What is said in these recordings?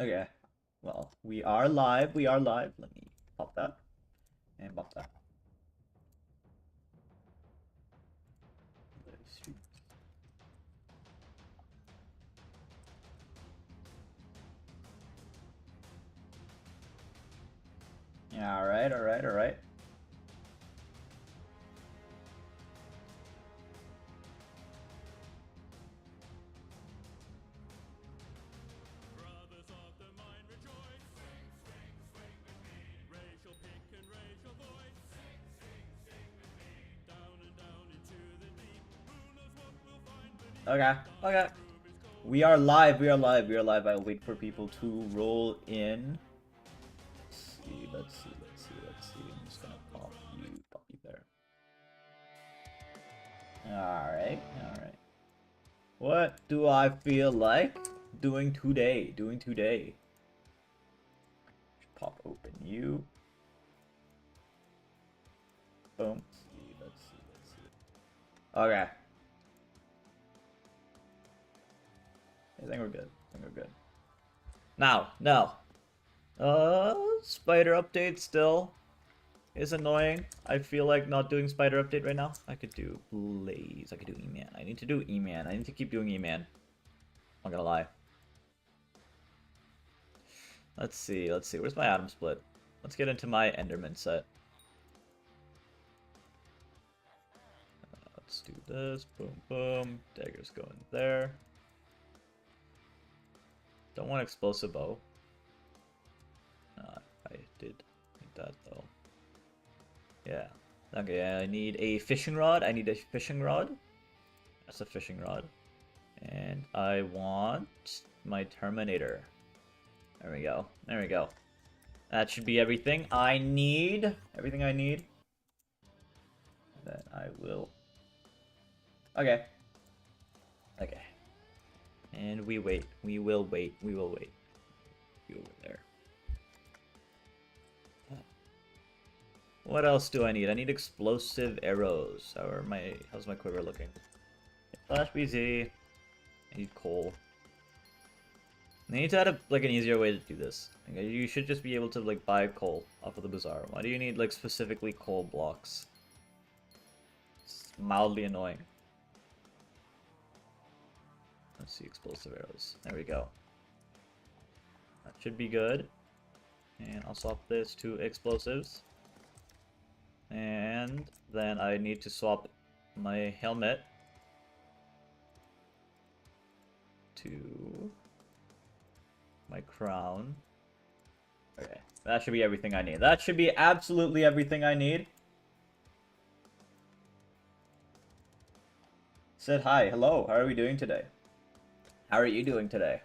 Okay. Well, we are live. We are live. Let me pop that and pop that. Yeah, all right, all right, all right. Okay, okay. We are live, we are live, we are live. I'll wait for people to roll in. Let's see, let's see, let's see, let's see. I'm just gonna pop you there. Alright, alright. What do I feel like doing today? Doing today. Pop open you. Boom. Let's see, let's see. Okay. I think we're good. I think we're good. Now. Spider update still is annoying. I feel like not doing spider update right now. I could do Blaze. I could do E-Man. I need to do E-Man. I need to keep doing E-Man. I'm not gonna lie. Let's see. Let's see. Where's my Atom Split? Let's get into my Enderman set. Let's do this. Boom, boom. Dagger's going there. Don't want explosive bow. I did need that though. Yeah. Okay, I need a fishing rod. I need a fishing rod. That's a fishing rod. And I want my Terminator. There we go. There we go. That should be everything I need. Everything I need. Then I will... Okay. Okay. And we wait. We will wait. We will wait. You over there. What else do I need? I need explosive arrows. How's my quiver looking? Flash BZ. I need coal. I need to add an easier way to do this. Like, you should just be able to buy coal off of the bazaar. Why do you need specifically coal blocks? It's mildly annoying. Let's see, explosive arrows. There we go. That should be good. And I'll swap this to explosives. And then I need to swap my helmet to my crown. Okay, that should be everything I need. That should be absolutely everything I need. Said hi, hello, how are we doing today? How are you doing today?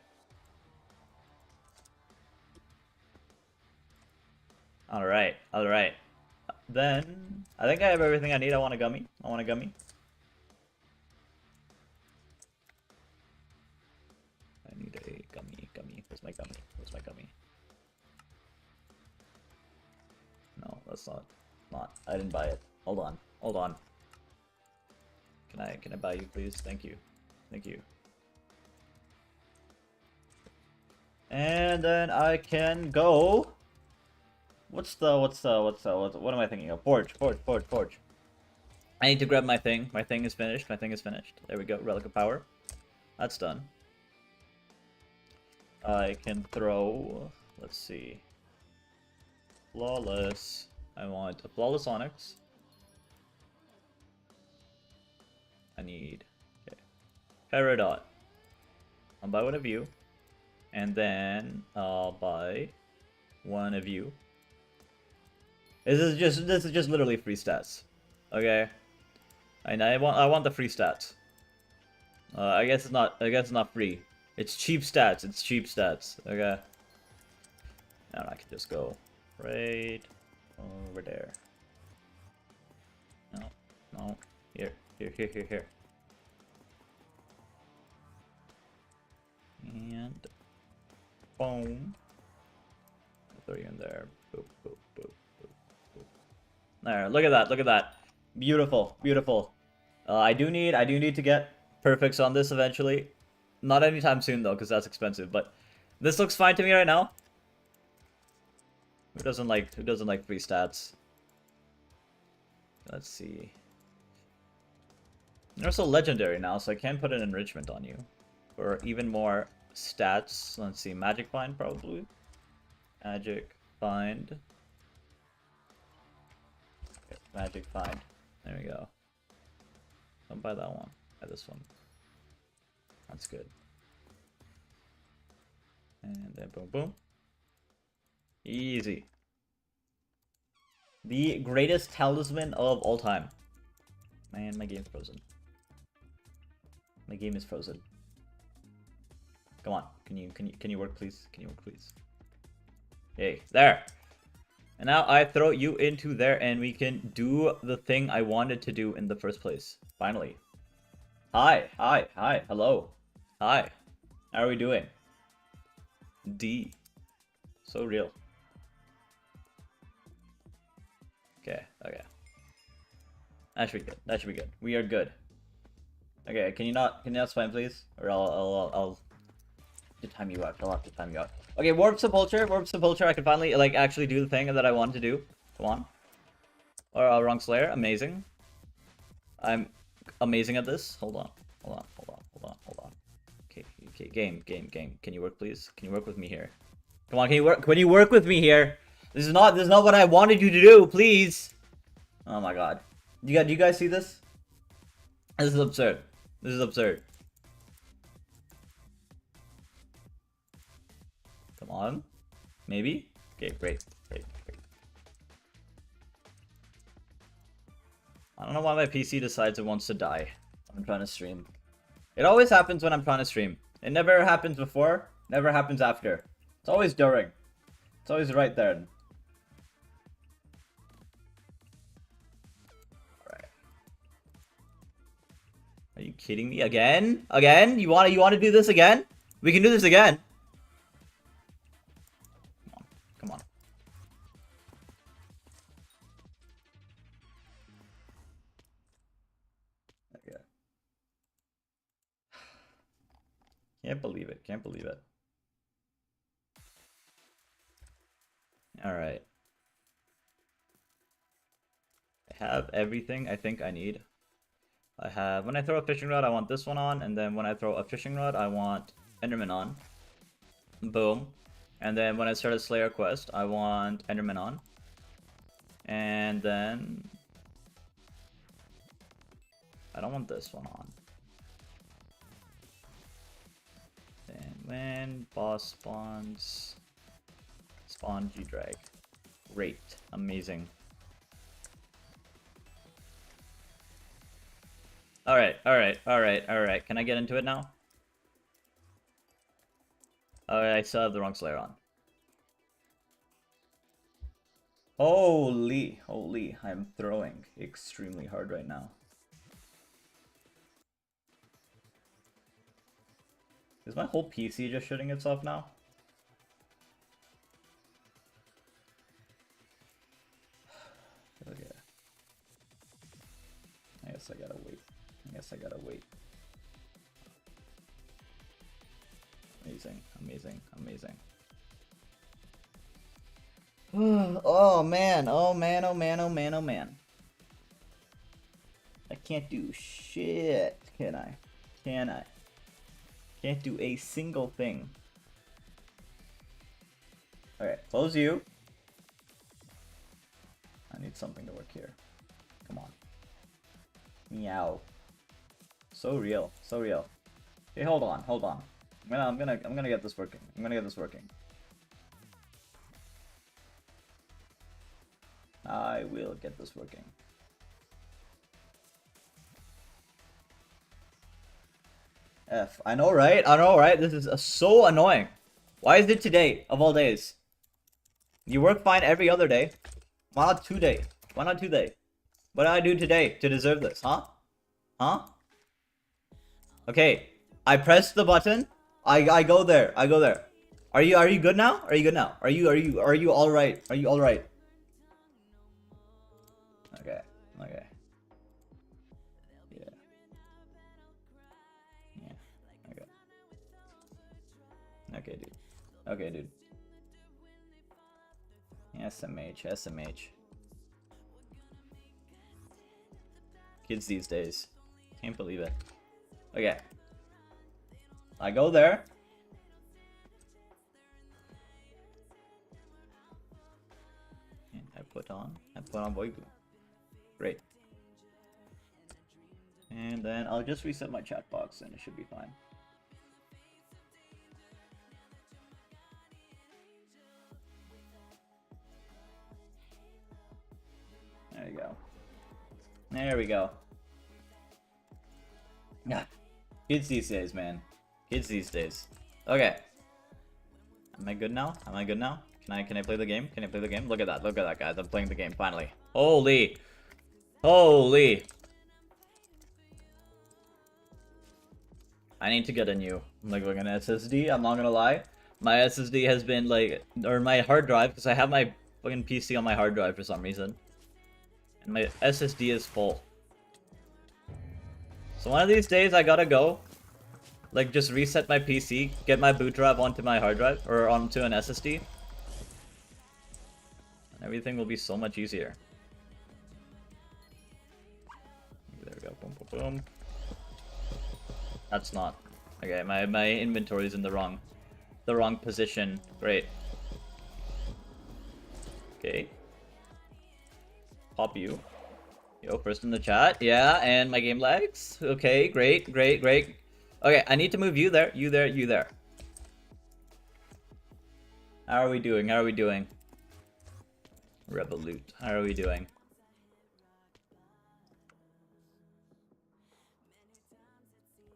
Alright, alright. Then, I think I have everything I need. I want a gummy. I want a gummy. I need a gummy. Where's my gummy? Where's my gummy? No, that's not. I didn't buy it. Hold on. Hold on. Can I buy you, please? Thank you. Thank you. And then I can go. What am I thinking of? Forge. I need to grab my thing. My thing is finished. There we go. Relic of Power. That's done. I can throw... Let's see. Flawless. I want a Flawless Onyx. I need... Okay. Peridot. I'll buy one of you. And then I'll buy one of you. This is just literally free stats. Okay. And I want the free stats. I guess it's not free. It's cheap stats. It's cheap stats. Okay. Now I can just go right over there. No. Here. And boom. I'll throw you in there. Boop, boop, boop. There, look at that. Beautiful. I do need to get perfects on this eventually. Not anytime soon though, because that's expensive. But This looks fine to me right now. Who doesn't like free stats? Let's see. You're also legendary now, so I can put an enrichment on you for even more stats. Let's see, magic find probably. Magic find. Okay, magic find. There we go. Don't buy that one. Buy this one. That's good. And then boom, boom. Easy. The greatest talisman of all time. Man, my game's frozen. My game is frozen. Come on, can you work, please? Can you work, please? Hey, there. And now I throw you into there, and we can do the thing I wanted to do in the first place. Finally. Hi, hello. Hi. How are we doing? D. So real. Okay. That should be good. That should be good. We are good. Okay, can you not spam, please? Or I'll time you out. I'll have to time you out. Okay, warp sepulture. I can finally like actually do the thing that I wanted to do. Come on. Or wrong slayer. Amazing. I'm amazing at this. Hold on. Okay, game. Can you work, please? Can you work with me here? Come on, can you work with me here? This is not what I wanted you to do, please. Oh my god. Do you guys see this? This is absurd. This is absurd. Come on. Maybe? Okay, great. I don't know why my PC decides it wants to die when I'm trying to stream. It always happens when I'm trying to stream. It never happens before, never happens after. It's always during. It's always right there. Alright. Are you kidding me? Again? Again? You wanna do this again? We can do this again. Come on. Okay. Can't believe it. Alright. I have everything I think I need. I have, when I throw a fishing rod, I want this one on, and then when I throw a fishing rod, I want Enderman on. Boom. And then when I start a Slayer quest, I want Enderman on. And then I don't want this one on. Then when boss spawns, spawn G-Drag. Great. Amazing. Alright. Can I get into it now? Alright, I still have the wrong Slayer on. Holy, I'm throwing extremely hard right now. Is my whole PC just shitting itself now? Okay. I guess I gotta wait. Amazing. Oh man. I can't do shit, can I? Can't do a single thing. Alright, close you. I need something to work here. Come on. Meow. So real. Okay, hold on. I'm gonna get this working. I will get this working. F. I know, right? This is so annoying. Why is it today, of all days? You work fine every other day. Why not today? What did I do today to deserve this, huh? Okay, I press the button. I go there. Are you good now? Are you all right? Okay. Yeah. Okay, dude. Okay, dude. SMH, SMH. Kids these days. Can't believe it. Okay. I go there. And I put on boy glue. Great. And then I'll just reset my chat box and it should be fine. There you go. There we go. Yeah. Kids these days, man. Kids these days. Okay. Am I good now? Am I good now? Can I play the game? Can I play the game? Look at that. Look at that, guys. I'm playing the game finally. Holy. Holy. I need to get a new, like an SSD. I'm not gonna lie. My SSD has been like, or my hard drive, because I have my fucking PC on my hard drive for some reason. And my SSD is full. So one of these days I gotta go. Like just reset my PC, get my boot drive onto my hard drive, or onto an SSD. And everything will be so much easier. There we go, boom, boom, boom. That's not. Okay, my inventory is in the wrong position. Great. Okay. Pop you. Yo, first in the chat. Yeah, and my game lags. Okay, great, great, great. Okay, I need to move you there, you there, you there. How are we doing? How are we doing? Revolut. How are we doing?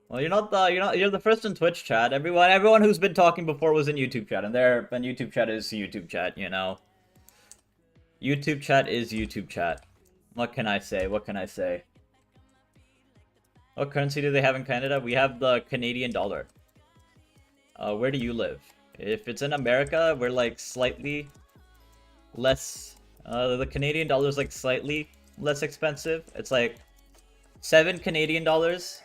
Well, you're the first in Twitch chat. Everyone who's been talking before was in YouTube chat, and YouTube chat is YouTube chat, you know. YouTube chat is YouTube chat. What can I say? What can I say? What currency do they have in Canada? We have the Canadian dollar. Where do you live? If it's in America, we're like slightly less. The Canadian dollar is like slightly less expensive. It's like 7 Canadian dollars.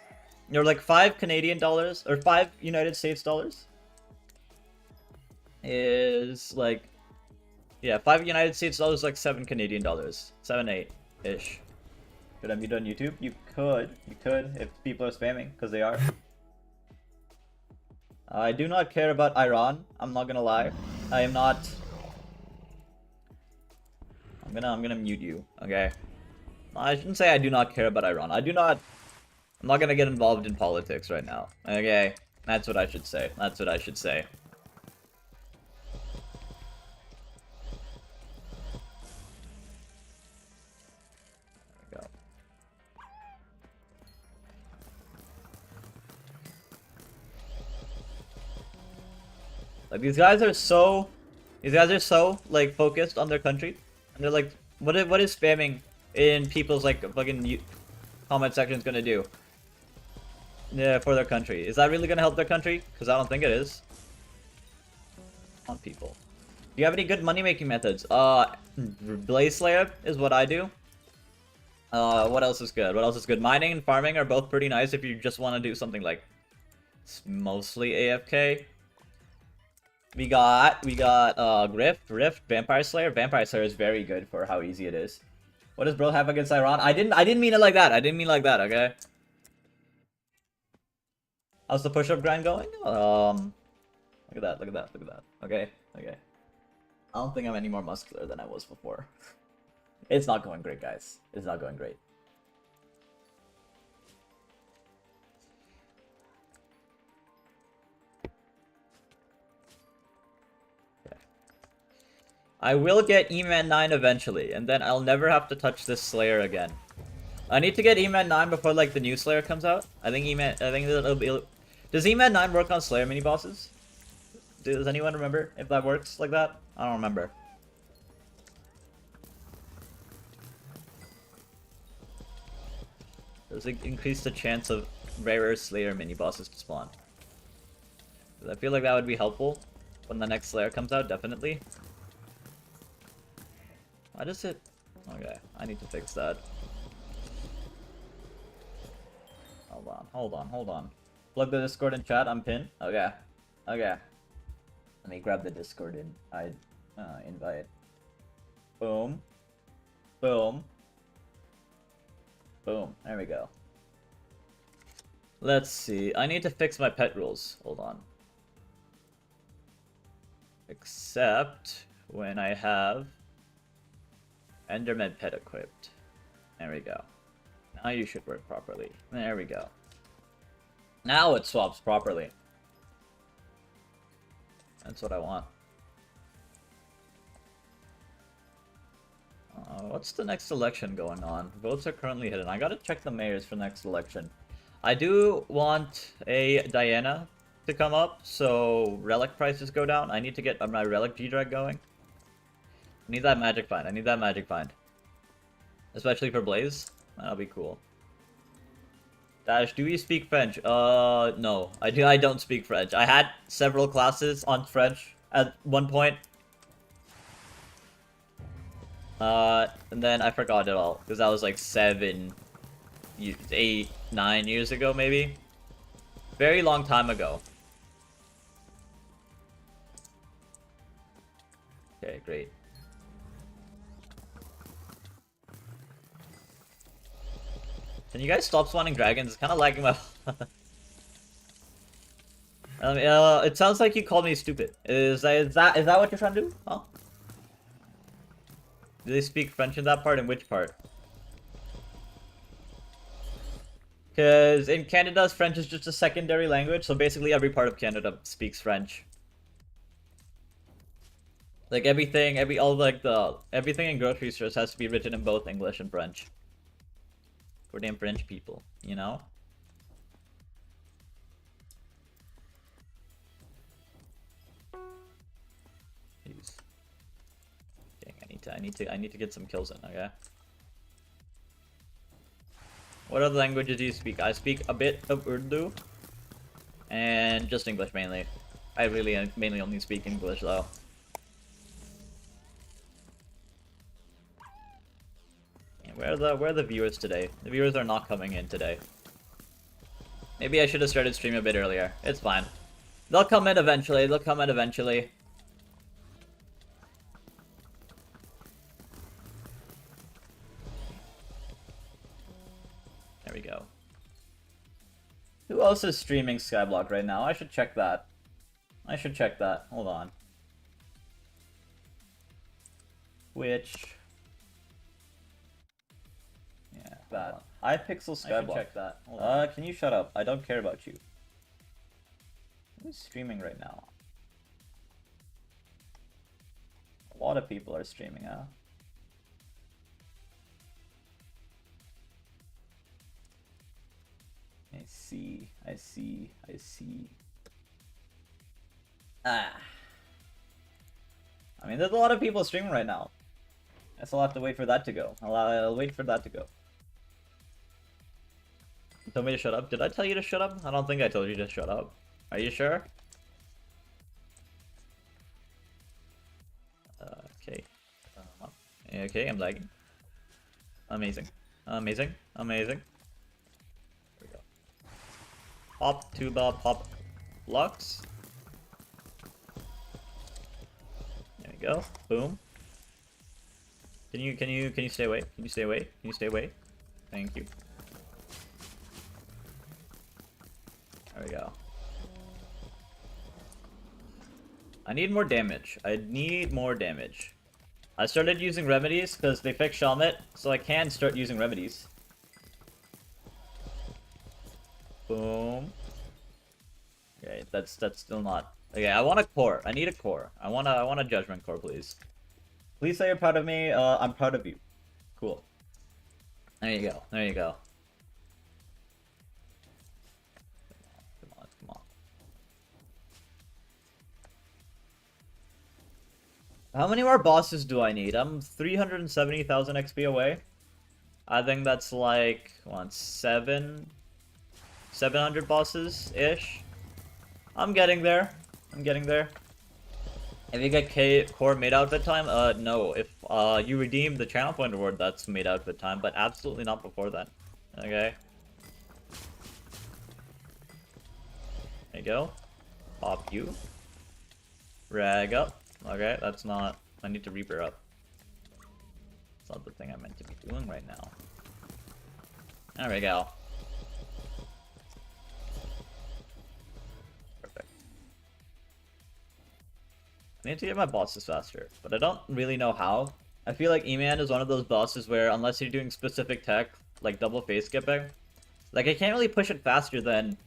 Or like 5 Canadian dollars, or 5 United States dollars is like, yeah, 5 United States dollars, like 7 Canadian dollars, 7, 8-ish. Could I mute on YouTube? You could if people are spamming, because they are. I do not care about Iran. I'm not gonna lie. I am not. I'm gonna mute you. Okay. I shouldn't say I do not care about Iran. I'm not gonna get involved in politics right now. Okay, that's what I should say. That's what I should say. There we go. Like these guys are so like focused on their country, and they're like, what is spamming in people's like fucking comment sections gonna do? Yeah, for their country. Is that really gonna help their country? Because I don't think it is. On people. Do you have any good money-making methods? Blaze Slayer is what I do. What else is good? What else is good? Mining and farming are both pretty nice if you just want to do something like mostly AFK. We got Rift, Vampire Slayer. Vampire Slayer is very good for how easy it is. What does bro have against Iran? I didn't mean it like that. I didn't mean like that, okay? How's the push-up grind going? Look at that, look at that, look at that. Okay, okay. I don't think I'm any more muscular than I was before. It's not going great, guys. It's not going great. Okay. I will get E-Man 9 eventually, and then I'll never have to touch this Slayer again. I need to get E-Man 9 before like the new Slayer comes out. I think it'll be. Does E-Man 9 work on Slayer mini bosses? Does anyone remember if that works like that? I don't remember. Does it increase the chance of rarer Slayer mini bosses to spawn? I feel like that would be helpful when the next Slayer comes out, definitely. Why does it? Okay, I need to fix that. Hold on. Plug the Discord and chat, I'm pinned. Okay. Okay. Let me grab the Discord invite. Boom. Boom. Boom. There we go. Let's see. I need to fix my pet rules. Hold on. Except when I have Enderman pet equipped. There we go. Now you should work properly. There we go. Now it swaps properly. That's what I want. What's the next election going on? Votes are currently hidden. I gotta check the mayors for next election. I do want a Diana to come up, so relic prices go down. I need to get my relic G-Drag going. I need that magic find. I need that magic find. Especially for Blaze. That'll be cool. Dash, do you speak French? No. I don't speak French. I had several classes on French at one point. And then I forgot it all. Because that was like 7, 8, 9 years ago, maybe? Very long time ago. Okay, great. Can you guys stop spawning dragons? It's kind of lagging my... it sounds like you called me stupid. Is that what you're trying to do? Huh? Do they speak French in that part? In which part? Because in Canada, French is just a secondary language, so basically every part of Canada speaks French. Like everything in grocery stores has to be written in both English and French. For damn French people, you know? Jeez. Dang, I need to get some kills in, okay? What other languages do you speak? I speak a bit of Urdu. And just English mainly. I really mainly only speak English though. Where are the viewers today? The viewers are not coming in today. Maybe I should have started streaming a bit earlier. It's fine. They'll come in eventually. They'll come in eventually. There we go. Who else is streaming Skyblock right now? I should check that. I should check that. Hold on. Twitch. Yeah, that. Hypixel Skyblock. I should check that. Can you shut up? I don't care about you. Who's streaming right now? A lot of people are streaming, huh? I see. Ah. I mean, there's a lot of people streaming right now. I still have to wait for that to go. I'll wait for that to go. You told me to shut up? Did I tell you to shut up? I don't think I told you to shut up. Are you sure? Okay. Okay, I'm lagging. Amazing. Amazing. Amazing. There we go. Pop, tuba, pop, blocks. There we go. Boom. Can you stay away? Can you stay away? Can you stay away? Thank you. There we go. I need more damage. I need more damage. I started using remedies because they fixed Shalmet, so I can start using remedies. Boom. Okay, that's still not. Okay, I want a core. I need a core. I want a judgment core, please. Please say you're proud of me. I'm proud of you. Cool. There you go. There you go. Come on, come on. How many more bosses do I need? I'm 370,000 XP away. I think that's like, what, 700 bosses-ish? I'm getting there. I'm getting there. If you get core mid outfit time, no. If you redeem the channel point reward, that's mid outfit time, but absolutely not before then. Okay. There you go. Pop you. Rag up. Okay, that's not... I need to Reaper up. That's not the thing I meant to be doing right now. There we go. Perfect. I need to get my bosses faster, but I don't really know how. I feel like E-Man is one of those bosses where unless you're doing specific tech, like double phase skipping, like I can't really push it faster than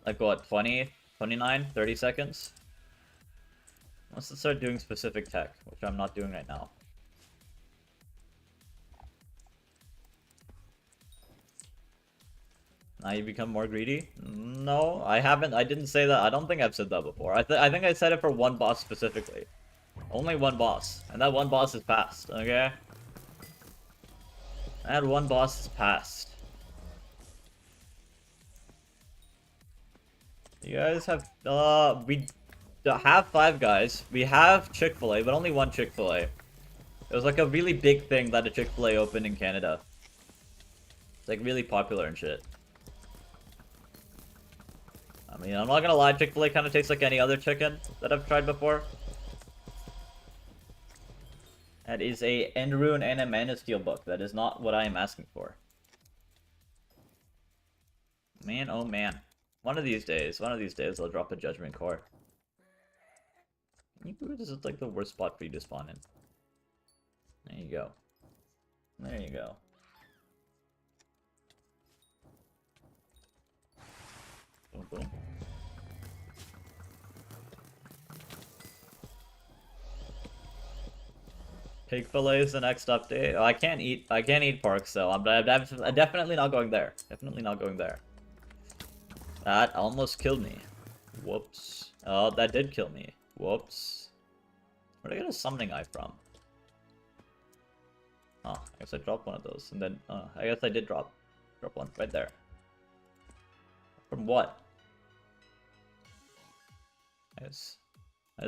like what, 20, 29, 30 seconds? Unless I start doing specific tech, which I'm not doing right now. Now you become more greedy? No, I haven't. I didn't say that. I don't think I've said that before. I think I said it for one boss specifically. Only one boss. And that one boss is passed, okay? That one boss is passed. You guys have, we have 5 guys. We have Chick-fil-A, but only one Chick-fil-A. It was like a really big thing that a Chick-fil-A opened in Canada. It's like really popular and shit. I mean, I'm not gonna lie, Chick-fil-A kind of tastes like any other chicken that I've tried before. That is a End Rune and a Mana Steel book. That is not what I am asking for. Man, oh man. One of these days, I'll drop a Judgment Core. This is like the worst spot for you to spawn in. There you go. There you go. Boom, boom. Pig fillet is the next update. Oh, I can't eat pork, so I'm definitely not going there. Definitely not going there. That almost killed me. Whoops. Oh, that did kill me. Whoops. Where'd I get a summoning eye from? Oh, I guess I dropped one of those, and then I guess I did drop one right there. From what? As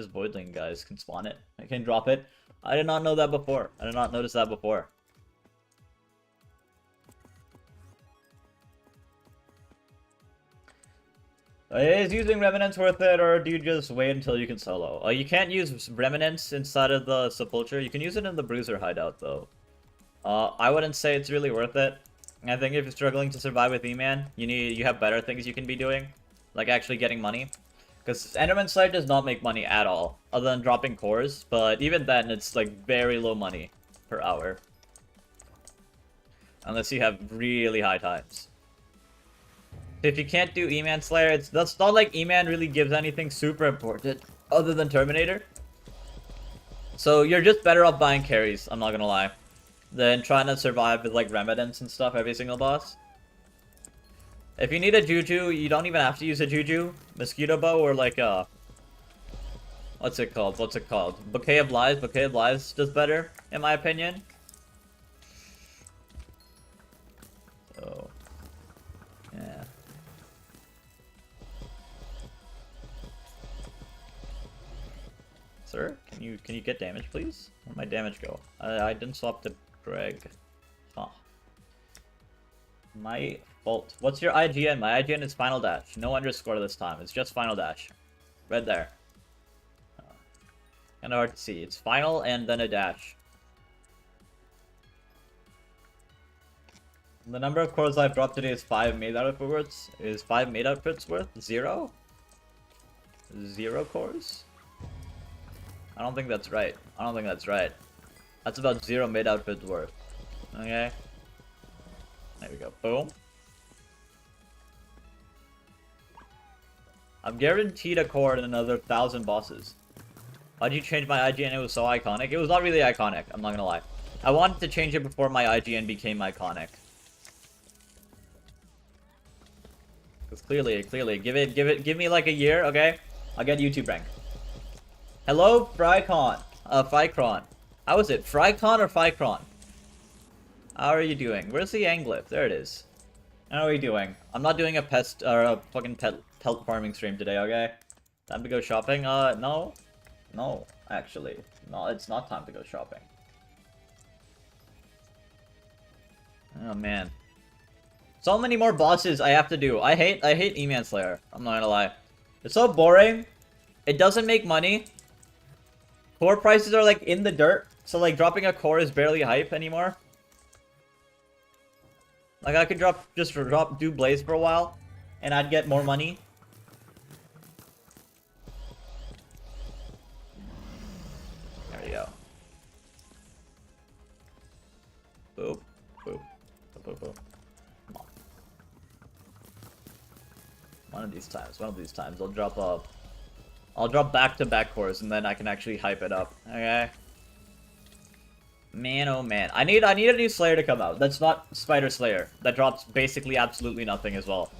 Voidling guys can spawn it. I can drop it. I did not know that before. I did not notice that before. Is using Remnants worth it, or do you just wait until you can solo? You can't use Remnants inside of the Sepulture. You can use it in the Bruiser hideout, though. I wouldn't say it's really worth it. I think if you're struggling to survive with E-Man, you have better things you can be doing, like actually getting money. Because Enderman's Sight does not make money at all, other than dropping cores, but even then, it's like very low money per hour. Unless you have really high times. If you can't do E-Man Slayer, that's not like E-Man really gives anything super important, other than Terminator. So you're just better off buying carries, I'm not gonna lie, than trying to survive with like Remnants and stuff every single boss. If you need a Juju, you don't even have to use a Juju. Mosquito Bow or like a... What's it called? Bouquet of Lies? Bouquet of Lies does better, in my opinion. So... yeah. Sir, can you get damage, please? Where'd my damage go? I didn't swap to Greg. Huh. My fault. What's your IGN? My IGN is Final Dash. No underscore this time. It's just Final Dash. Right there. Kinda hard to see. It's Final and then a dash. The number of cores I've dropped today is 5 made outfit worth. Is 5 made outfits worth? 0? 0 cores? I don't think that's right. I don't think that's right. That's about 0 made outfits worth. Okay? There we go. Boom. I'm guaranteed a core in another 1,000 bosses. Why'd you change my IGN? It was so iconic. It was not really iconic, I'm not gonna lie. I wanted to change it before my IGN became iconic. Because clearly, give me like a year, okay? I'll get YouTube rank. Hello, Frykron. How is it? Frykon or Frykron? How are you doing? Where's the Anglyph? There it is. How are you doing? I'm not doing a pest or a fucking pelt farming stream today, okay? Time to go shopping? No. No, actually. No, it's not time to go shopping. Oh man. So many more bosses I have to do. I hate E-Man Slayer. I'm not gonna lie. It's so boring. It doesn't make money. Core prices are like in the dirt. So like dropping a core is barely hype anymore. Like I could do Blaze for a while and I'd get more money. There we go. Boop. Boop. Boop, boop, boop. Come on. One of these times I'll drop back-to-back cores and then I can actually hype it up. Okay. Man, oh man. I need a new Slayer to come out. That's not Spider Slayer. That drops basically absolutely nothing as well.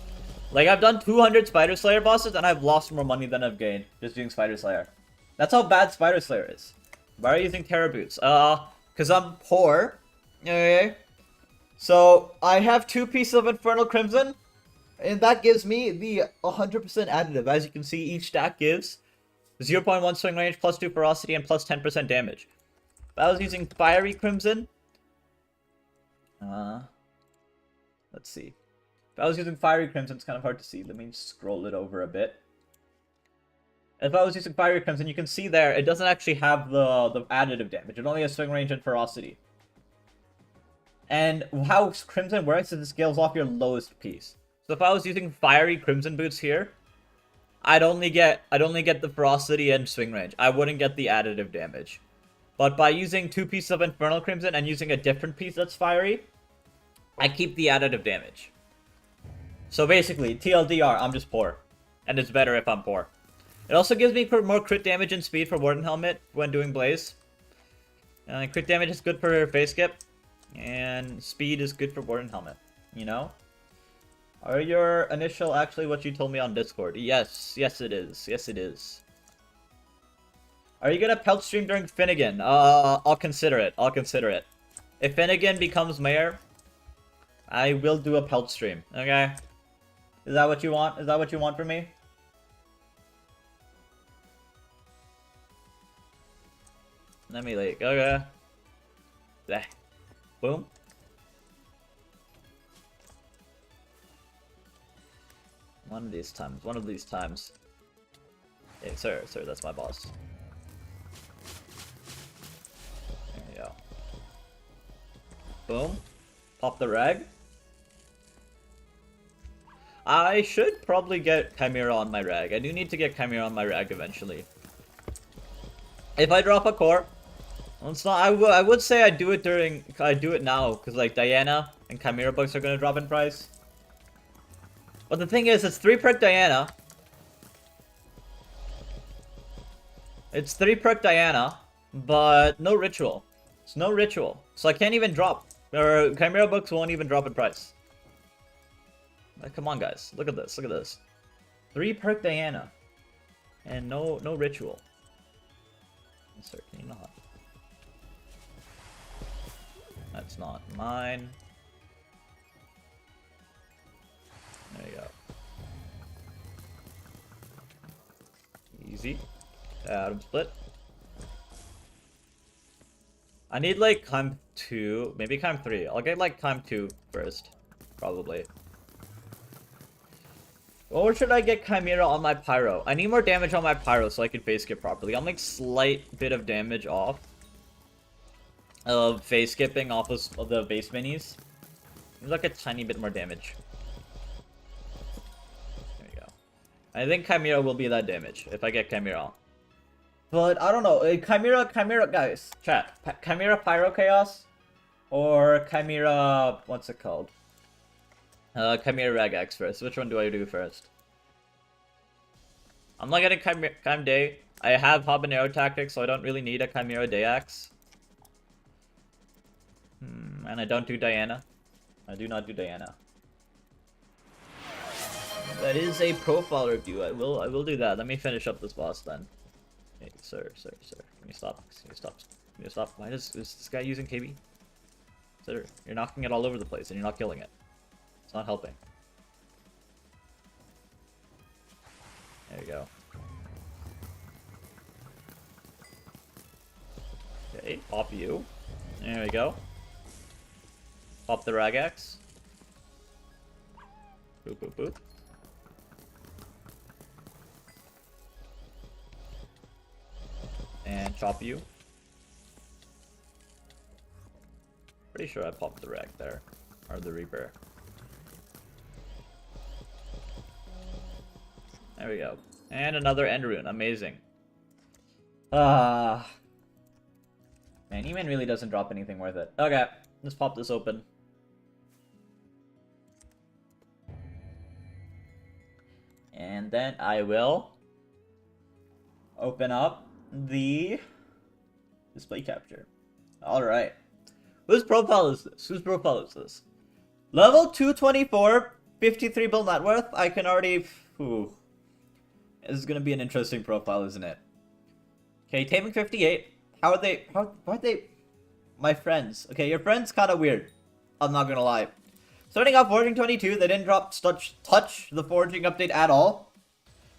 Like, I've done 200 Spider Slayer bosses and I've lost more money than I've gained just doing Spider Slayer. That's how bad Spider Slayer is. Why are you using Terra Boots? Because I'm poor. Okay. So, I have 2 pieces of Infernal Crimson. And that gives me the 100% additive. As you can see, each stack gives 0.1 swing range, plus 2 ferocity, and plus 10% damage. If I was using Fiery Crimson... let's see. If I was using Fiery Crimson, it's kind of hard to see. Let me scroll it over a bit. If I was using Fiery Crimson, you can see there, it doesn't actually have the additive damage. It only has swing range and ferocity. And how Crimson works is it scales off your lowest piece. So if I was using Fiery Crimson Boots here, I'd only get the ferocity and swing range. I wouldn't get the additive damage. But by using 2 pieces of Infernal Crimson and using a different piece that's fiery, I keep the additive damage. So basically, TLDR, I'm just poor. And it's better if I'm poor. It also gives me more crit damage and speed for Warden Helmet when doing Blaze. Crit damage is good for Face Skip. And speed is good for Warden Helmet. You know? Are your initial actually what you told me on Discord? Yes. Yes, it is. Yes, it is. Are you gonna pelt stream during Finnegan? I'll consider it. I'll consider it. If Finnegan becomes mayor, I will do a pelt stream. Okay? Is that what you want? Is that what you want from me? Let me like, okay. There. Boom. One of these times. One of these times. Hey, sir, that's my boss. There you go. Boom. Pop the rag. I should probably get Chimera on my rag. I do need to get Chimera on my rag eventually. If I drop a core, well, it's not. I would say I do it now because like Diana and Chimera books are gonna drop in price. But the thing is, it's 3 perk Diana. It's 3 perk Diana, but no ritual. It's no ritual, so I can't even drop. Or Chimera books won't even drop in price. Like, come on, guys, look at this. Look at this. 3 perk Diana, and no ritual. Sir, can you not? That's not mine. There you go. Easy. Atom split. I need like climb 2, maybe climb 3. I'll get like climb 2 first, probably. Or should I get Chimera on my Pyro? I need more damage on my Pyro so I can face skip properly. I'm like slight bit of damage off of face skipping off of the base minis. Like a tiny bit more damage. There we go. I think Chimera will be that damage if I get Chimera. But I don't know. Chimera, guys, chat. Chimera Pyro Chaos or Chimera, what's it called? Chimera Ragax first. Which one do I do first? I'm not getting Chim Day. I have Habanero Tactics, so I don't really need a Chimera Day Axe. And I don't do Diana. I do not do Diana. That is a profile review. I will do that. Let me finish up this boss then. Hey, sir. Can you stop? Can you stop? Why is this guy using KB? Sir, you're knocking it all over the place and you're not killing it. It's not helping. There you go. Okay, pop you. There we go. Pop the Ragax. Boop, boop, boop. chop you. Pretty sure I popped the wreck there. Or the Reaper. There we go. And another End Rune. Amazing. Man, E-Man really doesn't drop anything worth it. Okay, let's pop this open. And then I will open up the display capture. Alright. Whose profile is this? Whose profile is this? Level 224, 53 bill net worth. I can already... Ooh. This is gonna be an interesting profile, isn't it? Okay, Taming 58. How are they... How are they... My friends. Okay, your friend's kind of weird. I'm not gonna lie. Starting off Forging 22, they didn't drop touch the Forging update at all.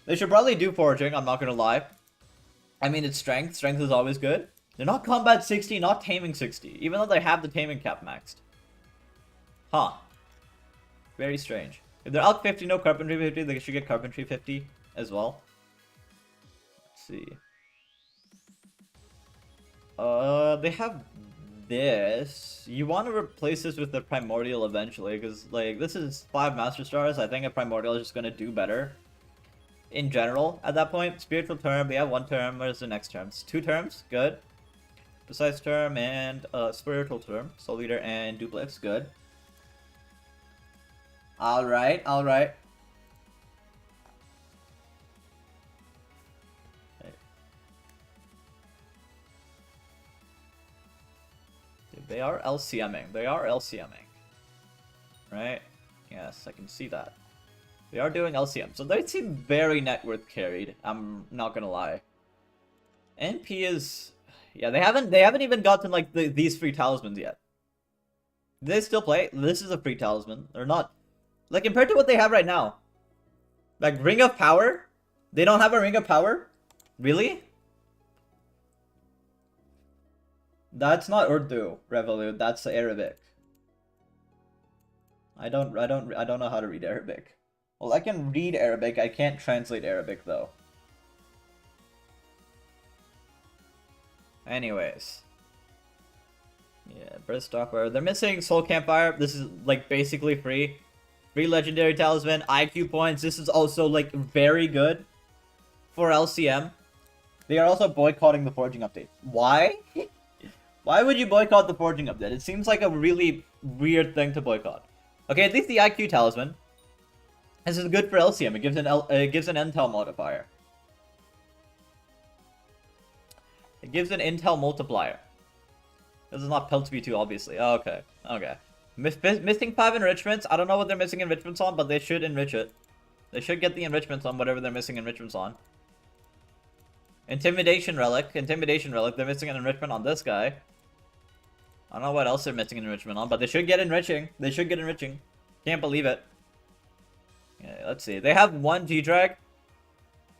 They should probably do Forging, I'm not gonna lie. I mean, it's Strength. Strength is always good. They're not Combat 60, not Taming 60. Even though they have the Taming cap maxed. Huh. Very strange. If they're Alch 50, no Carpentry 50, they should get Carpentry 50 as well. Let's see. They have this. You want to replace this with the Primordial eventually, because, like, this is 5 Master Stars. I think a Primordial is just going to do better. In general, at that point. Spiritual term, we have 1 term. Where's the next term? It's 2 terms, good. Precise term and spiritual term. Soul Leader and Duplex, good. Alright, alright. They are LCMing. They are LCMing. Right? Yes, I can see that. They are doing LCM. So they seem very net worth carried. I'm not gonna lie. NP is... Yeah, they haven't even gotten like these free talismans yet. Do they still play? This is a free talisman. They're not... Like, compared to what they have right now. Like, Ring of Power? They don't have a Ring of Power? Really? That's not Urdu, Revolut. That's Arabic. I don't know how to read Arabic. Well, I can read Arabic. I can't translate Arabic though. Anyways. Yeah, Burststopper. They're missing Soul Campfire. This is like basically free. Free Legendary Talisman, IQ points. This is also like very good for LCM. They are also boycotting the Forging update. Why? Why would you boycott the Forging update? It seems like a really weird thing to boycott. Okay, at least the IQ Talisman. This is good for LCM. It gives an Intel modifier. It gives an Intel multiplier. This is not Pelt V2, obviously. Oh, okay, okay. Missing 5 enrichments. I don't know what they're missing enrichments on, but they should enrich it. They should get the enrichments on whatever they're missing enrichments on. Intimidation Relic. Intimidation Relic. They're missing an enrichment on this guy. I don't know what else they're missing an enrichment on, but they should get enriching. They should get enriching. Can't believe it. Yeah, let's see. They have 1 G-Drag.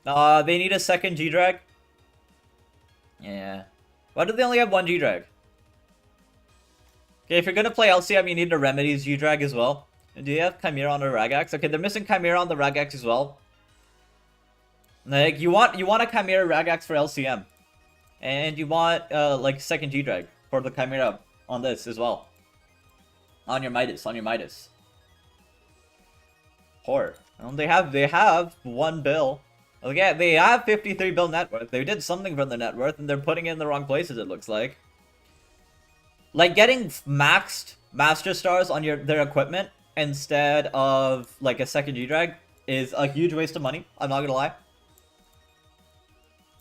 They need a second G-Drag. Yeah. Why do they only have 1 G-Drag? Okay, if you're gonna play LCM, you need a Remedies G-Drag as well. And do you have Chimera on the Ragax? Okay, they're missing Chimera on the Ragax as well. Like, you want a Chimera Ragax for LCM. And you want, like, second G-Drag for the Chimera on this as well. On your Midas, on your Midas. Poor. They have 1 bill. Okay, they have 53 bill net worth. They did something from their net worth, and they're putting it in the wrong places, it looks like. Like, getting maxed Master Stars on their equipment instead of, like, a second G-Drag is a huge waste of money. I'm not gonna lie.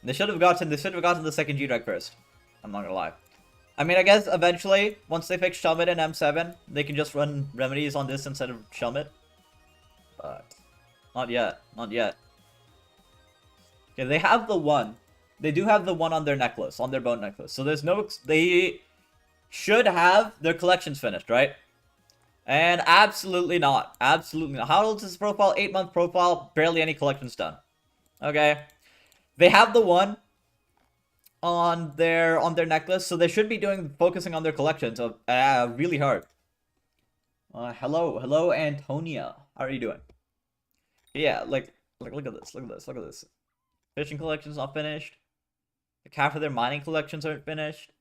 They should have gotten the second G-Drag first. I'm not gonna lie. I mean, I guess eventually, once they fix Shelmet and M7, they can just run Remedies on this instead of Shelmet. But not yet. Not yet. Okay, they have the 1. They do have the 1 on their necklace, on their bone necklace. So there's no... They should have their collections finished, right? And absolutely not. Absolutely not. How old is this profile? 8-month profile. Barely any collections done. Okay. They have the 1 on their necklace, so they should be focusing on their collections of really hard. Hello, Antonia. How are you doing? Yeah, like look at this. Look at this. Fishing collection's not finished. Like half of their mining collections aren't finished.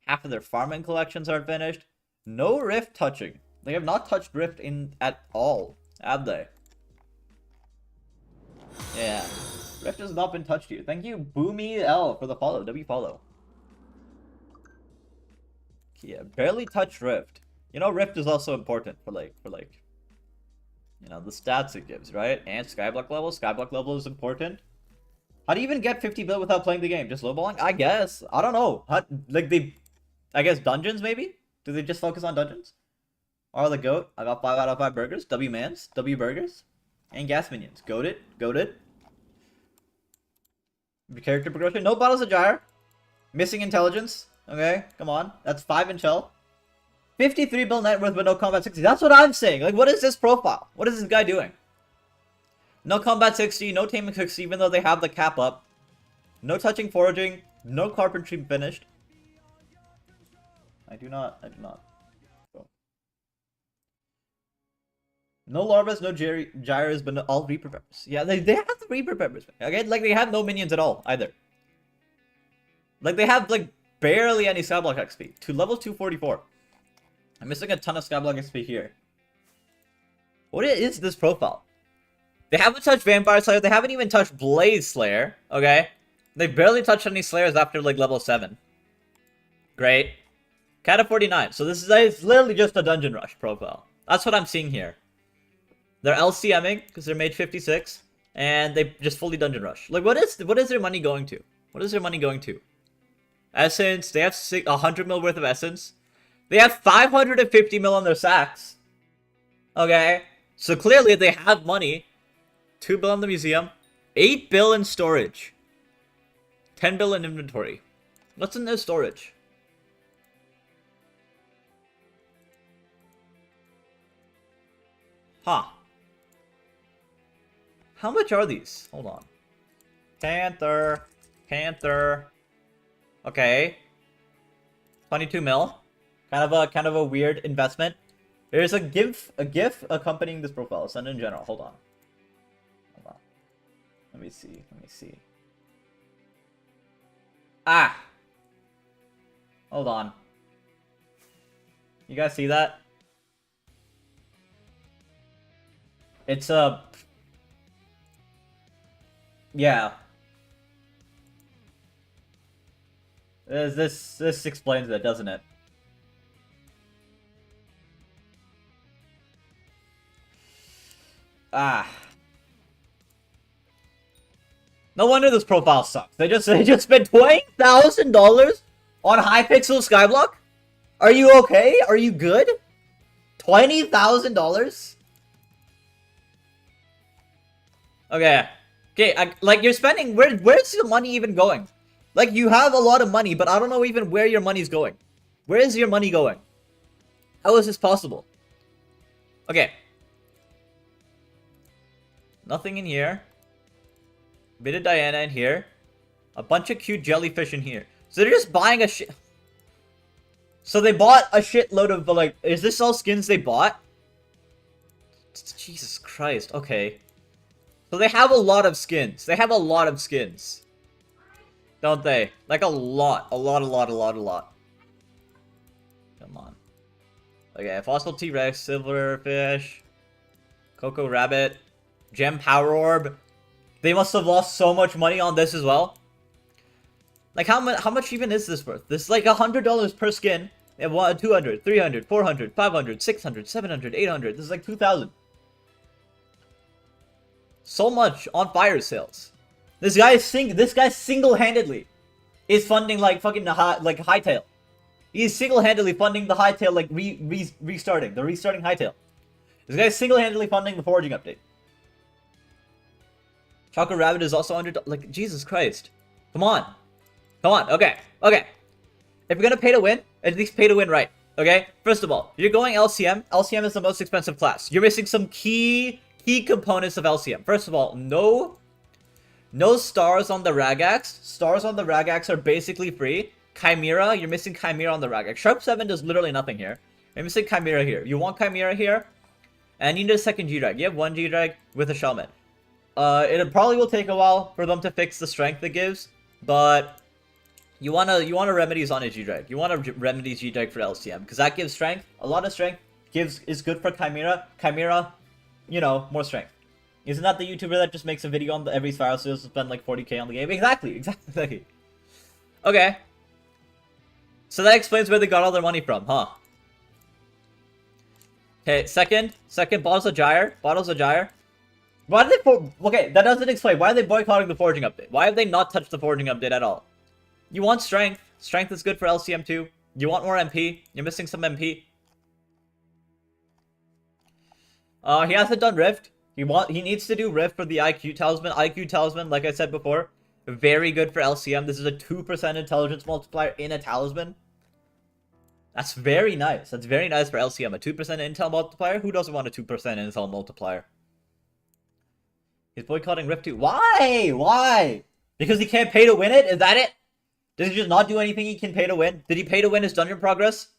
Half of their farming collections aren't finished. No Rift touching. They have not touched Rift in at all, have they? Yeah. Rift has not been touched here. Thank you, Boomy L, for the follow. W follow. Yeah, barely touched Rift. You know, Rift is also important for like, you know, the stats it gives, right? And skyblock level. Skyblock level is important. How do you even get 50 bill without playing the game? Just lowballing? I guess. I don't know. How, like, I guess dungeons, maybe? Do they just focus on dungeons? Or the GOAT? I got 5 out of 5 burgers. W-mans. W-burgers. And gas minions. Goated. Goated. Character progression. No bottles of gyre. Missing intelligence. Okay, come on. That's 5 intel. 53 bill net worth, but no combat 60. That's what I'm saying. Like, what is this profile? What is this guy doing? No combat 60, no taming 60, even though they have the cap up. No touching foraging, no carpentry finished. I do not. Go. No larvas, no gyres, but no, all Reaper Peppers. Yeah, they have the Reaper Peppers. Okay, like, they have no minions at all, either. Like, they have, like, barely any skyblock XP. To level 244. I'm missing a ton of skyblock XP here. What is this profile? They haven't touched Vampire Slayer. They haven't even touched Blaze Slayer. Okay? They barely touched any Slayers after, like, level 7. Great. Cat 49. So this is it's literally just a Dungeon Rush profile. That's what I'm seeing here. They're LCMing, because they're mage 56. And they just fully Dungeon Rush. Like, what is their money going to? What is their money going to? Essence. They have 100 mil worth of Essence. They have 550 mil on their sacks. Okay? So clearly they have money. 2 bill in the museum. 8 bill in storage. 10 bill in inventory. What's in their storage? Huh. How much are these? Hold on. Panther. Okay. 22 mil. Kind of a weird investment. There's a GIF accompanying this profile. Send in general. Hold on. Let me see. Ah! Hold on. You guys see that? It's a... Yeah. This explains it, doesn't it? Ah. No wonder this profile sucks. They just spent $20,000 on Hypixel skyblock? Are you okay? Are you good? $20,000? Okay. Okay, like, you're spending... Where's your money even going? Like, you have a lot of money, but I don't know even where your money's going. Where is your money going? How is this possible? Okay. Nothing in here. Bit of Diana in here. A bunch of cute jellyfish in here. So they're just buying a shit... So they bought a shitload of, like... Is this all skins they bought? Jesus Christ. Okay. So they have a lot of skins. They have a lot of skins. Don't they? Like a lot. A lot. Come on. Okay, Fossil T-Rex, Silverfish, Coco Rabbit, Gem Power Orb. They must have lost so much money on this as well. Like, how much even is this worth? This is like $100 per skin. They have 200, 300, 400, 500, 600, 700, 800. This is like 2,000. So much on fire sales. This guy single-handedly is funding like fucking like Hytale. He's single-handedly funding the Hytale like restarting Hytale. This guy's single-handedly funding the foraging update. Chocolate Rabbit is also under... Like, Jesus Christ. Come on. Okay. If you're gonna pay to win, at least pay to win right. Okay? First of all, you're going LCM. LCM is the most expensive class. You're missing some key components of LCM. First of all, no stars on the Ragax. Stars on the Ragax are basically free. Chimera, you're missing Chimera on the Ragax. Sharp 7 does literally nothing here. You're missing Chimera here. You want Chimera here, and you need a second G-Drag. You have one G-Drag with a Shellman. It probably will take a while for them to fix the strength it gives, but You wanna remedies on a G-Drag. You wanna remedies G-Drag for LCM, because that gives strength. A lot of strength is good for Chimera. Chimera, you know, more strength. Isn't that the YouTuber that just makes a video on every spiral so to spend like 40k on the game? Exactly. Okay. So that explains where they got all their money from, huh? Okay, second, Bottles of Gyre. Why did they okay, that doesn't explain. Why are they boycotting the forging update? Why have they not touched the forging update at all? You want strength. Strength is good for LCM too. You want more MP. You're missing some MP. He hasn't done Rift. He needs to do Rift for the IQ Talisman. IQ Talisman, like I said before, very good for LCM. This is a 2% intelligence multiplier in a talisman. That's very nice. That's very nice for LCM. A 2% intel multiplier? Who doesn't want a 2% intel multiplier? He's boycotting Rift too. Why? Why? Because he can't pay to win it? Is that it? Does he just not do anything he can pay to win? Did he pay to win his dungeon progress?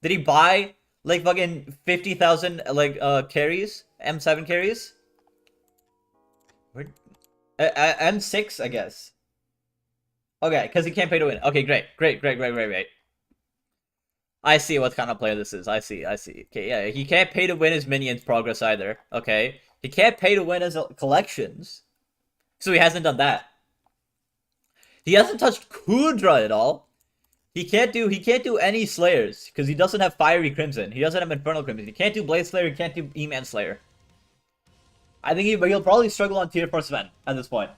Did he buy like fucking 50,000 like carries? M7 carries? M6, I guess. Okay, because he can't pay to win. Okay, great. I see what kind of player this is. I see. Okay, yeah, he can't pay to win his minions progress either. Okay, he can't pay to win his collections, so he hasn't done that. He hasn't touched Kudra at all. He can't do any Slayers because he doesn't have Fiery Crimson. He doesn't have Infernal Crimson. He can't do Blade Slayer. He can't do E-Man Slayer. I think he'll probably struggle on Tier 4 Sven at this point.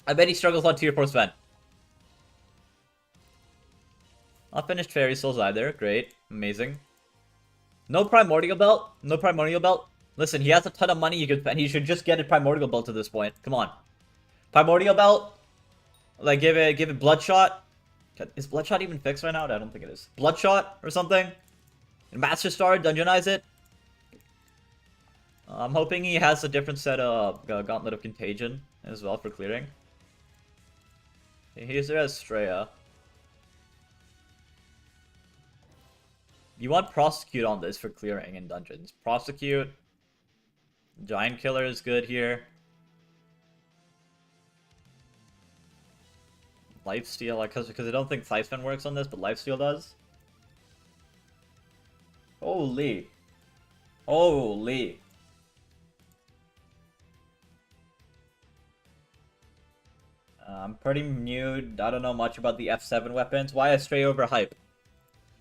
I bet he struggles on Tier 4 Sven. Not finished Fairy Souls either. Great. Amazing. No Primordial Belt. No Primordial Belt. Listen, he has a ton of money he could spend. He should just get a Primordial Belt at this point. Come on. Primordial Belt. Like, give it Bloodshot. Is Bloodshot even fixed right now? I don't think it is. Bloodshot or something. And Master Star, Dungeonize it. I'm hoping he has a different set of Gauntlet of Contagion as well for clearing. Here's their Estrella. You want Prosecute on this for clearing in dungeons. Prosecute. Giant Killer is good here. Lifesteal, because I don't think Siphon works on this, but Lifesteal does. Holy. Holy. I'm pretty new. I don't know much about the F7 weapons. Why Astray over Hype?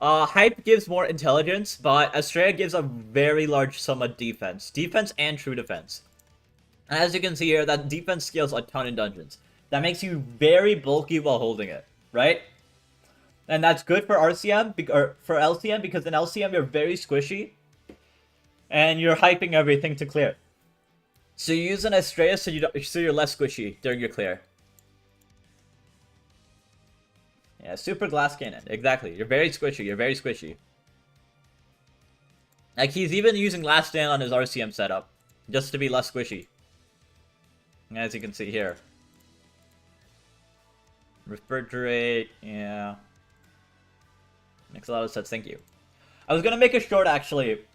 Hype gives more intelligence, but Astrea gives a very large sum of defense. Defense and true defense. And as you can see here, that defense scales a ton in dungeons. That makes you very bulky while holding it, right? And that's good for RCM, or for LCM, because in LCM you're very squishy. And you're hyping everything to clear. So you use an Astrea so you're less squishy during your clear. Yeah, Super Glass Cannon. Exactly. You're very squishy. Like, he's even using Last Stand on his RCM setup. Just to be less squishy. As you can see here. Refrigerate. Yeah. Makes a lot of sense. Thank you. I was gonna make a short, actually,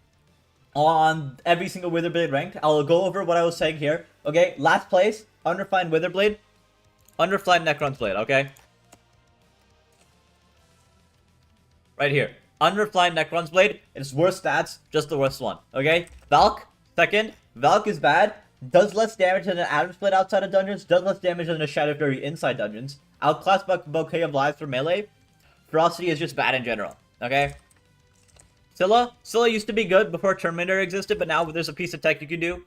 on every single Witherblade ranked. I'll go over what I was saying here. Okay, last place. Underfine Witherblade. Underfine Necron's Blade, okay? Right here. Underflying Necron's Blade. It's worst stats, just the worst one. Okay? Valk, second. Valk is bad. Does less damage than an Atom Split outside of dungeons. Does less damage than a Shadow Fury inside dungeons. Outclassed by Bouquet of Lives for melee. Ferocity is just bad in general. Okay? Scylla used to be good before Terminator existed, but now there's a piece of tech you can do.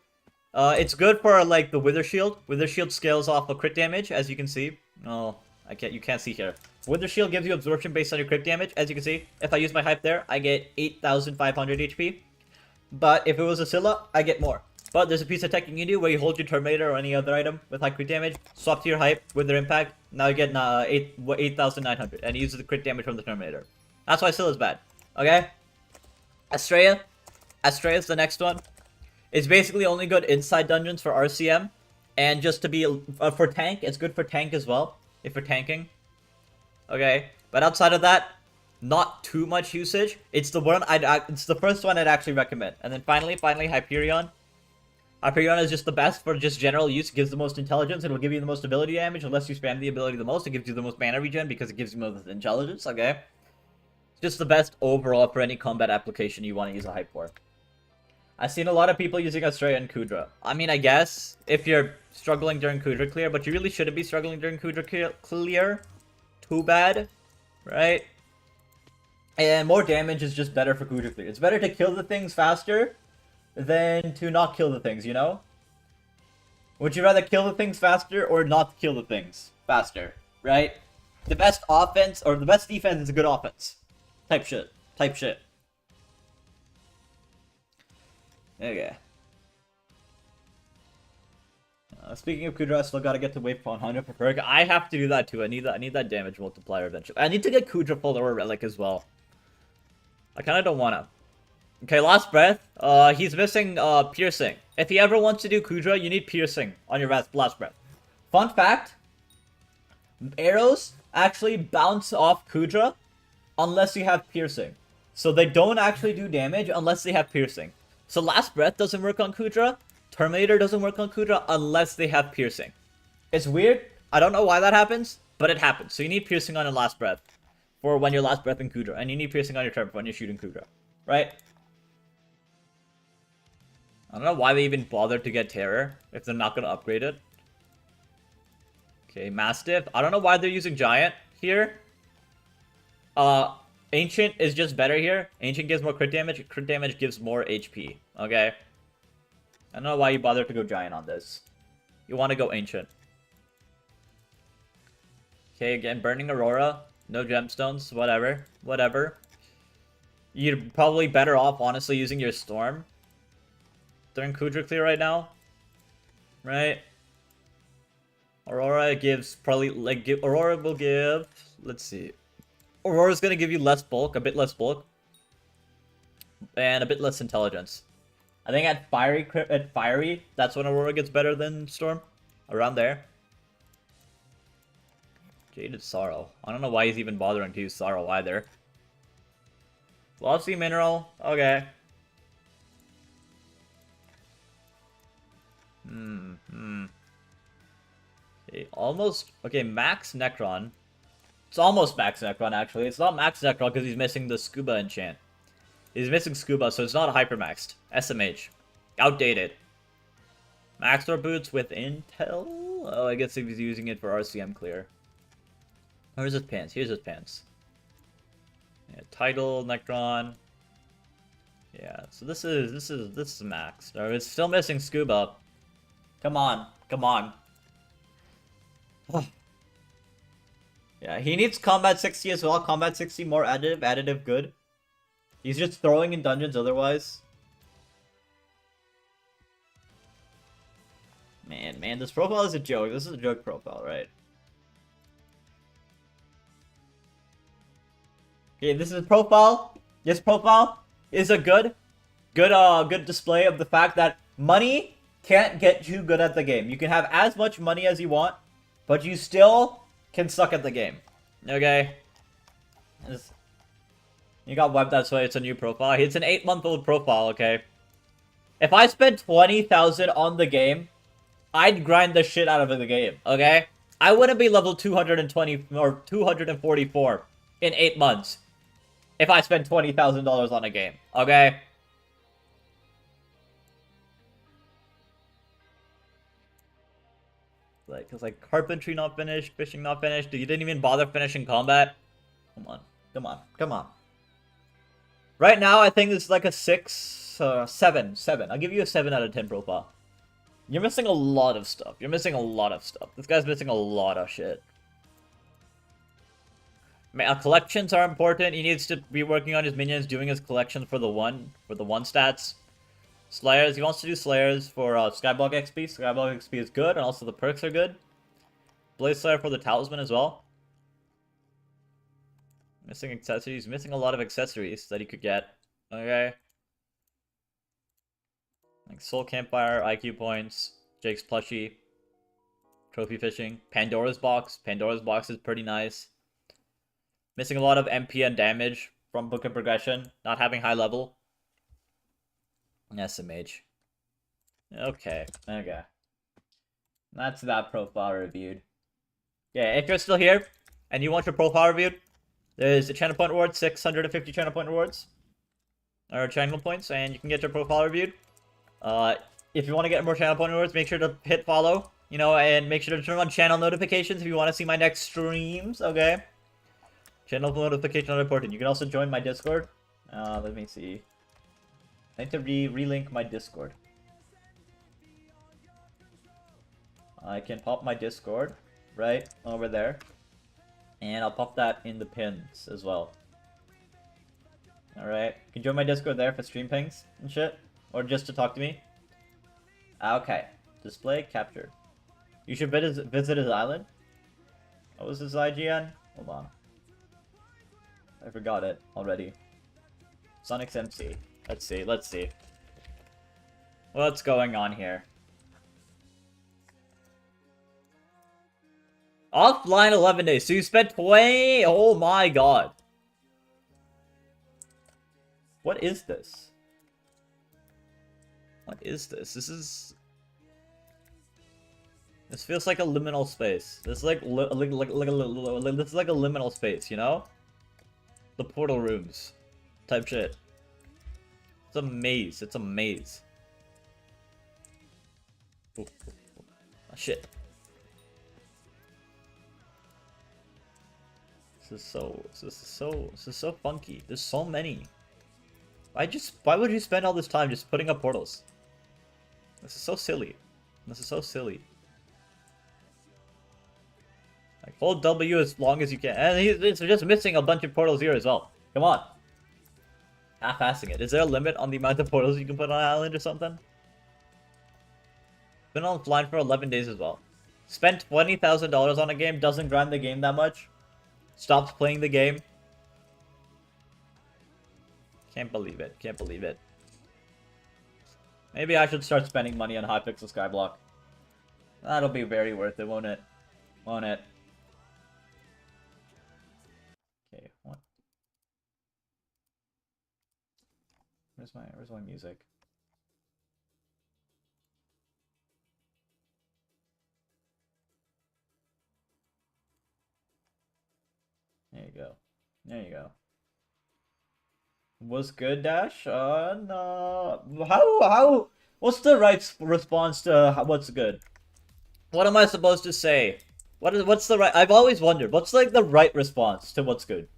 It's good for, like, the Wither Shield. Wither Shield scales off of crit damage, as you can see. Oh, you can't see here. Wither Shield gives you absorption based on your crit damage. As you can see, if I use my hype there, I get 8,500 HP. But if it was a Scylla, I get more. But there's a piece of tech you can do where you hold your Terminator or any other item with high crit damage, swap to your hype with their impact, now you get 8,900, and it uses the crit damage from the Terminator. That's why Scylla's bad. Okay? Astrea is the next one. It's basically only good inside dungeons for RCM, and just to be, for tank, it's good for tank as well, if you're tanking. Okay, but outside of that, not too much usage. It's the one it's the first one I'd actually recommend. And then finally Hyperion. Hyperion is just the best for just general use. It gives the most intelligence. It'll give you the most ability damage. Unless you spam the ability the most, it gives you the most mana regen because it gives you the most intelligence. Okay. It's just the best overall for any combat application you want to use a hype for. I've seen a lot of people using Astrea and Kudra. I mean, I guess if you're struggling during Kudra clear, but you really shouldn't be struggling during Kudra clear. Too bad, right? And more damage is just better for Kudra clear. It's better to kill the things faster than to not kill the things, you know? Would you rather kill the things faster or not kill the things faster, right? The best offense, or the best defense is a good offense. Type shit. Type shit. Okay. Speaking of Kudra, I still gotta get to wave 100 for perk. I have to do that too. I need that damage multiplier eventually. I need to get Kudra full or relic as well. I kinda don't wanna. Okay, last breath. He's missing piercing. If he ever wants to do Kudra, you need piercing on your last breath. Fun fact: arrows actually bounce off Kudra unless you have piercing. So they don't actually do damage unless they have piercing. So last breath doesn't work on Kudra. Terminator doesn't work on Kudra unless they have piercing. It's weird. I don't know why that happens, but it happens. So you need piercing on your last breath for when you're last breath in Kudra, and you need piercing on your turn for when you're shooting Kudra, right? I don't know why they even bothered to get Terror if they're not gonna upgrade it. Okay, Mastiff. I don't know why they're using Giant here. Ancient is just better here. Ancient gives more crit damage. Crit damage gives more HP. Okay. I don't know why you bothered to go Giant on this. You want to go Ancient. Okay, again, Burning Aurora. No gemstones. Whatever. Whatever. You're probably better off, honestly, using your Storm. During Kudra clear right now. Right? Aurora gives probably, like, Aurora will give, let's see. Aurora's gonna give you less bulk, a bit less bulk. And a bit less intelligence. I think at Fiery, that's when Aurora gets better than Storm. Around there. Jaded Sorrow. I don't know why he's even bothering to use Sorrow either. Love Sea Mineral. Okay. Okay, almost. Okay, Max Necron. It's almost Max Necron, actually. It's not Max Necron because he's missing the Scuba enchant. He's missing Scuba, so it's not Hypermaxed. SMH. Outdated. Maxor Boots with Intel? Oh, I guess he was using it for RCM clear. Where's his pants? Here's his pants. Yeah, Tidal, Necron. Yeah, so this is maxed. Or it's still missing Scuba. Come on. Come on. Yeah, he needs Combat 60 as well. Combat 60 more additive. Additive good. He's just throwing in dungeons otherwise. Man, this profile is a joke. This is a joke profile, right? Okay, this is a profile. This profile is a good display of the fact that money can't get you good at the game. You can have as much money as you want, but you still can suck at the game. Okay? You got wiped, that's why it's a new profile. It's an 8-month-old profile, okay? If I spent 20,000 on the game, I'd grind the shit out of the game, okay? I wouldn't be level 220 or 244 in 8 months if I spent $20,000 on a game, okay? Like, it's like carpentry not finished, fishing not finished. You didn't even bother finishing combat. Come on, come on, come on. Right now, I think it's like a 7. I'll give you a 7 out of 10 profile. You're missing a lot of stuff. You're missing a lot of stuff. This guy's missing a lot of shit. Collections are important. He needs to be working on his minions, doing his collections for the one stats. Slayers, he wants to do Slayers for skyblock XP. Skyblock XP is good, and also the perks are good. Blaze Slayer for the talisman as well. Missing accessories. Missing a lot of accessories that he could get. Okay. Like Soul Campfire, IQ points, Jake's plushie, trophy fishing, Pandora's box. Pandora's box is pretty nice. Missing a lot of MP and damage from book and progression. Not having high level. SMH. Okay. That's that profile reviewed. Yeah, if you're still here and you want your profile reviewed, there's a channel point reward, 650 channel point rewards. Or channel points, and you can get your profile reviewed. If you want to get more channel point rewards, make sure to hit follow, you know, and make sure to turn on channel notifications if you want to see my next streams, okay? Channel notification reported. You can also join my Discord. Let me see. I need to relink my Discord. I can pop my Discord right over there. And I'll pop that in the pins as well. Alright. You can join my Discord there for stream pings and shit. Or just to talk to me. Okay. Display capture. You should visit his island. What was his IGN? Hold on. I forgot it already. Sonic's MC. Let's see. What's going on here? Offline 11 days. So you spent 20... Oh my god. What is this? What is this? This feels like a liminal space. This is like this is like a liminal space, you know? The portal rooms. Type shit. It's a maze. It's a maze. Ooh. Oh, shit. This is so funky. There's so many. Why would you spend all this time just putting up portals? This is so silly. This is so silly. Like, hold W as long as you can. And it's just missing a bunch of portals here as well. Come on. Half-assing it. Is there a limit on the amount of portals you can put on an island or something? Been offline for 11 days as well. Spent $20,000 on a game, doesn't grind the game that much. Stops playing the game. Can't believe it. Can't believe it. Maybe I should start spending money on Hypixel skyblock. That'll be very worth it, won't it? Won't it? Okay, what? Where's my music? There you go. There you go. What's good, Dash? No. How? What's the right response to what's good? What am I supposed to say? What's the right? I've always wondered. What's like the right response to what's good?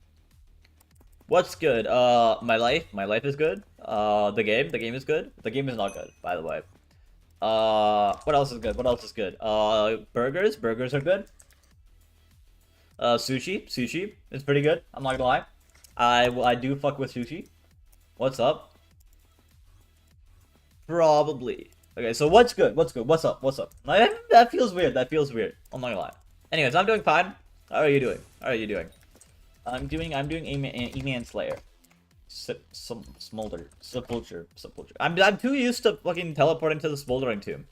What's good? My life is good. The game is good. The game is not good, by the way. What else is good? What else is good? Burgers are good. Sushi is pretty good. I'm not gonna lie. I do fuck with sushi. What's up? Probably. Okay, so what's good? What's good? What's up? What's up? That feels weird. That feels weird. I'm not gonna lie. Anyways, I'm doing fine. How are you doing? How are you doing? I'm doing E-Man Slayer. Smolder. Sepulture. I'm too used to fucking teleporting to the smoldering tomb.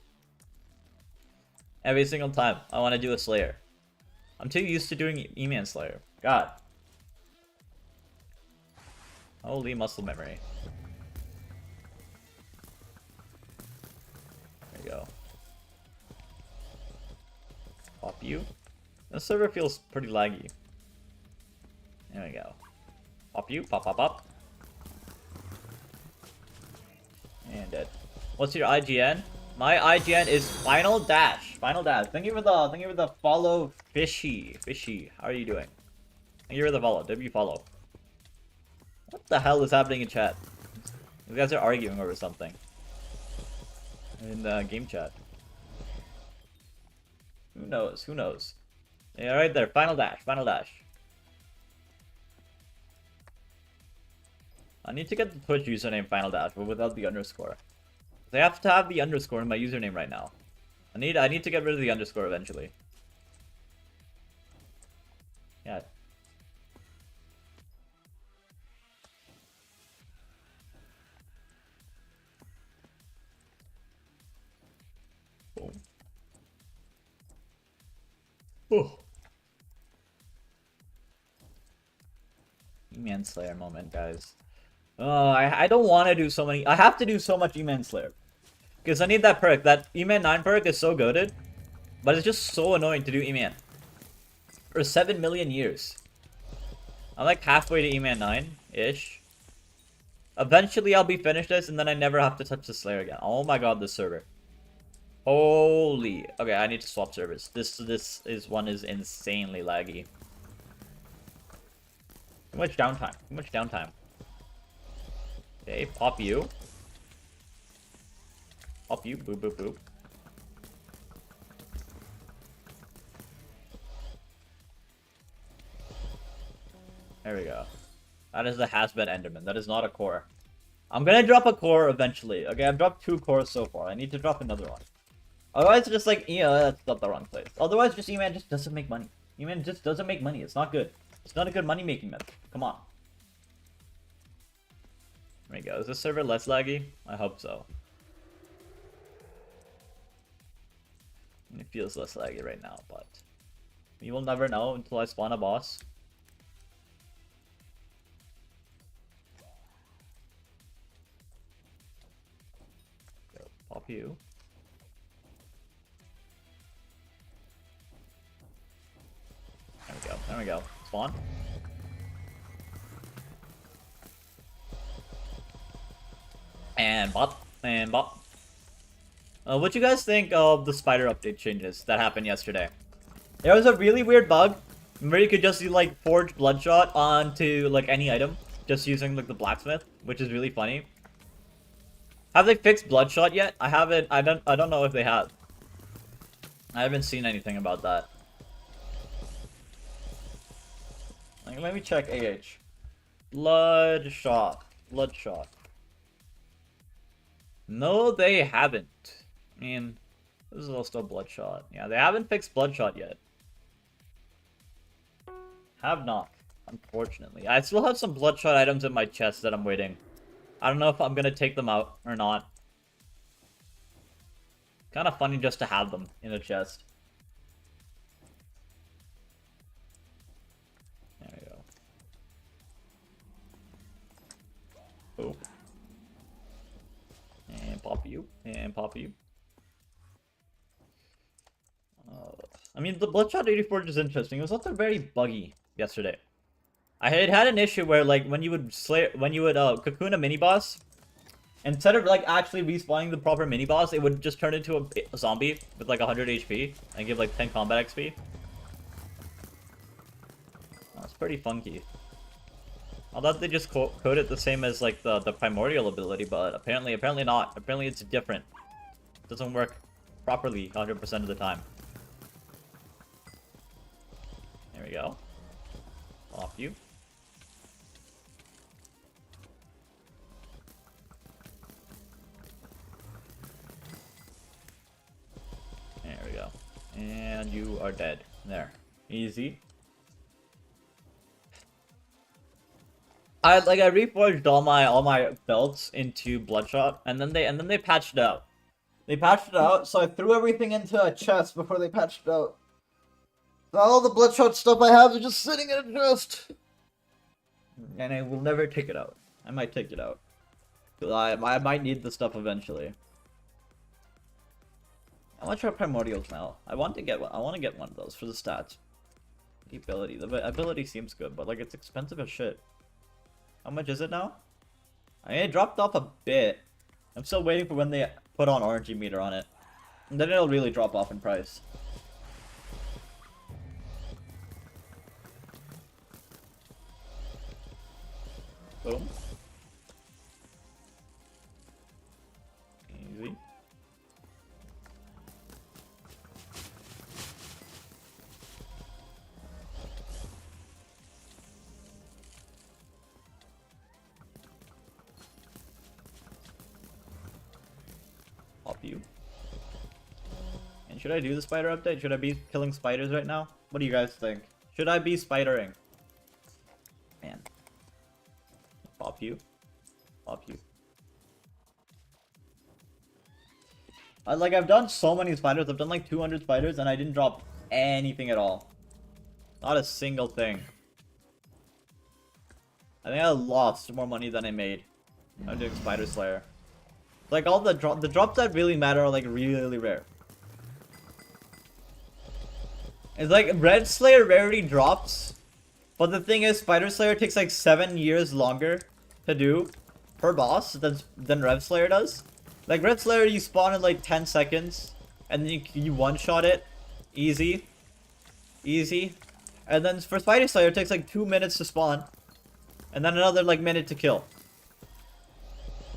Every single time I want to do a Slayer. I'm too used to doing E-Man Slayer. God. Holy muscle memory. There you go. Pop you. This server feels pretty laggy. There we go. Pop you. Pop. And dead. What's your IGN? My IGN is Final Dash. Final Dash. Thank you for the follow, Fishy. How are you doing? Thank you for the follow. W follow. What the hell is happening in chat? You guys are arguing over something. In the game chat. Who knows? Who knows? Yeah, right there. Final Dash. I need to get the Twitch username Final Dash, but without the underscore. I have to have the underscore in my username right now. I need to get rid of the underscore eventually. Yeah. Boom. Oh. E-Man Slayer moment, guys. I don't want to do so many. I have to do so much E-Man Slayer. Because I need that perk. That E-Man 9 perk is so goated. But it's just so annoying to do E-Man. For 7 million years. I'm like halfway to E-Man 9-ish. Eventually I'll be finished this and then I never have to touch the Slayer again. Oh my god, this server. Holy. Okay, I need to swap servers. This one is insanely laggy. Too much downtime. Too much downtime. Okay, pop you. Pop you. Boop, boop, boop. There we go. That is the Hasbed Enderman. That is not a core. I'm gonna drop a core eventually. Okay, I've dropped 2 cores so far. I need to drop another one. Otherwise, it's just like, that's not the wrong place. Otherwise, just E-Man just doesn't make money. E-Man just doesn't make money. It's not good. It's not a good money-making method. Come on. There we go. Is this server less laggy? I hope so. It feels less laggy right now, but we will never know until I spawn a boss. Pop you. There we go. There we go. Spawn. And bop. And bop. What you guys think of the spider update changes that happened yesterday? There was a really weird bug where you could just like forge bloodshot onto like any item just using like the blacksmith, which is really funny. Have they fixed bloodshot yet? I haven't. I don't know if they have. I haven't seen anything about that. Like, let me check AH. Bloodshot. Bloodshot. No, they haven't. I mean, this is also bloodshot. Yeah, they haven't fixed bloodshot yet. Have not, unfortunately. I still have some bloodshot items in my chest that I'm waiting. I don't know if I'm gonna take them out or not. Kind of funny just to have them in a chest. There we go. Oh. And pop you. And pop you. I mean, the Bloodshot 84 is interesting. It was also very buggy yesterday. I had an issue where, like, when you would cocoon a mini boss, instead of like actually respawning the proper mini boss, it would just turn into a zombie with like 100 HP and give like 10 combat XP. That's pretty funky. I thought they just code it the same as like the primordial ability, but apparently not. Apparently it's different. It doesn't work properly 100% of the time. There we go. Off you. There we go. And you are dead. There. Easy. I reforged all my belts into Bloodshot, and then they patched it out. They patched it out, so I threw everything into a chest before they patched it out. So all the Bloodshot stuff I have is just sitting in a chest. And I will never take it out. I might take it out. I might need the stuff eventually. I want to try Primordials now. I want to get one of those for the stats. The ability seems good, but like it's expensive as shit. How much is it now? I mean, it dropped off a bit. I'm still waiting for when they put on RNG meter on it. And then it'll really drop off in price. Boom. Easy. Pop you. And should I do the spider update? Should I be killing spiders right now? What do you guys think? Should I be spidering? Man. Pop you. Pop you. I've done so many spiders. I've done like 200 spiders and I didn't drop anything at all. Not a single thing. I think I lost more money than I made. I'm doing Spider Slayer. Like all the drops that really matter are like really rare. It's like Red Slayer rarity drops, but the thing is, Spider Slayer takes like 7 years longer to do per boss than Red Slayer does. Like Red Slayer, you spawn in like 10 seconds, and then you one-shot it, easy, and then for Spider Slayer, it takes like 2 minutes to spawn, and then another like minute to kill.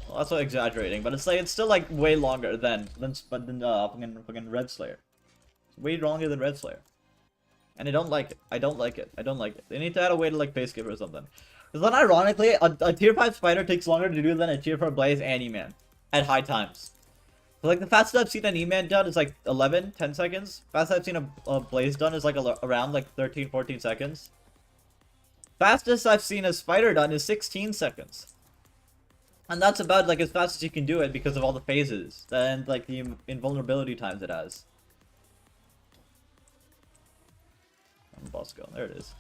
Well, that's not exaggerating, but it's like it's still like way longer than fucking Red Slayer. It's way longer than Red Slayer. And I don't like it. I don't like it. I don't like it. They need to add a way to like face skip or something. Because then ironically, a tier 5 spider takes longer to do than a tier 4 blaze and E-man at high times. So like the fastest I've seen an E-man done is like 10 seconds. Fastest I've seen a blaze done is like around like 14 seconds. Fastest I've seen a spider done is 16 seconds. And that's about like as fast as you can do it because of all the phases and like the invulnerability times it has. Boss go. There it is.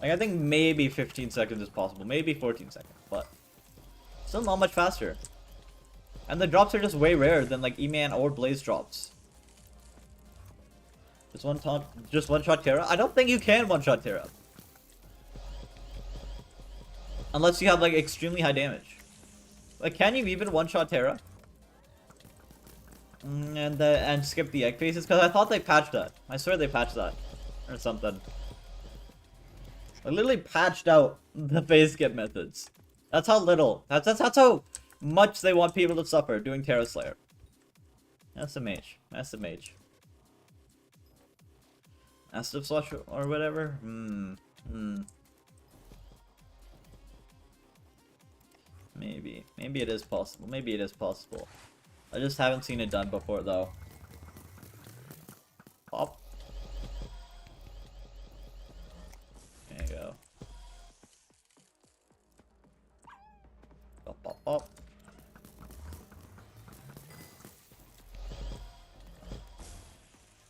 Like I think maybe 15 seconds is possible, maybe 14 seconds, but still not much faster. And the drops are just way rarer than like E-man or Blaze drops. Just one-shot Terra? I don't think you can one-shot Terra. Unless you have like extremely high damage. Like can you even one-shot Terra? And skip the egg phases? Because I thought they patched that. I swear they patched that. Or something. I literally patched out the phase skip methods. That's how little. That's how much they want people to suffer doing Terra Slayer. That's the mage. That's the mage. Massive Slush or whatever? Maybe. Maybe it is possible. Maybe it is possible. I just haven't seen it done before though. Pop. There you go. Pop, pop, pop.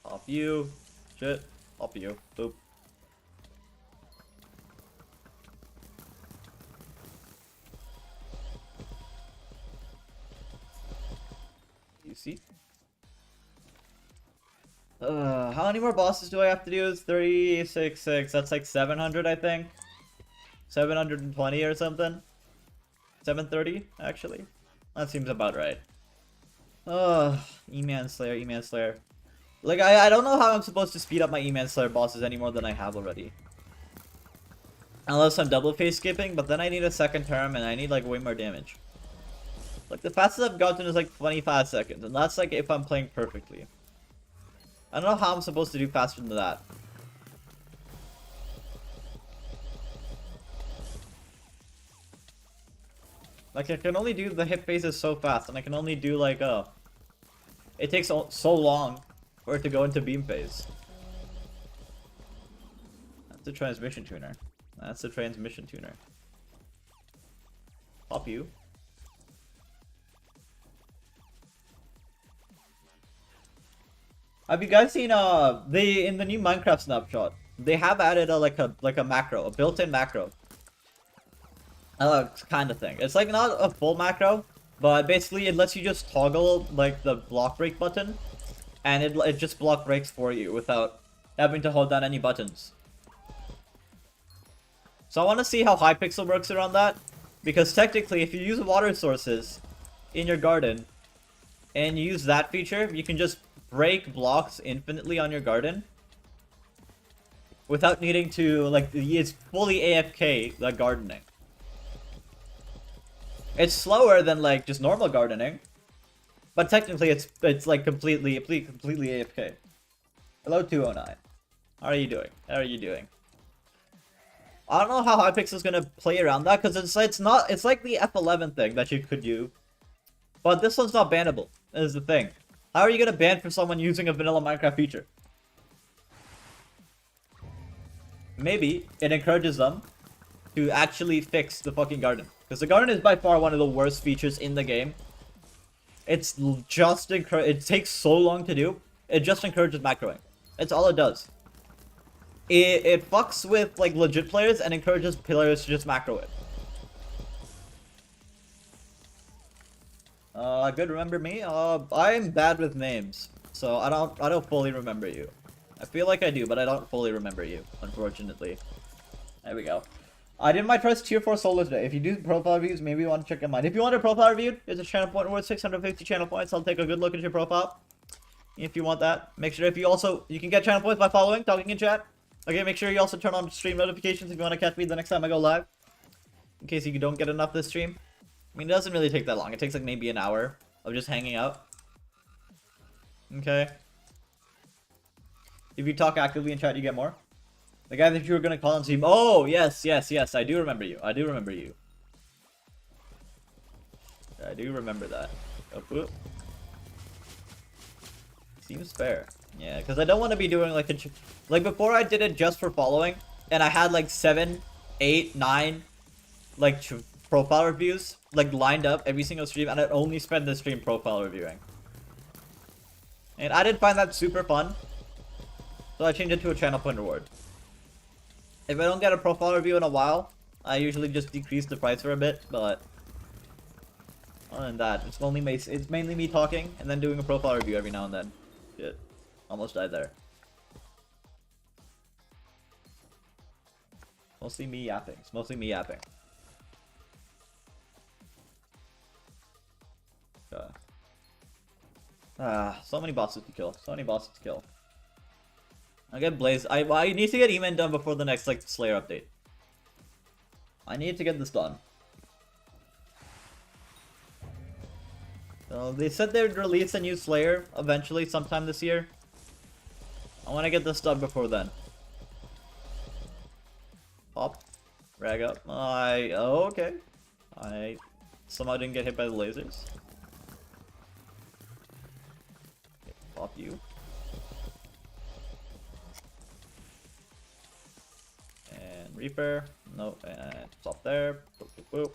Pop you. Shit. Pop you. Boop. You see? How many more bosses do I have to do? It's 366. That's like 700, I think. 720 or something. 730, actually. That seems about right. E-man Slayer, E-man Slayer. Like, I don't know how I'm supposed to speed up my E-man Slayer bosses any more than I have already. Unless I'm double phase skipping, but then I need a second term and I need like way more damage. Like the fastest I've gotten is like 25 seconds, and that's like if I'm playing perfectly. I don't know how I'm supposed to do faster than that. Like I can only do the hit phases so fast, and I can only do like it takes so long for it to go into beam phase. That's the transmission tuner. That's the transmission tuner. Pop you. Have you guys seen in the new Minecraft snapshot, they have added a macro, a built-in macro. Kind of thing. It's like not a full macro, but basically it lets you just toggle like the block break button, and it just block breaks for you without having to hold down any buttons. So I want to see how Hypixel works around that, because technically if you use water sources in your garden and you use that feature, you can just break blocks infinitely on your garden without needing to like it's fully AFK like gardening. It's slower than like just normal gardening, but technically it's like completely AFK. Hello 209. How are you doing? How are you doing? I don't know how Hypixel's gonna play around that, because it's like the F11 thing that you could do, but this one's not bannable. Is the thing. How are you gonna ban for someone using a vanilla Minecraft feature? Maybe it encourages them to actually fix the fucking garden, because the garden is by far one of the worst features in the game. It takes so long to do. It just encourages macroing. That's all it does. It fucks with like legit players and encourages players to just macro it. Good, remember me? I'm bad with names, so I don't fully remember you. I feel like I do, but I don't fully remember you, unfortunately. There we go. I did my first tier 4 solo today. If you do profile reviews, maybe you want to check out mine. If you want a profile review, there's a channel point worth 650 channel points. I'll take a good look at your profile. If you want that. Make sure you can get channel points by following, talking in chat. Okay, make sure you also turn on stream notifications if you want to catch me the next time I go live. In case you don't get enough this stream. I mean, it doesn't really take that long. It takes like maybe an hour of just hanging out. Okay. If you talk actively in chat, you get more. The guy that you were gonna call on stream. Oh, yes. I do remember you. I do remember that. Oh, whoop. Seems fair. Yeah, because I don't want to be doing like like before I did it just for following, and I had like 7, 8, 9 like profile reviews like lined up every single stream, and I'd only spend the stream profile reviewing. And I didn't find that super fun, so I changed it to a channel point reward. If I don't get a profile review in a while, I usually just decrease the price for a bit, but other than that, it's mainly me talking and then doing a profile review every now and then. Shit. Almost died there. Mostly me yapping. It's mostly me yapping. So many bosses to kill. I get Blaze. I need to get E-Man done before the next like Slayer update. I need to get this done. So they said they'd release a new Slayer eventually sometime this year. I want to get this done before then. Pop. Rag up. Oh, okay. I somehow didn't get hit by the lasers. Okay, pop you. And Reaper. Nope. And stop there. Boop, boop, boop.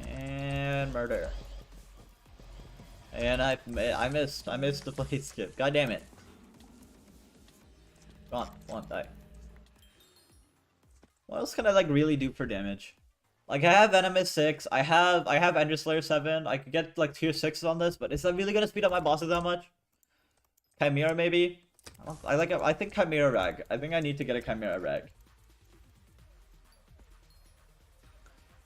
And murder. And I missed the play skip. God damn it. Come on, die. What else can I like really do for damage? Like I have Venomous 6, I have Ender Slayer 7, I could get like tier 6 on this, but is that really gonna speed up my bosses that much? Chimera maybe? I think Chimera Rag. I think I need to get a Chimera Rag.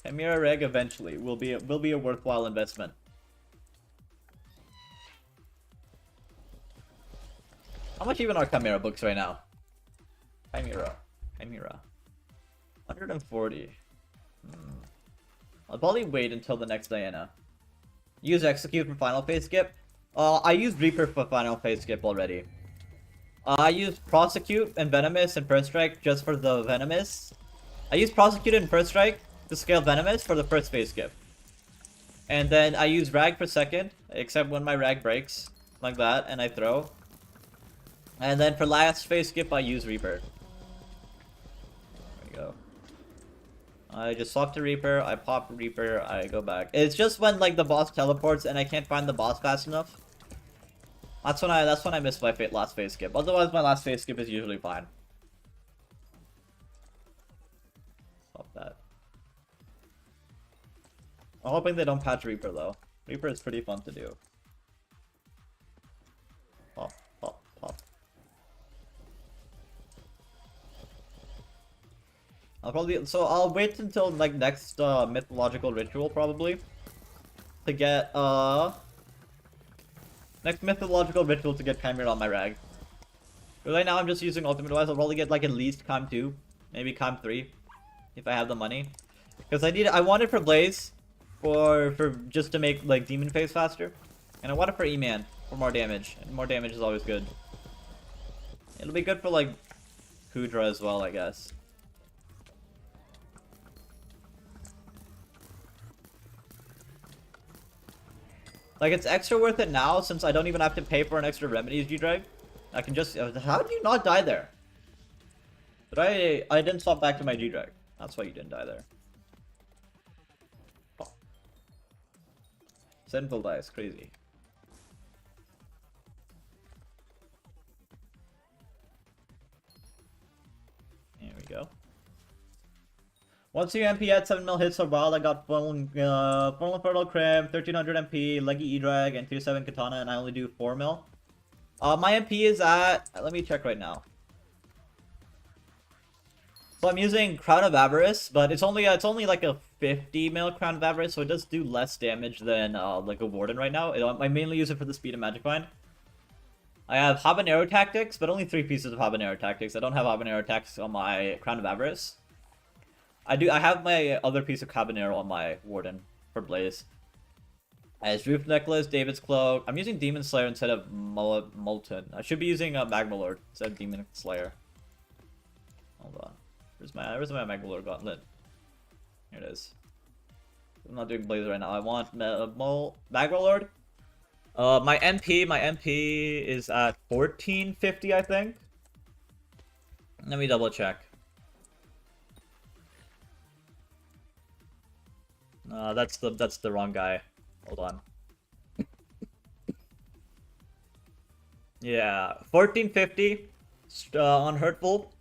Chimera Reg eventually will be a worthwhile investment. How much even are Chimera books right now? Chimera. 140. I'll probably wait until the next Diana. Use Execute for final phase skip. I used Reaper for final phase skip already. I used Prosecute and Venomous and First Strike just for the Venomous. I used Prosecute and First Strike to scale Venomous for the first phase skip. And then I use Rag for second, except when my Rag breaks, like that, and I throw. And then for last phase skip, I use Reaper. There we go. I just swap to Reaper, I pop Reaper, I go back. It's just when like the boss teleports and I can't find the boss fast enough. That's when I miss my last phase skip. Otherwise, my last phase skip is usually fine. Stop that. I'm hoping they don't patch Reaper though. Reaper is pretty fun to do. Pop, pop, pop. I'll wait until like next mythological ritual probably to get next mythological ritual to get Chimera on my Rag. But right now I'm just using ultimate wise. I'll probably get like at least Chim 2, maybe Chim 3 if I have the money. Because I want it for Blaze for just to make like demon phase faster. And I want it for E-Man for more damage. And more damage is always good. It'll be good for like Kudra as well, I guess. Like, it's extra worth it now since I don't even have to pay for an extra Remedies G-Drag. I can just... How did you not die there? But I didn't swap back to my G-Drag. That's why you didn't die there. Oh. Sinful dice. Crazy. There we go. Once you MP at 7 mil hits or wild, I got full Infernal Crim, 1300 MP, Leggy E-Drag, and tier 7 Katana, and I only do 4 mil. My MP is at, let me check right now. So I'm using Crown of Avarice, but it's only like a 50 mil Crown of Avarice, so it does do less damage than like a Warden right now. I mainly use it for the speed of Magic Find. I have Habanero Tactics, but only 3 pieces of Habanero Tactics. I don't have Habanero Tactics on my Crown of Avarice. I have my other piece of Habanero on my Warden for Blaze. As Roof Necklace, David's Cloak. I'm using Demon Slayer instead of Molten. I should be using Magma Lord instead of Demon Slayer. Hold on. Where's my Magma Lord Gauntlet? Here it is. I'm not doing Blaze right now. I want Magma Lord. My MP is at 1450, I think. Let me double check. That's the wrong guy. Hold on. Yeah, 1450 on Hurtful.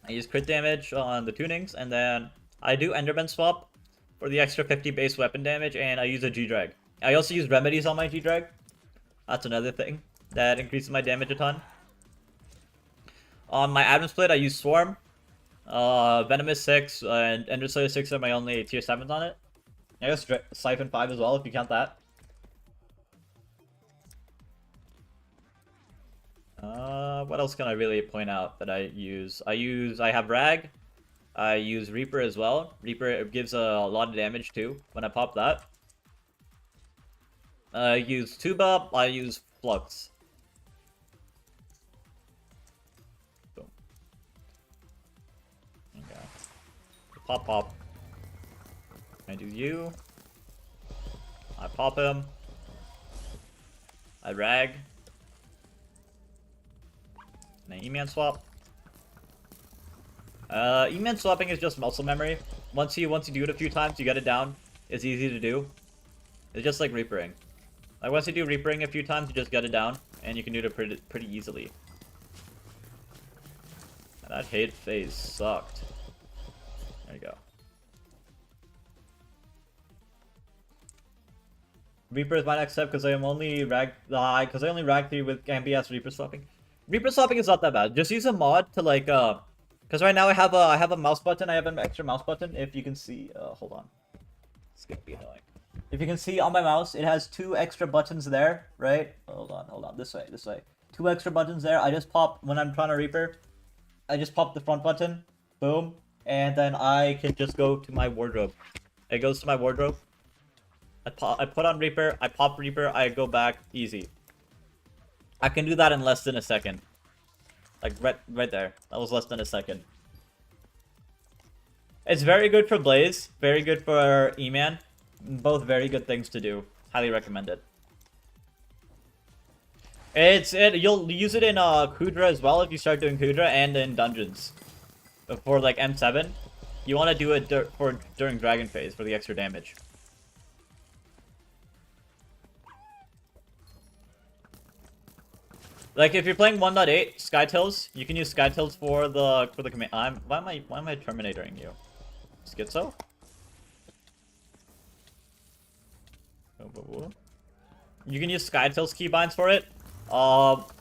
I use crit damage on the tunings, and then I do Enderman swap for the extra 50 base weapon damage, and I use a G-Drag. I also use remedies on my G-Drag. That's another thing that increases my damage a ton. On my Adam Split, I use Swarm. Venomous 6 and Ender Slayer 6 are my only tier 7s on it. I guess Siphon 5 as well, if you count that. What else can I really point out that I use? I have Rag. I use Reaper as well. Reaper gives a lot of damage too when I pop that. I use Tuba. I use Flux. Boom. Okay. Pop. I do you. I pop him. I Rag. And I E-Man swap. E-Man swapping is just muscle memory. Once you do it a few times, you get it down. It's easy to do. It's just like Reapering. Like once you do Reapering a few times, you just get it down, and you can do it pretty easily. And that hate phase sucked. There you go. Reaper is my next step because I am only rag 3 with MBS Reaper swapping. Reaper swapping is not that bad. Just use a mod to like because right now I have a mouse button. I have an extra mouse button. If you can see, hold on, it's gonna be annoying. If you can see on my mouse, it has 2 extra buttons there, right? Hold on, this way. 2 extra buttons there. I just pop when I'm trying to Reaper. I just pop the front button, boom, and then I can just go to my wardrobe. It goes to my wardrobe. I put on Reaper, I pop Reaper, I go back, easy. I can do that in less than a second. Like right there. That was less than a second. It's very good for Blaze, very good for E-Man. Both very good things to do. Highly recommend it. You'll use it in Kudra as well if you start doing Kudra and in dungeons. For like M7. You want to do it during Dragon Phase for the extra damage. Like if you're playing 1.8 Skytills, you can use Skytills for the command. Why am I terminating you? Schizo? You can use Skytills keybinds for it.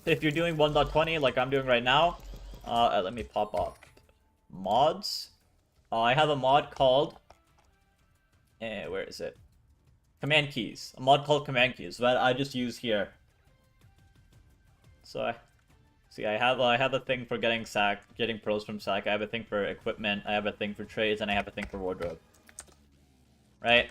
If you're doing 1.20 like I'm doing right now, let me pop up mods. I have a mod called where is it? Command keys. A mod called command keys that I just use here. So I have a thing for getting sacked, getting pros from sack. I have a thing for equipment. I have a thing for trades, and I have a thing for wardrobe. Right?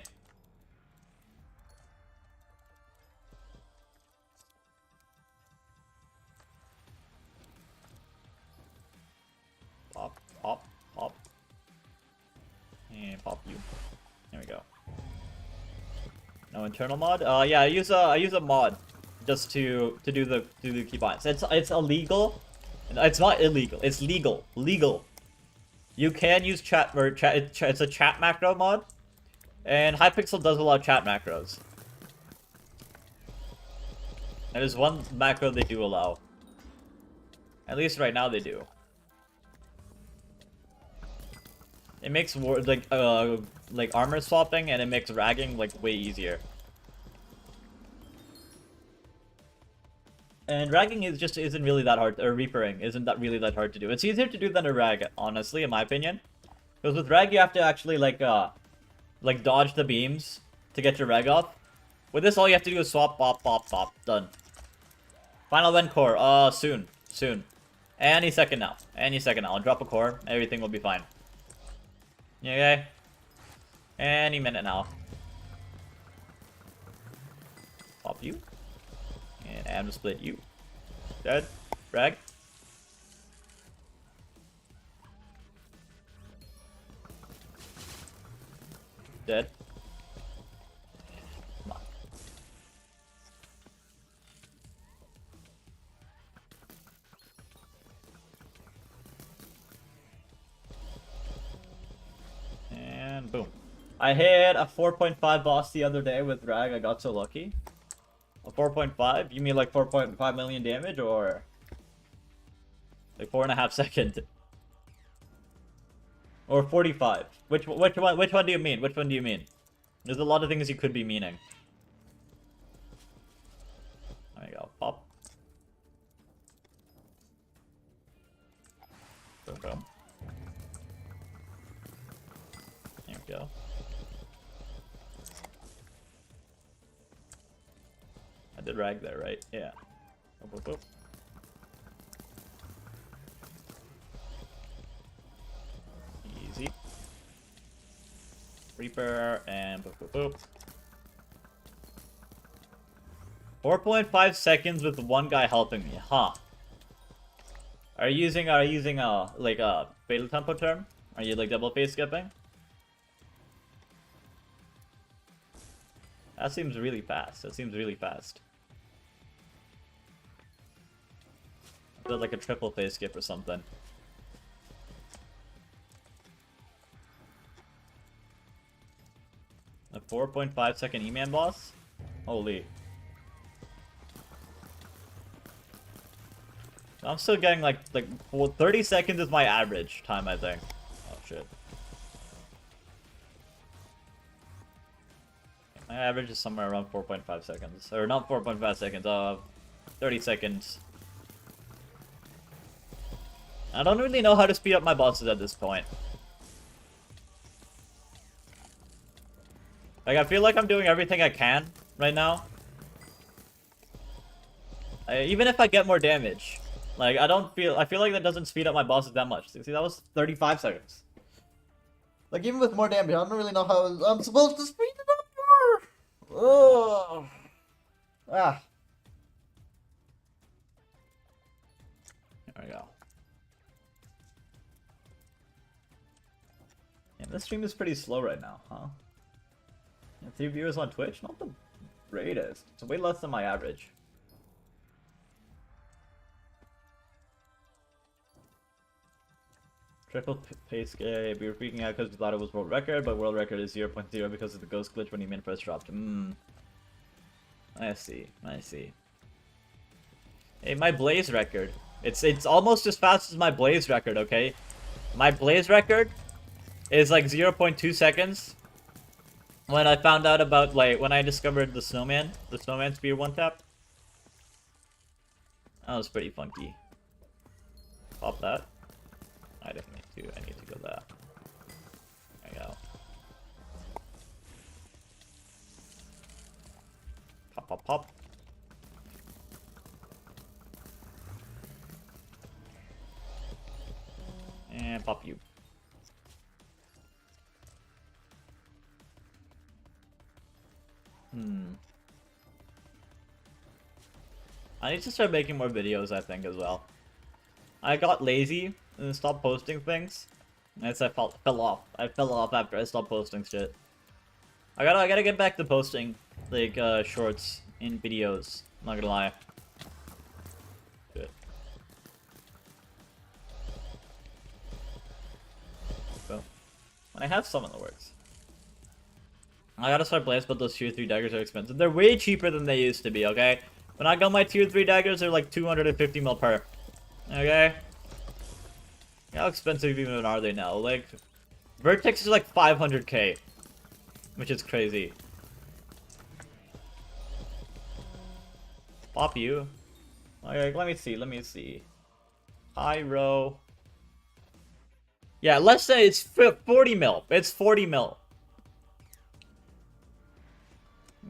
Pop. And pop you. There we go. No internal mod? Yeah, I use a mod. Just to do the keybinds. It's illegal. It's not illegal. It's legal. Legal. You can use chat. It's a chat macro mod, and Hypixel does allow chat macros. And there's one macro they do allow. At least right now they do. It makes like armor swapping, and it makes ragging like way easier. And ragging isn't really that hard, or reapering isn't that really that hard to do. It's easier to do than a rag, honestly, in my opinion. Because with rag you have to actually like dodge the beams to get your rag off. With this, all you have to do is swap, pop, pop, pop. Done. Final vent core. Soon. Any second now. I'll drop a core. Everything will be fine. Okay? Any minute now. Pop you. And I'm gonna split you. Dead. Rag. Dead. Come on. And boom. I hit a 4.5 boss the other day with Rag. I got so lucky. A 4.5? You mean like 4.5 million damage, or like 4.5 seconds? Or 45? Which one do you mean? Which one do you mean? There's a lot of things you could be meaning. There you go. Pop. Boom, boom. There we go. I did rag there, right? Yeah. Boop, boop, boop. Easy. Reaper and boop, boop, boop. 4.5 seconds with one guy helping me, huh? Are you using like a fatal tempo term? Are you like double phase skipping? That seems really fast. Is that like a triple phase skip or something? A 4.5 second E-man boss? Holy. I'm still getting like 30 seconds is my average time, I think. Oh shit. My average is somewhere around 4.5 seconds. Or not 4.5 seconds, 30 seconds. I don't really know how to speed up my bosses at this point. Like, I feel like I'm doing everything I can right now. Even if I get more damage. Like, I feel like that doesn't speed up my bosses that much. See, that was 35 seconds. Like, even with more damage, I don't really know how I'm supposed to speed it up more. Ugh. Ah. There we go. Yeah, this stream is pretty slow right now, huh? 3 viewers on Twitch? Not the greatest. It's way less than my average. Triple pace skip. We were freaking out because we thought it was world record, but world record is 0.0 because of the ghost glitch when you min first dropped. I see. Hey, my blaze record. It's almost as fast as my blaze record, okay? My blaze record is like 0.2 seconds. When I found out about, like, when I discovered the snowman speed one tap. That was pretty funky. Pop that. I definitely need to. I need to go that. There we go. Pop, pop, pop. And pop you. I need to start making more videos, I think, as well. I got lazy and stopped posting things. And I fell off. I fell off after I stopped posting shit. I gotta get back to posting, like, shorts in videos. I'm not gonna lie. Shit. So, when I have some in the works. I gotta start blaze, but those tier 3 daggers are expensive. They're way cheaper than they used to be, okay? When I got my tier 3 daggers, they're like 250 mil per. Okay? How expensive even are they now? Like, Vertex is like 500k, which is crazy. Pop you. Okay, let me see. Pyro. Yeah, let's say it's 40 mil. It's 40 mil.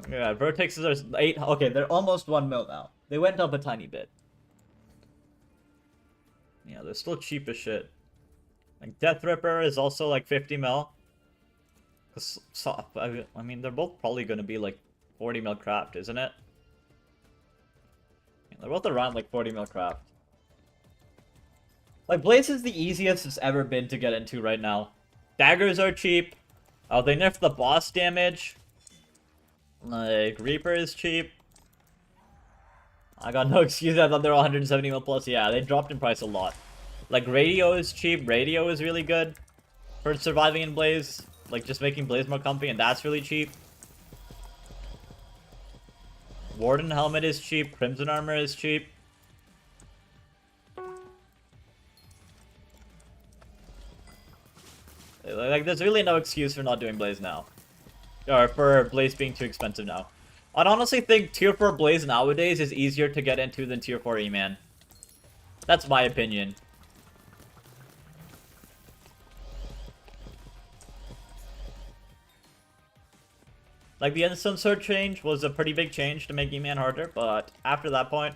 Yeah, Vertexes are 8. Okay, they're almost 1 mil now. They went up a tiny bit. Yeah, they're still cheap as shit. Like, Death Ripper is also like 50 mil. I mean, they're both probably going to be like 40 mil craft, isn't it? Yeah, they're both around like 40 mil craft. Like, Blaze is the easiest it's ever been to get into right now. Daggers are cheap. Oh, they nerfed the boss damage. Like, Reaper is cheap. I got no excuse. I thought they were 170 mil plus. Yeah, they dropped in price a lot. Like, Radio is cheap. Radio is really good for surviving in Blaze. Like, just making Blaze more comfy, and that's really cheap. Warden Helmet is cheap. Crimson Armor is cheap. Like, there's really no excuse for not doing Blaze now. Or for Blaze being too expensive now. I'd honestly think Tier 4 Blaze nowadays is easier to get into than Tier 4 E-Man. That's my opinion. Like, the Instant Sword change was a pretty big change to make E-Man harder, but after that point,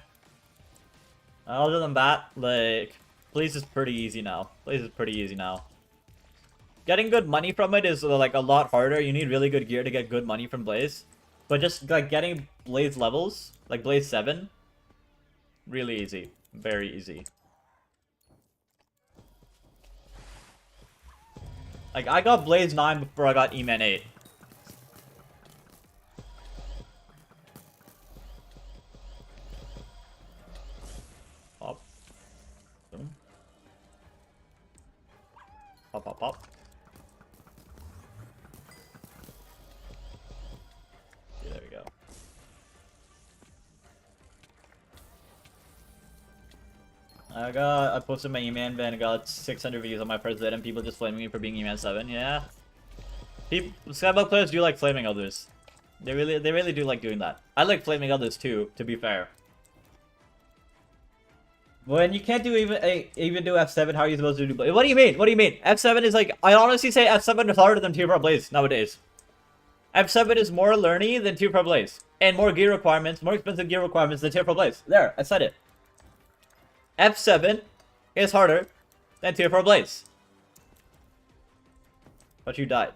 other than that, like, Blaze is pretty easy now. Blaze is pretty easy now. Getting good money from it is, like, a lot harder. You need really good gear to get good money from Blaze. But just, like, getting Blaze levels, like Blaze 7, really easy. Very easy. Like, I got Blaze 9 before I got E-Man 8. Pop. Boom. Pop, pop, pop. Yeah, there we go. I posted my E-Man ban and got 600 views on my first vid and people just flaming me for being E-Man 7, yeah. Skyblock players do like flaming others. They really do like doing that. I like flaming others too, to be fair. When you can't do even do F7, how are you supposed to do Blaze? What do you mean? What do you mean? F7 is like, I honestly say F7 is harder than Tier 4 Blaze nowadays. F7 is more learny than Tier 4 Blaze. And more gear requirements, more expensive gear requirements than Tier 4 Blaze. There, I said it. F7 is harder than Tier 4 Blaze. But you died.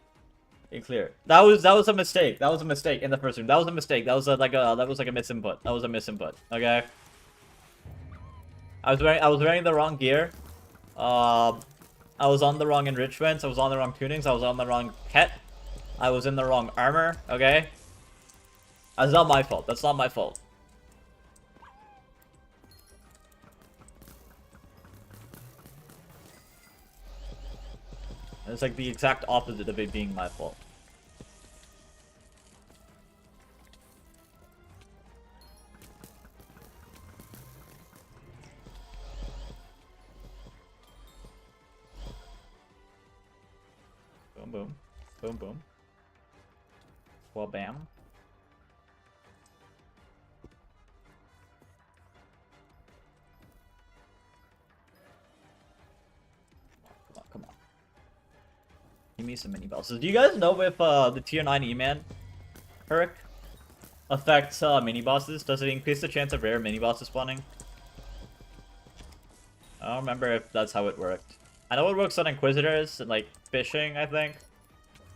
Be clear. That was a mistake. That was a mistake in the first room. That was a mistake. That was like a misinput. That was a misinput. Okay. I was wearing the wrong gear. I was on the wrong enrichments. I was on the wrong tunings. I was on the wrong pet. I was in the wrong armor. Okay. That's not my fault. That's not my fault. It's like the exact opposite of it being my fault. Boom, boom. Boom, boom. Well, bam. Come on. Give me some mini bosses. Do you guys know if the tier 9 E-Man perk affects mini bosses? Does it increase the chance of rare mini bosses spawning? I don't remember if that's how it worked. I know it works on Inquisitors and like fishing, I think,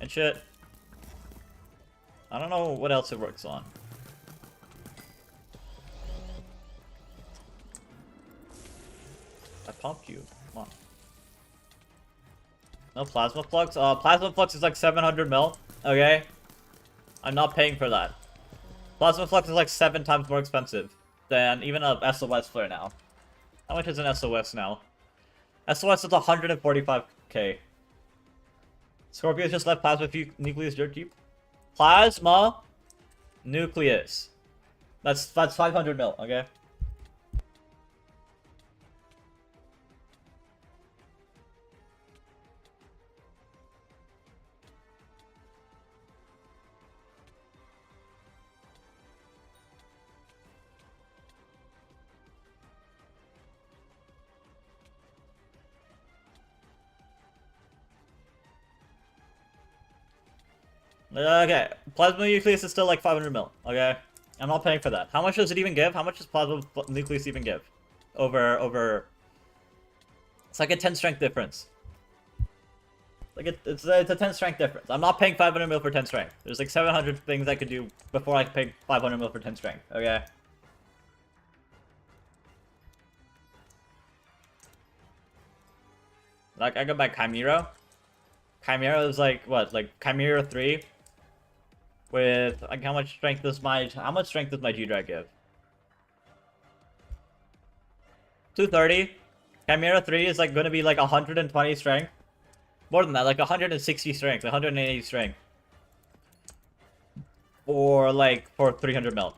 and shit. I don't know what else it works on. I pumped you. Come on. No Plasma Flux? Plasma Flux is like 700 mil. Okay? I'm not paying for that. Plasma Flux is like 7 times more expensive than even a SOS flare now. How much is an SOS now? SOS is 145k. Scorpius just left Plasma Nucleus dirt cheap. Plasma Nucleus. That's 500 mil, okay? Okay, Plasma Nucleus is still like 500 mil, okay? I'm not paying for that. How much does it even give? How much does Plasma Nucleus even give? Over... It's like a 10 strength difference. Like it's a 10 strength difference. I'm not paying 500 mil for 10 strength. There's like 700 things I could do before I pay 500 mil for 10 strength, okay? Like, I go by Chimera. Chimera is like, what? Like, Chimera 3? With, like, how much strength does my G-Drag give? 230. Chimera 3 is, like, gonna be, like, 120 strength. More than that, like, 160 strength, 180 strength. For, like, for 300 mil.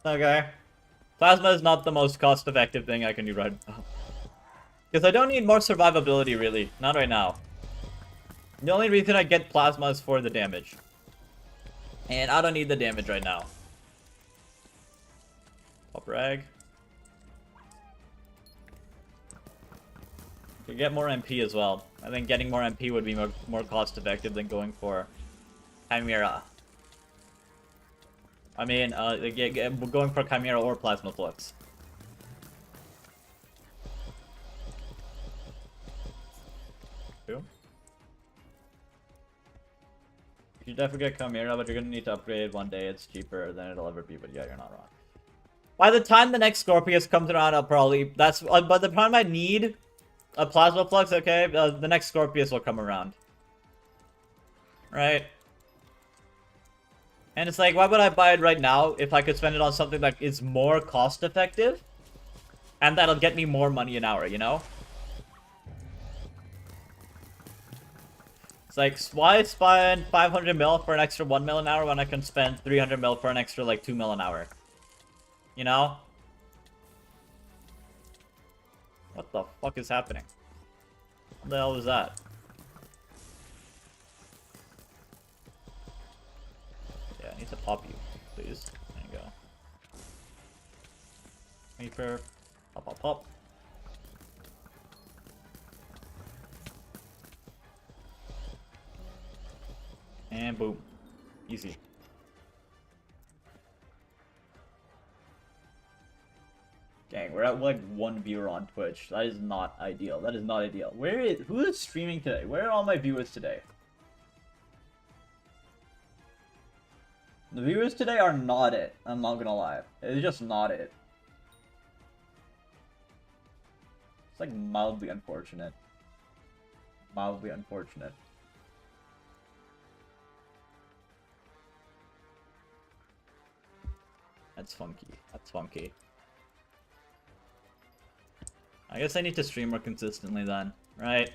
Okay. Plasma is not the most cost-effective thing I can do right now. Because I don't need more survivability, really. Not right now. The only reason I get Plasma is for the damage. And I don't need the damage right now. Pop rag. Could get more MP as well. I think getting more MP would be more cost-effective than going for Chimera. I mean, going for Chimera or Plasma Flux. You definitely get Chimera, but you're gonna need to upgrade one day. It's cheaper than it'll ever be, but yeah, you're not wrong. By the time the next Scorpius comes around, I'll probably... by the time I need a Plasma Flux, okay, the next Scorpius will come around. Right? And it's like, why would I buy it right now if I could spend it on something that is more cost-effective? And that'll get me more money an hour, you know? It's like, why spend 500 mil for an extra 1 mil an hour when I can spend 300 mil for an extra, like, 2 mil an hour? You know? What the fuck is happening? What the hell was that? Yeah, I need to pop you, please. There you go. Reaper. Pop, pop, pop. And boom. Easy. Dang, we're at like 1 viewer on Twitch. That is not ideal. That is not ideal. Who is streaming today? Where are all my viewers today? The viewers today are not it. I'm not gonna lie. It's just not it. It's like mildly unfortunate. Mildly unfortunate. That's funky. That's funky. I guess I need to stream more consistently then, right?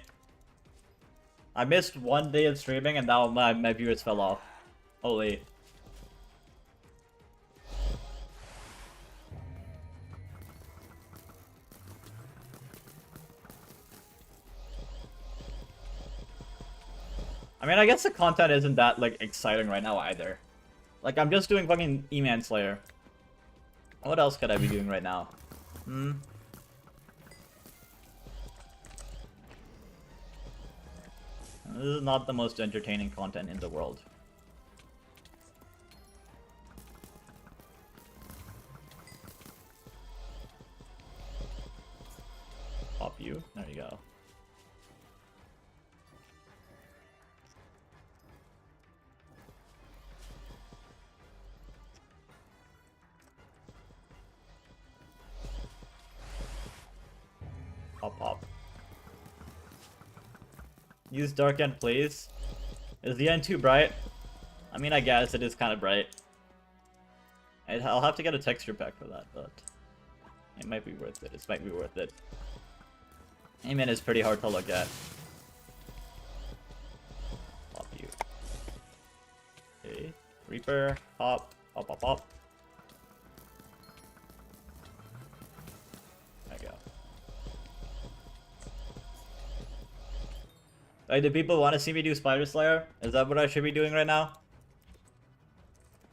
I missed 1 day of streaming and now my viewers fell off. Holy. I mean, I guess the content isn't that, like, exciting right now either. Like, I'm just doing fucking E-Man Slayer. What else could I be doing right now? This is not the most entertaining content in the world. Pop you. There you go. Pop, pop. Use dark end, please. Is the end too bright? I mean, I guess it is kind of bright. I'll have to get a texture pack for that, but it might be worth it. It might be worth it. Amen is pretty hard to look at. Pop you. Okay. Reaper. Pop. Pop, pop, pop. There you go. Like, do people want to see me do Spider Slayer? Is that what I should be doing right now?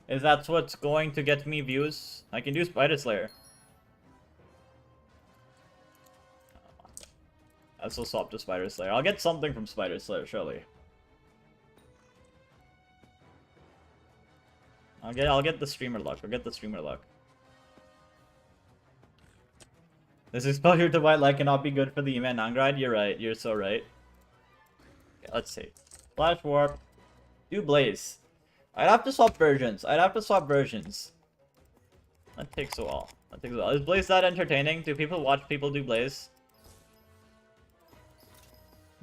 Is that what's going to get me views? I can do Spider Slayer. I'll still swap to Spider Slayer. I'll get something from Spider Slayer, surely. I'll get the streamer luck. I'll get the streamer luck. This exposure to white light cannot be good for the Eman non-grind. You're right. You're so right. Okay, let's see. Flash warp. Do blaze. I'd have to swap versions. That takes a while. Is blaze that entertaining? Do people watch people do blaze?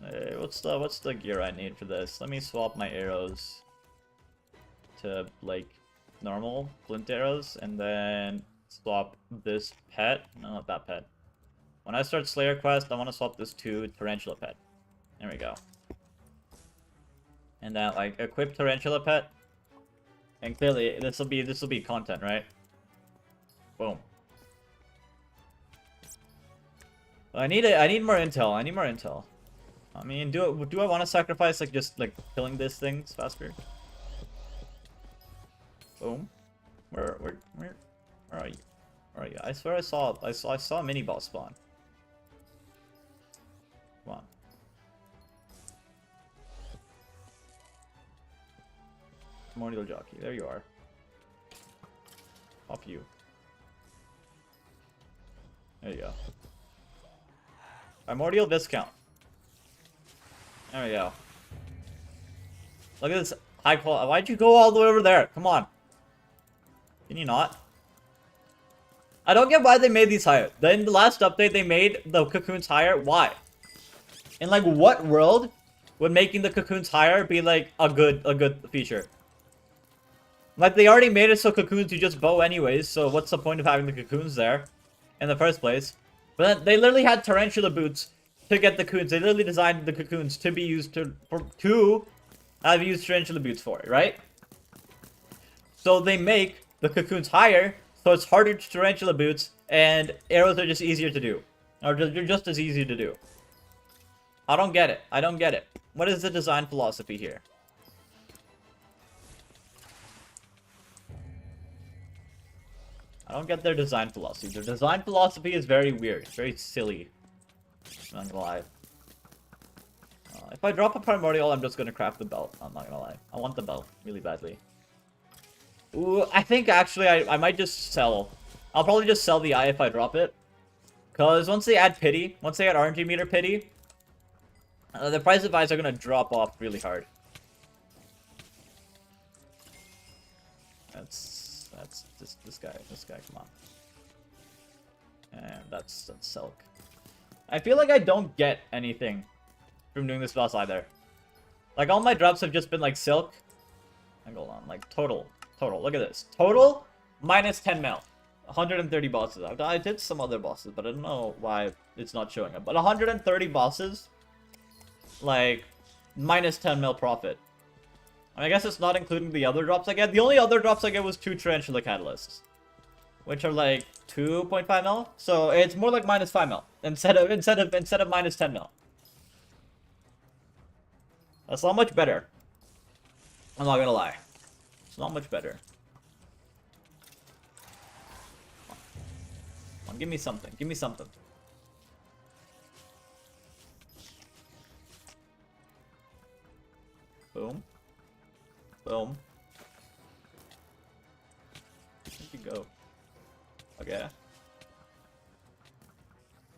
Hey, what's the gear I need for this? Let me swap my arrows to like normal flint arrows, and then swap this pet. No, not that pet. When I start Slayer quest, I want to swap this to Tarantula pet. There we go. And then like equip Tarantula pet, and clearly this will be content, right? Boom. I need more intel. I mean, do I want to sacrifice like just like killing these things faster? Boom. Where are you? Where are you? I swear I saw a mini boss spawn. Come on. Primordial jockey. There you are. Pop you. There you go. Primordial discount. There we go. Look at this high quality. Why'd you go all the way over there? Come on. Can you not? I don't get why they made these higher. Then the last update they made the cocoons higher. Why? In like what world would making the cocoons higher be like a good feature? Like they already made it so cocoons you just bow anyways. So what's the point of having the cocoons there in the first place? But then they literally had tarantula boots to get the cocoons. They literally designed the cocoons to be used to have used tarantula boots for it, right? So they make the cocoons higher, so it's harder to tarantula boots, and arrows are just easier to do. Or they're just as easy to do. I don't get it. What is the design philosophy here? I don't get their design philosophy. Their design philosophy is very weird. It's very silly. I'm not gonna lie. If I drop a primordial, I'm just gonna craft the belt. I'm not gonna lie. I want the belt really badly. Ooh, I think actually I might just sell. I'll probably just sell the eye if I drop it. Because once they add pity, once they add RNG meter pity, the price of eyes are gonna drop off really hard. That's this guy, come on. And that's Silk. I feel like I don't get anything from doing this boss either. Like all my drops have just been like Silk. And hold on, like total. Look at this. Total minus 10 mil. 130 bosses. I did some other bosses, but I don't know why it's not showing up. But 130 bosses, like minus 10 mil profit. I guess it's not including the other drops I get. The only other drops I get was 2 Tarantula Catalysts, which are like 2.5 mil. So it's more like minus 5 mil instead of minus 10 mil. That's not much better. I'm not gonna lie. It's not much better. Come on, give me something. Give me something. Boom. Boom. Where'd you go? Okay.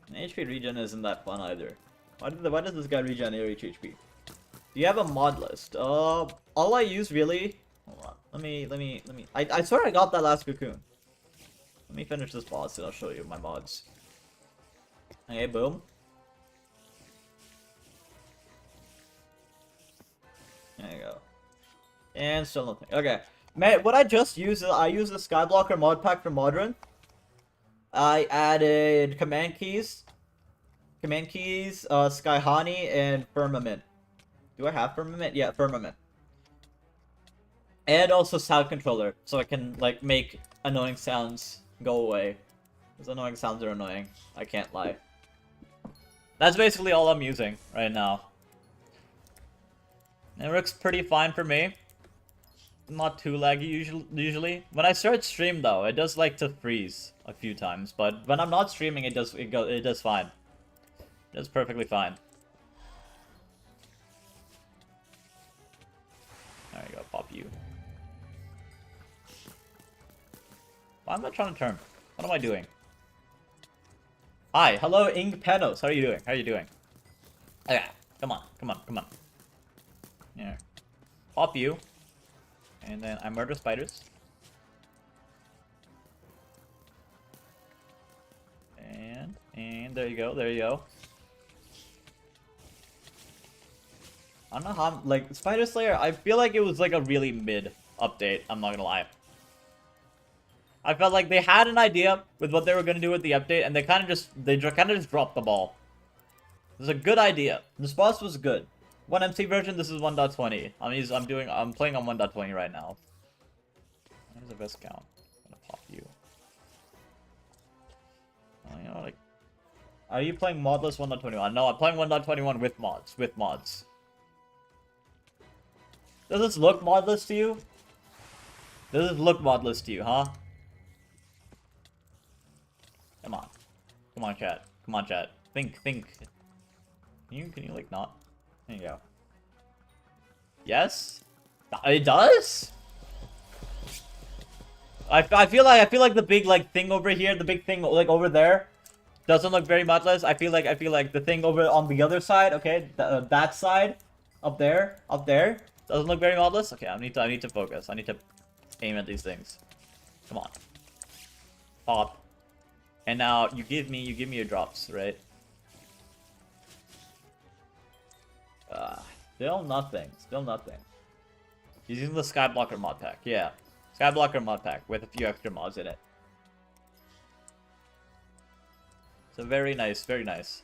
And HP regen isn't that fun either. Why does this guy regen your HP? Do you have a mod list? All I use really. Hold on. Let me. I swear I got that last cocoon. Let me finish this boss and I'll show you my mods. Okay, boom. There you go. And still nothing. Okay. Man, what I just used is I used the skyblocker mod pack from Modern. I added command keys, Sky Honey, and Firmament. Do I have Firmament? Yeah, Firmament. And also sound controller, so I can like make annoying sounds go away. Those annoying sounds are annoying. I can't lie. That's basically all I'm using right now. It works pretty fine for me. Not too laggy usually. When I start stream though, it does like to freeze a few times, but when I'm not streaming, it does fine. It does perfectly fine. There you go, pop you. Why am I trying to turn? What am I doing? Hi, hello, Ing Penos. How are you doing? How are you doing? Okay, come on, come on, come on. Yeah. Pop you. And then I murder spiders. And there you go, there you go. I don't know how, like, Spider Slayer, I feel like it was like a really mid update, I'm not gonna lie. I felt like they had an idea with what they were gonna do with the update, and they kind of just dropped the ball. It was a good idea. The boss was good. 1MC version, this is 1.20. I'm playing on 1.20 right now. Where's the best count? I'm gonna pop you. You know, like, are you playing modless 1.21? No, I'm playing 1.21 with mods. With mods. Does this look modless to you? Does this look modless to you, huh? Come on. Come on, chat. Come on, chat. Think. Can you like not? There you go. Yes? It does? I feel like the big like thing over here, the big thing like over there, doesn't look very modless. I feel like the thing over on the other side, okay, that side, up there, doesn't look very modless. Okay, I need to focus. I need to aim at these things. Come on, pop, and now you give me your drops, right? Still nothing. Still nothing. He's using the skyblocker mod pack. Yeah, skyblocker mod pack with a few extra mods in it. So very nice, very nice.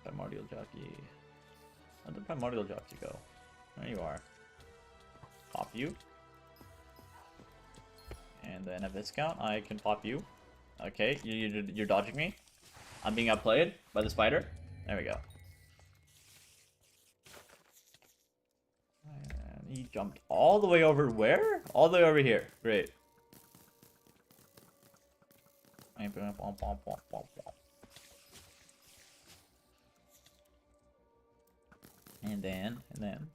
Primordial jockey. Where'd the primordial jockey go? There you are. Pop you. And then at this count, I can pop you. Okay, you're dodging me. I'm being outplayed by the spider. There we go. And he jumped all the way over where? All the way over here. Great. And then.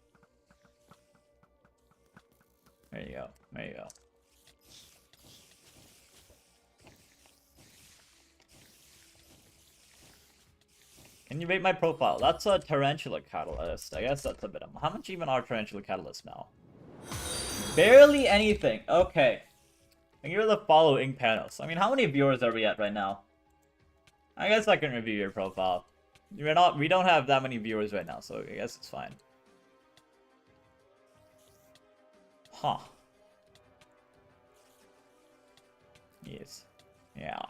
There you go. There you go. Can you rate my profile? That's a tarantula catalyst. I guess that's a bit of... How much even are tarantula catalysts now? Barely anything. Okay. Thank you for the following panels. I mean, how many viewers are we at right now? I guess I can review your profile. We don't have that many viewers right now, so I guess it's fine. Huh. Yes. Yeah.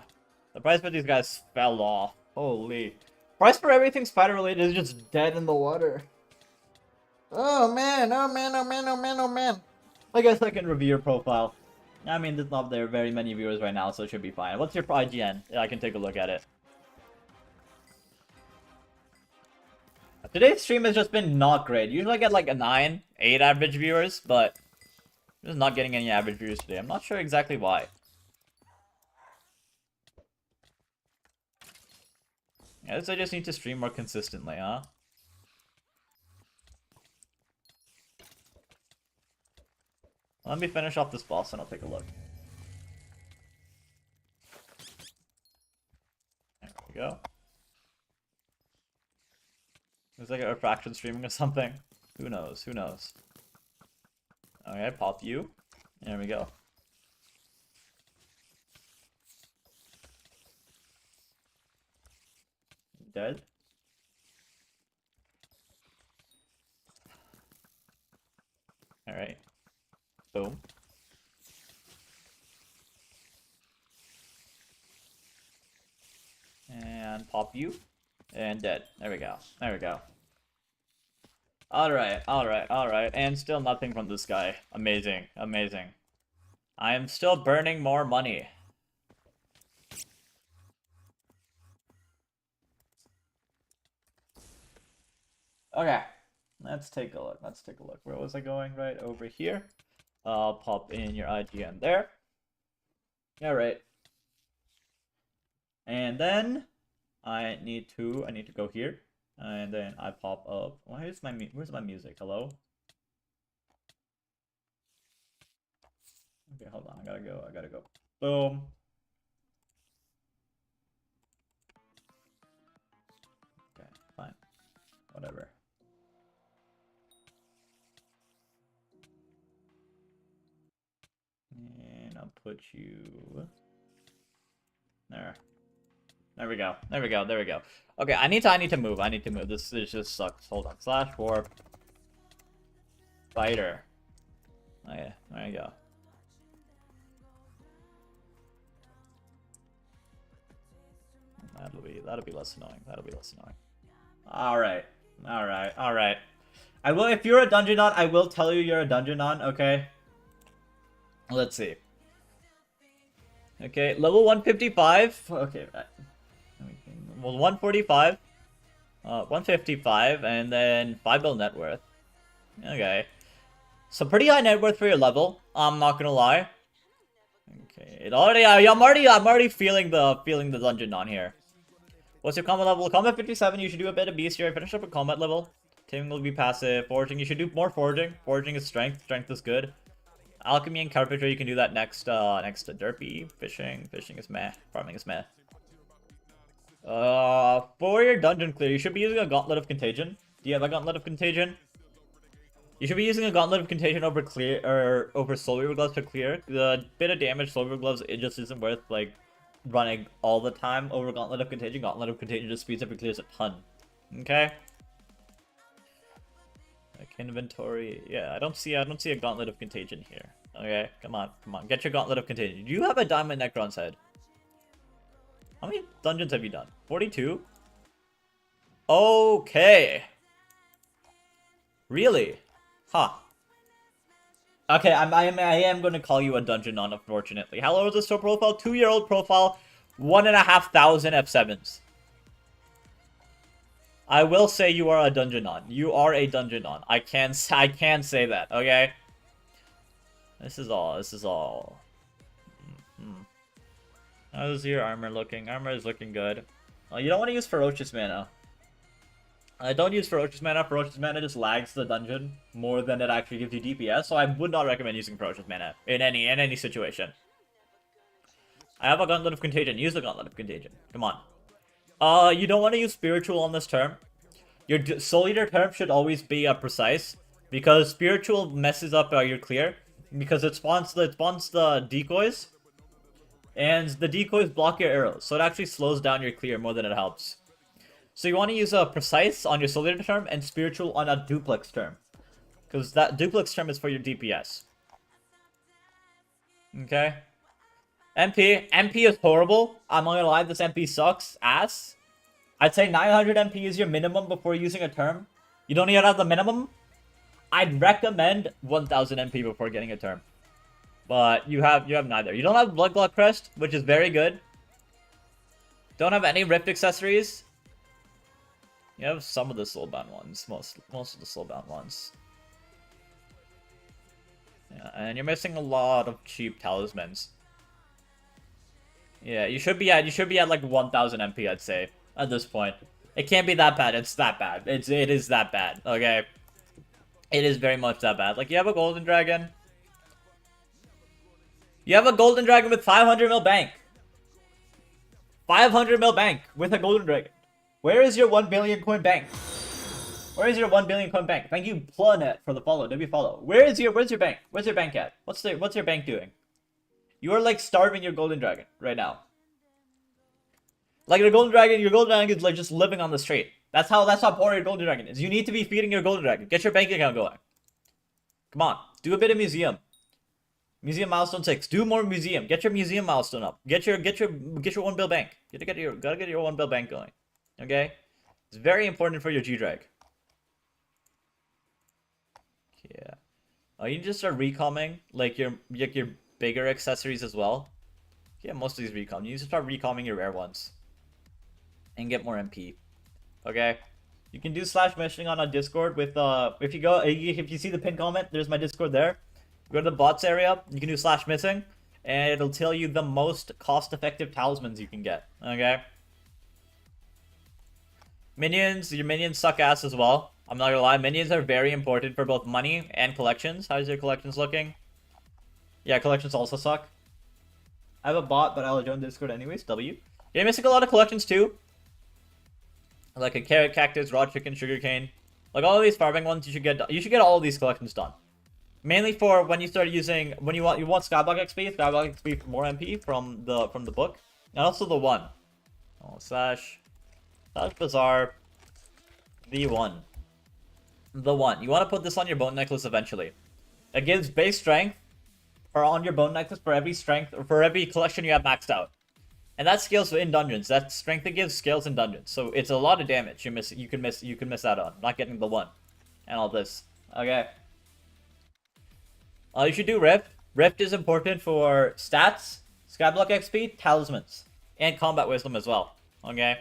The price for these guys fell off. Holy. Price for everything spider related is just dead in the water. Oh man, oh man, oh man, oh man, oh man. I guess I can review your profile. I mean, there's not very many viewers right now, so it should be fine. What's your IGN? Yeah, I can take a look at it. Today's stream has just been not great. Usually I get like a 9, 8 average viewers, but I'm just not getting any average viewers today. I'm not sure exactly why. I guess I just need to stream more consistently, huh? Let me finish off this boss and I'll take a look. There we go. There's like a refraction streaming or something. Who knows? Who knows? Okay, pop you. There we go. Dead. Alright. Boom. And pop you. And dead. There we go. There we go. Alright, alright, alright. And still nothing from this guy. Amazing, amazing. I am still burning more money. Okay. Let's take a look. Let's take a look. Where was I going? Right over here. I'll pop in your IGN there. Alright. And then I need to go here. And then I pop up. Where's my music? Hello? Okay, hold on. I gotta go. Boom. Okay, fine. Whatever. And I'll put you there. There we go. There we go. There we go. Okay, I need to move. I need to move. This just sucks. Hold on. Slash warp. Spider. Okay, there you go. That'll be less annoying. That'll be less annoying. Alright. Alright. Alright. I will, if you're a Dungeonon, I will tell you you're a Dungeonon, okay? Let's see. Okay, level 155. Okay, well, 145. 155, and then 5 bill net worth. Okay. So pretty high net worth for your level. I'm not gonna lie. Okay, I'm already feeling the dungeon on here. What's your combat level? Combat 57. You should do a bit of bestiary. Finish up a combat level. Taming will be passive. Foraging. You should do more foraging. Foraging is strength. Strength is good. Alchemy and carpentry. You can do that next to derpy. Fishing. Fishing is meh. Farming is meh. For your dungeon clear, you should be using a Gauntlet of Contagion. Do you have a Gauntlet of Contagion? You should be using a Gauntlet of Contagion over clear or over Soul Reaver Gloves to clear. The bit of damage Soul Reaver Gloves, it just isn't worth like running all the time over Gauntlet of Contagion. Gauntlet of Contagion just speeds up and clears a ton. Okay. Like inventory, yeah, I don't see a Gauntlet of Contagion here. Okay, come on, get your Gauntlet of Contagion. You have a Diamond Necron's head. How many dungeons have you done? 42? Okay. Really? Huh. Okay, I am going to call you a Dungeonon, unfortunately. How old is this profile? 2-year-old profile, 1,500 F7s. I will say you are a Dungeonon. You are a Dungeonon. I can say that, okay? This is all. How's your armor looking? Armor is looking good. You don't want to use Ferocious Mana. Don't use Ferocious Mana. Ferocious Mana just lags the dungeon more than it actually gives you DPS, so I would not recommend using Ferocious Mana in any situation. I have a Gauntlet of Contagion. Use the Gauntlet of Contagion. Come on. You don't want to use Spiritual on this term. Your Soul Eater term should always be precise, because Spiritual messes up your clear, because it spawns the decoys, and the decoys block your arrows, so it actually slows down your clear more than it helps. So you want to use a Precise on your Soul Eater term and Spiritual on a Duplex term, because that Duplex term is for your DPS. Okay? MP is horrible. I'm not gonna lie, this MP sucks ass. I'd say 900 MP is your minimum before using a term. You don't even have the minimum. I'd recommend 1000 MP before getting a term. But you have neither. You don't have Bloodglock Crest, which is very good. Don't have any Rift accessories. You have some of the Soulbound ones. Most of the Soulbound ones. Yeah, and you're missing a lot of cheap talismans. Yeah, you should be at like 1000 MP, I'd say, at this point. It can't be that bad. It's that bad. It is that bad. Okay. It is very much that bad. Like, you have a Golden Dragon. You have a Golden Dragon with 500 mil bank. 500 mil bank with a Golden Dragon. Where is your 1 billion coin bank? Where is your 1 billion coin bank? Thank you, Planet, for the follow. W follow. Where's your bank? Where's your bank at? What's your bank doing? You are like starving your Golden Dragon right now. Like your Golden Dragon is like just living on the street. That's how poor your Golden Dragon is. You need to be feeding your Golden Dragon. Get your bank account going. Come on, do a bit of museum. Museum milestone 6. Do more museum. Get your museum milestone up. Get your 1 bill bank. Gotta get your 1 bill bank going. Okay? It's very important for your G-Drag. Yeah. Oh, you just start recomming like your bigger accessories as well. Yeah, most of these recom. You need to start recomming your rare ones. And get more MP. Okay? You can do /meshing on a Discord with if you see the pinned comment, there's my Discord there. Go to the bots area, you can do /missing, and it'll tell you the most cost-effective talismans you can get. Okay? Minions, your minions suck ass as well. I'm not gonna lie, minions are very important for both money and collections. How's your collections looking? Yeah, collections also suck. I have a bot, but I'll join Discord anyways. W. You're missing a lot of collections too. Like a carrot, cactus, raw chicken, sugarcane. Like all of these farming ones, you should get all of these collections done. Mainly for when you start using when you want skyblock XP for more MP from the book, and also the one. Oh, slash bazaar. The one. The one. You want to put this on your bone necklace eventually. It gives base strength or on your bone necklace for every strength or for every collection you have maxed out. And that scales in dungeons. That strength it gives scales in dungeons. So it's a lot of damage you can miss out on. Not getting the one. And all this. Okay. You should do Rift. Rift is important for stats, skyblock XP, talismans, and combat wisdom as well. Okay?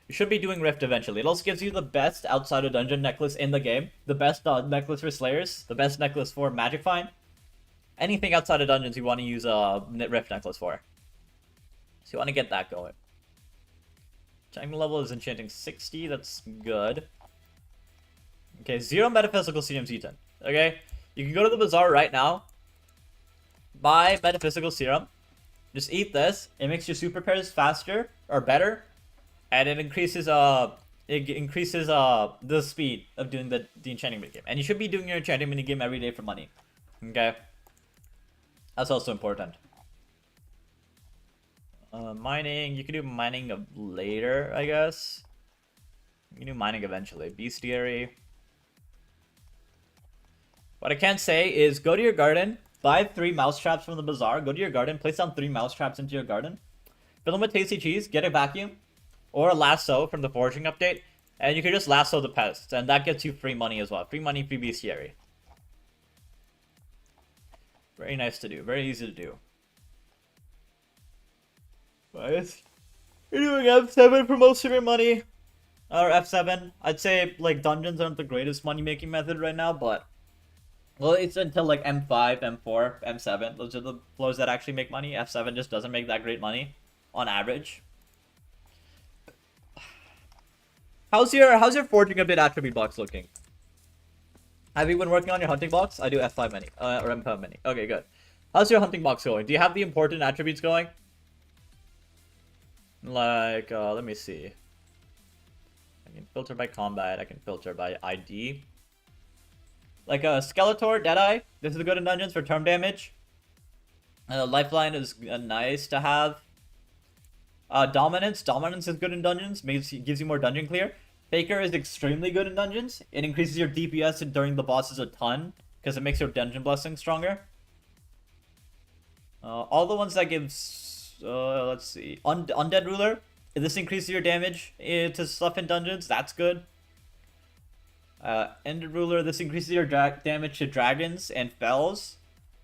You should be doing Rift eventually. It also gives you the best outside of dungeon necklace in the game. The best necklace for slayers. The best necklace for magic find. Anything outside of dungeons you want to use a Rift necklace for. So you want to get that going. Enchanting level is enchanting 60. That's good. Okay, 0 metaphysical serums eaten. Okay? You can go to the bazaar right now. Buy metaphysical serum. Just eat this. It makes your super pairs faster or better. And it increases the speed of doing the enchanting minigame. And you should be doing your enchanting minigame every day for money. Okay? That's also important. Mining, you can do mining later, I guess. You can do mining eventually. Bestiary. What I can say is go to your garden, buy 3 mouse traps from the bazaar, go to your garden, place down 3 mouse traps into your garden, fill them with tasty cheese, get a vacuum, or a lasso from the foraging update, and you can just lasso the pests, and that gets you free money as well. Free money, free bestiary. Very nice to do, very easy to do. Guys, you're doing F7 for most of your money. Or F7. I'd say, like, dungeons aren't the greatest money-making method right now, but... Well, it's until, like, M5, M4, M7. Those are the floors that actually make money. F7 just doesn't make that great money, on average. How's your forging update attribute box looking? Have you been working on your hunting box? I do F5 many, or M5 many. Okay, good. How's your hunting box going? Do you have the important attributes going? Like, let me see. I can filter by combat. I can filter by ID. Like a Skeletor, Deadeye. This is good in dungeons for term damage. Lifeline is nice to have. Dominance. Dominance is good in dungeons. Gives you more dungeon clear. Faker is extremely good in dungeons. It increases your DPS during the bosses a ton. Because it makes your dungeon blessing stronger. All the ones that gives... let's see. Undead Ruler. If this increases your damage to stuff in dungeons, that's good. Ended Ruler. This increases your damage to dragons and fells.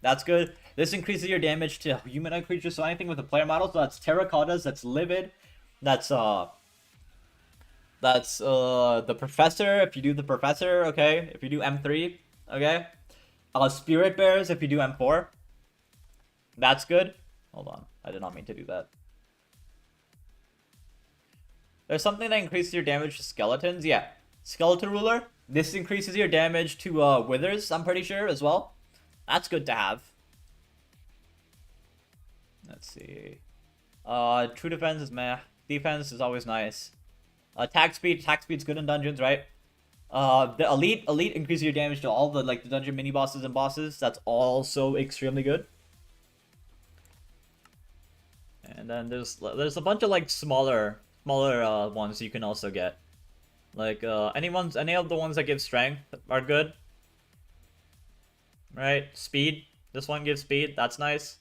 That's good. This increases your damage to humanoid creatures, so anything with a player model. So that's terracottas, that's livid, that's the professor, if you do the professor, okay? If you do M3, okay? Spirit bears if you do M4. That's good. Hold on. I did not mean to do that. There's something that increases your damage to skeletons. Yeah. Skeleton Ruler. This increases your damage to withers, I'm pretty sure, as well. That's good to have. Let's see. True defense is meh. Defense is always nice. Attack speed's good in dungeons, right? The elite increases your damage to all the the dungeon mini bosses and bosses. That's also extremely good. And then there's a bunch of like smaller ones you can also get. Like any of the ones that give strength are good. Right? Speed. This one gives speed. That's nice.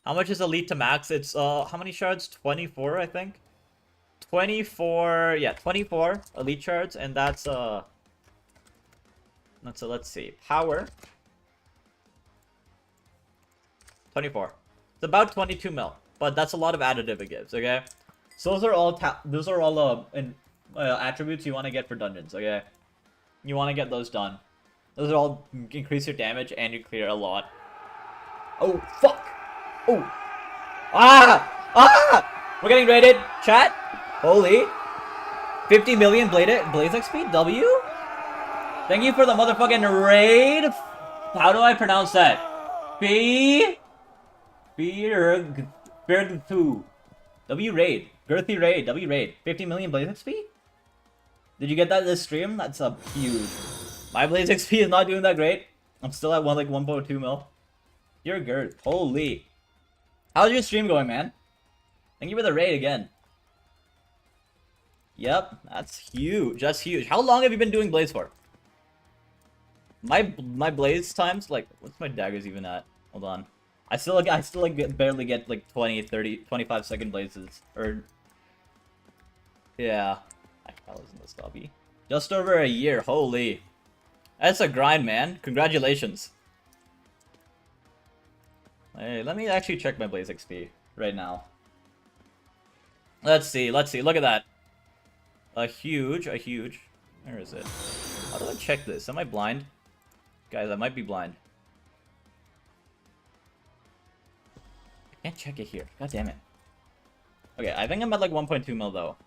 How much is elite to max? It's how many shards? 24, I think. 24. Yeah, 24 elite shards, and that's let's see. Power. 24. It's about 22 mil, but that's a lot of additive it gives. Okay, so those are all attributes you want to get for dungeons. Okay, you want to get those done. Those are all increase your damage and you clear a lot. Oh fuck! Oh! Ah! We're getting raided. Chat. Holy! 50 million blaze XP. W. Thank you for the motherfucking raid. How do I pronounce that? Bergthu. W raid. Girthy raid. W raid. 50 million Blaze XP? Did you get that this stream? That's a huge. My Blaze XP is not doing that great. I'm still at 1.2 mil. You're Gert. Holy. How's your stream going, man? Thank you for the raid again. Yep, that's huge. That's huge. How long have you been doing Blaze for? My Blaze times, like, what's my daggers even at? Hold on. I still barely get like 20, 30, 25 second blazes. Or yeah. I was in this lobby. Just over a year, holy. That's a grind, man. Congratulations. Hey, let me actually check my Blaze XP right now. Let's see, look at that. A huge. Where is it? How do I check this? Am I blind? Guys, I might be blind. I can't check it here. God damn it. Okay, I think I'm at like 1.2 mil though.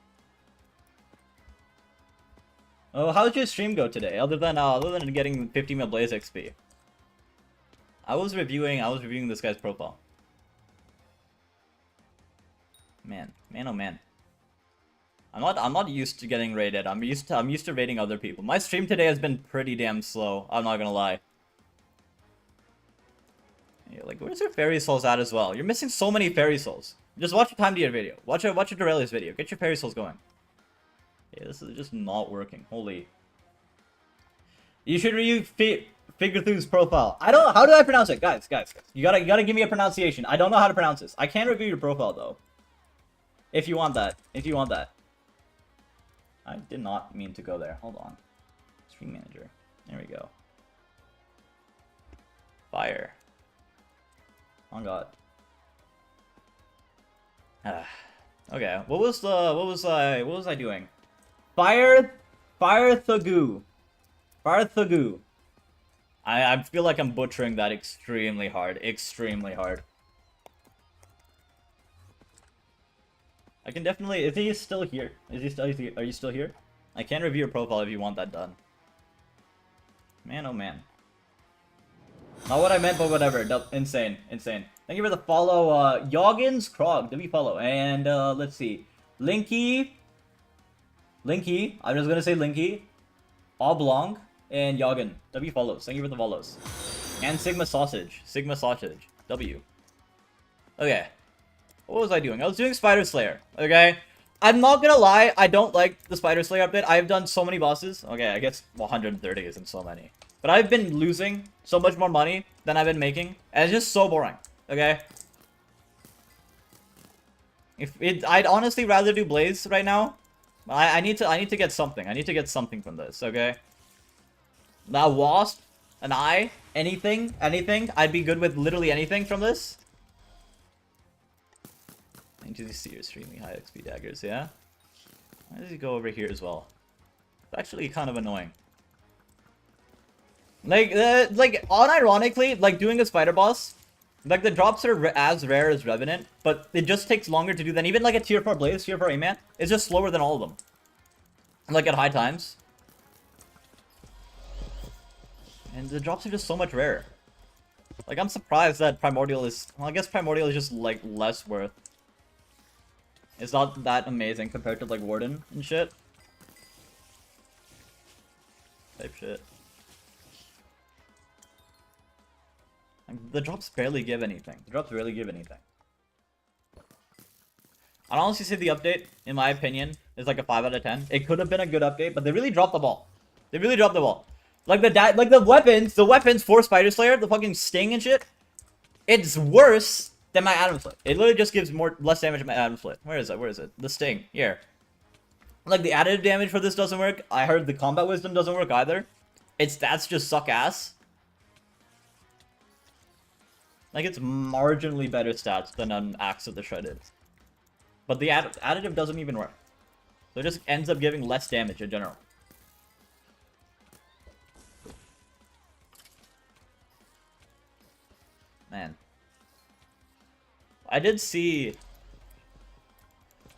Oh, how did your stream go today? Other than getting 50 mil Blaze XP. I was reviewing this guy's profile. Man, oh man. I'm not used to getting raided. I'm used to raiding other people. My stream today has been pretty damn slow. I'm not gonna lie. Yeah, like, where's your fairy souls at as well? You're missing so many fairy souls. Just watch a time to your video. Watch a Dorelius video. Get your fairy souls going. Yeah, this is just not working. Holy. You should review Figure Through's profile. I don't. How do I pronounce it, guys? You gotta give me a pronunciation. I don't know how to pronounce this. I can review your profile though. If you want that. I did not mean to go there. Hold on. Stream manager. There we go. Fire. Oh god. Okay. What was I doing? Fire Thugu. I feel like I'm butchering that extremely hard. I can definitely. Is he still here? Are you still here? I can review your profile if you want that done. Man, oh man. Not what I meant, but whatever. Insane. Thank you for the follow, Yoggins Krog. W follow. And let's see. Linky. I'm just gonna say Linky. Oblong and Yoggin. W follows. Thank you for the follows. And Sigma Sausage. W. Okay. What was I doing? I was doing Spider Slayer. Okay. I'm not gonna lie, I don't like the Spider Slayer update. I've done so many bosses. Okay, I guess 130 isn't so many. But I've been losing so much more money than I've been making. And it's just so boring. Okay? I'd honestly rather do Blaze right now. I need to get something. I need to get something from this, okay? Now Wasp, an Eye, anything. I'd be good with literally anything from this. I need to see your extremely high XP daggers, yeah? Why does he go over here as well? It's actually kind of annoying. Like, unironically, like, doing a spider boss, like, the drops are as rare as Revenant, but it just takes longer to do than even, like, a tier 4 Blaze, tier 4 A-Man. It's just slower than all of them. Like, at high times. And the drops are just so much rarer. Like, I'm surprised that Primordial is... Well, I guess Primordial is just, like, less worth. It's not that amazing compared to, like, Warden and shit. Type shit. The drops barely give anything. I'd honestly say the update, in my opinion, is like a 5 out of 10. It could have been a good update, but they really dropped the ball. Like the weapons for Spider Slayer, the fucking sting and shit, it's worse than my Atom Flip. It literally just gives less damage than my Atom Flip. Where is it? The sting. Here. Like, the additive damage for this doesn't work. I heard the combat wisdom doesn't work either. Its stats just suck ass. Like, it's marginally better stats than an Axe of the Shredded. But the additive doesn't even work. So it just ends up giving less damage in general. Man. I did see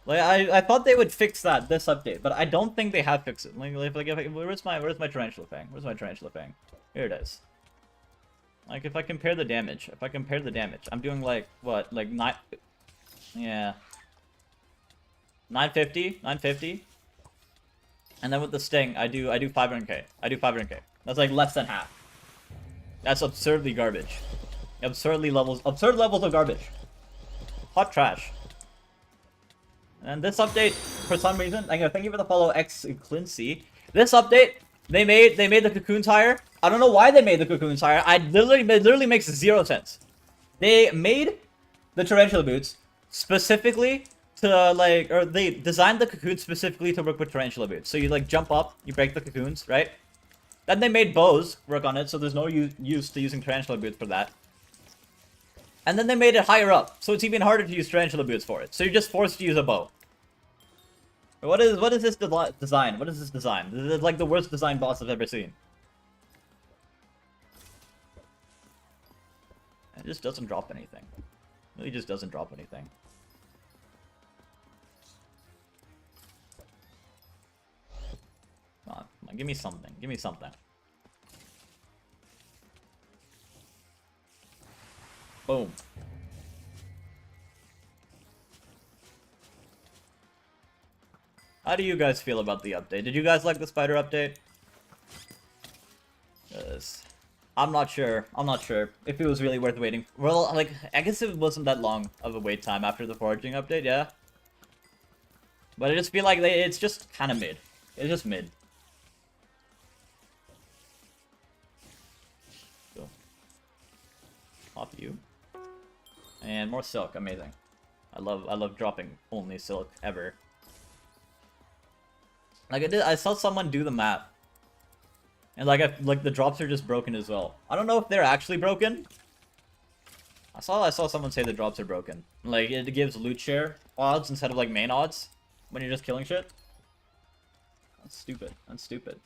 Like I thought they would fix that this update, but I don't think they have fixed it. Where's my tarantula fang? Where's my tarantula fang? Here it is. Like if I compare the damage, I'm doing like what, like 9, yeah, 950, and then with the sting, I do 500k. I do 500k. That's like less than half. That's absurdly garbage. Absurd levels of garbage. Hot trash. And this update, for some reason, thank you for the follow, X Clincy. This update, they made the cocoons higher. I don't know why they made the cocoons higher. It literally makes 0 sense. They made the tarantula boots specifically to or they designed the cocoons specifically to work with tarantula boots. So you like jump up, you break the cocoons, right? Then they made bows work on it, so there's no use to using tarantula boots for that. And then they made it higher up, so it's even harder to use tarantula boots for it. So you're just forced to use a bow. What is this design? What is this design? This is like the worst design boss I've ever seen. It just doesn't drop anything. It really just doesn't drop anything. Come on, give me something. Give me something. Boom. How do you guys feel about the update? Did you guys like the spider update? Yes. I'm not sure. I'm not sure if it was really worth waiting. Well, like, I guess it wasn't that long of a wait time after the foraging update, yeah? But I just feel like it's just kind of mid. It's just mid. Go. Pop you. And more silk, amazing. I love dropping only silk ever. Like I saw someone do the map. And like the drops are just broken as well. I don't know if they're actually broken. I saw someone say the drops are broken. Like it gives loot share odds instead of like main odds when you're just killing shit. That's stupid. That's stupid.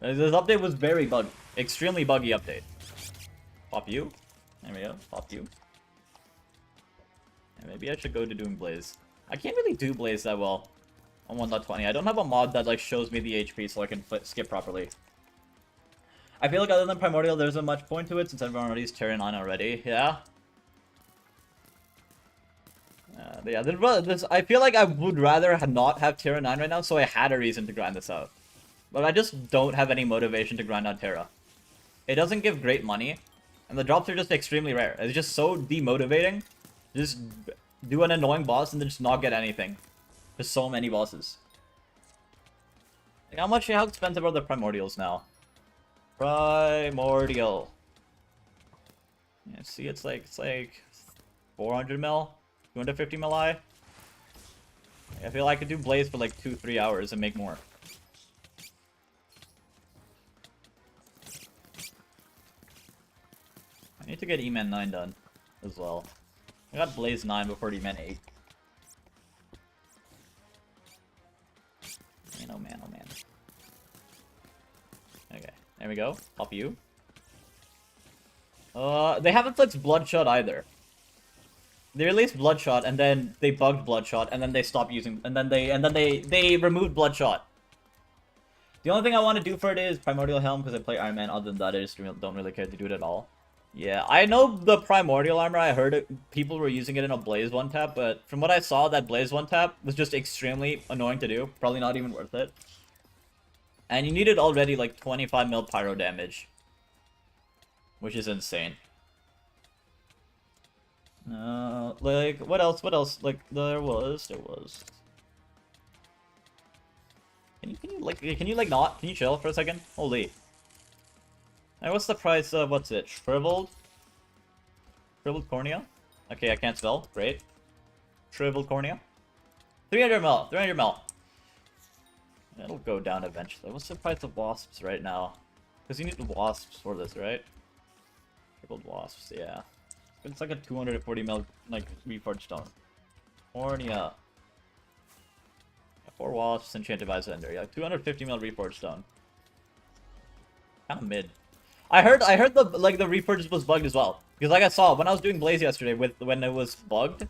This update was very buggy. Extremely buggy update. Pop you. There we go. Pop you. And maybe I should go to doing Blaze. I can't really do Blaze that well on 1.20. I don't have a mod that like shows me the HP so I can skip properly. I feel like other than Primordial, there isn't much point to it since everyone already used Terra 9 already. Yeah. Yeah, I feel like I would rather not have Terra 9 right now, so I had a reason to grind this out. But I just don't have any motivation to grind out Terra. It doesn't give great money, and the drops are just extremely rare. It's just so demotivating. Just do an annoying boss and then just not get anything. There's so many bosses. Like how expensive are the Primordials now? Primordial. Yeah, see, it's like 400 mil, 250 mil I. I feel like I could do Blaze for like 2-3 hours and make more. I need to get E-Man 9 done as well. I got Blaze 9 before E-Man 8. Man, oh man, oh man. Okay, there we go. Pop you. They haven't fixed Bloodshot either. They released Bloodshot and then they bugged Bloodshot and then they stopped using and then they removed Bloodshot. The only thing I want to do for it is Primordial Helm because I play Iron Man. Other than that, I just don't really care to do it at all. Yeah, I know the Primordial Armor, I heard people were using it in a Blaze 1-tap, but from what I saw, that Blaze 1-tap was just extremely annoying to do. Probably not even worth it. And you needed already like 25 mil pyro damage. Which is insane. Like, what else? Like, there was. Can you chill for a second? Holy. And what's the price of, what's it? Shriveled cornea? Okay, I can't spell. Great. Shriveled cornea. 300 mil. It'll go down eventually. What's the price of wasps right now? Because you need the wasps for this, right? Shriveled wasps, yeah. It's like a 240 mil, like, reforged stone. Cornea. 4 wasps, enchanted Visender. Yeah, 250 mil reforged stone. Kind of mid. I heard the reforged was bugged as well. Because like I saw when I was doing Blaze yesterday when it was bugged,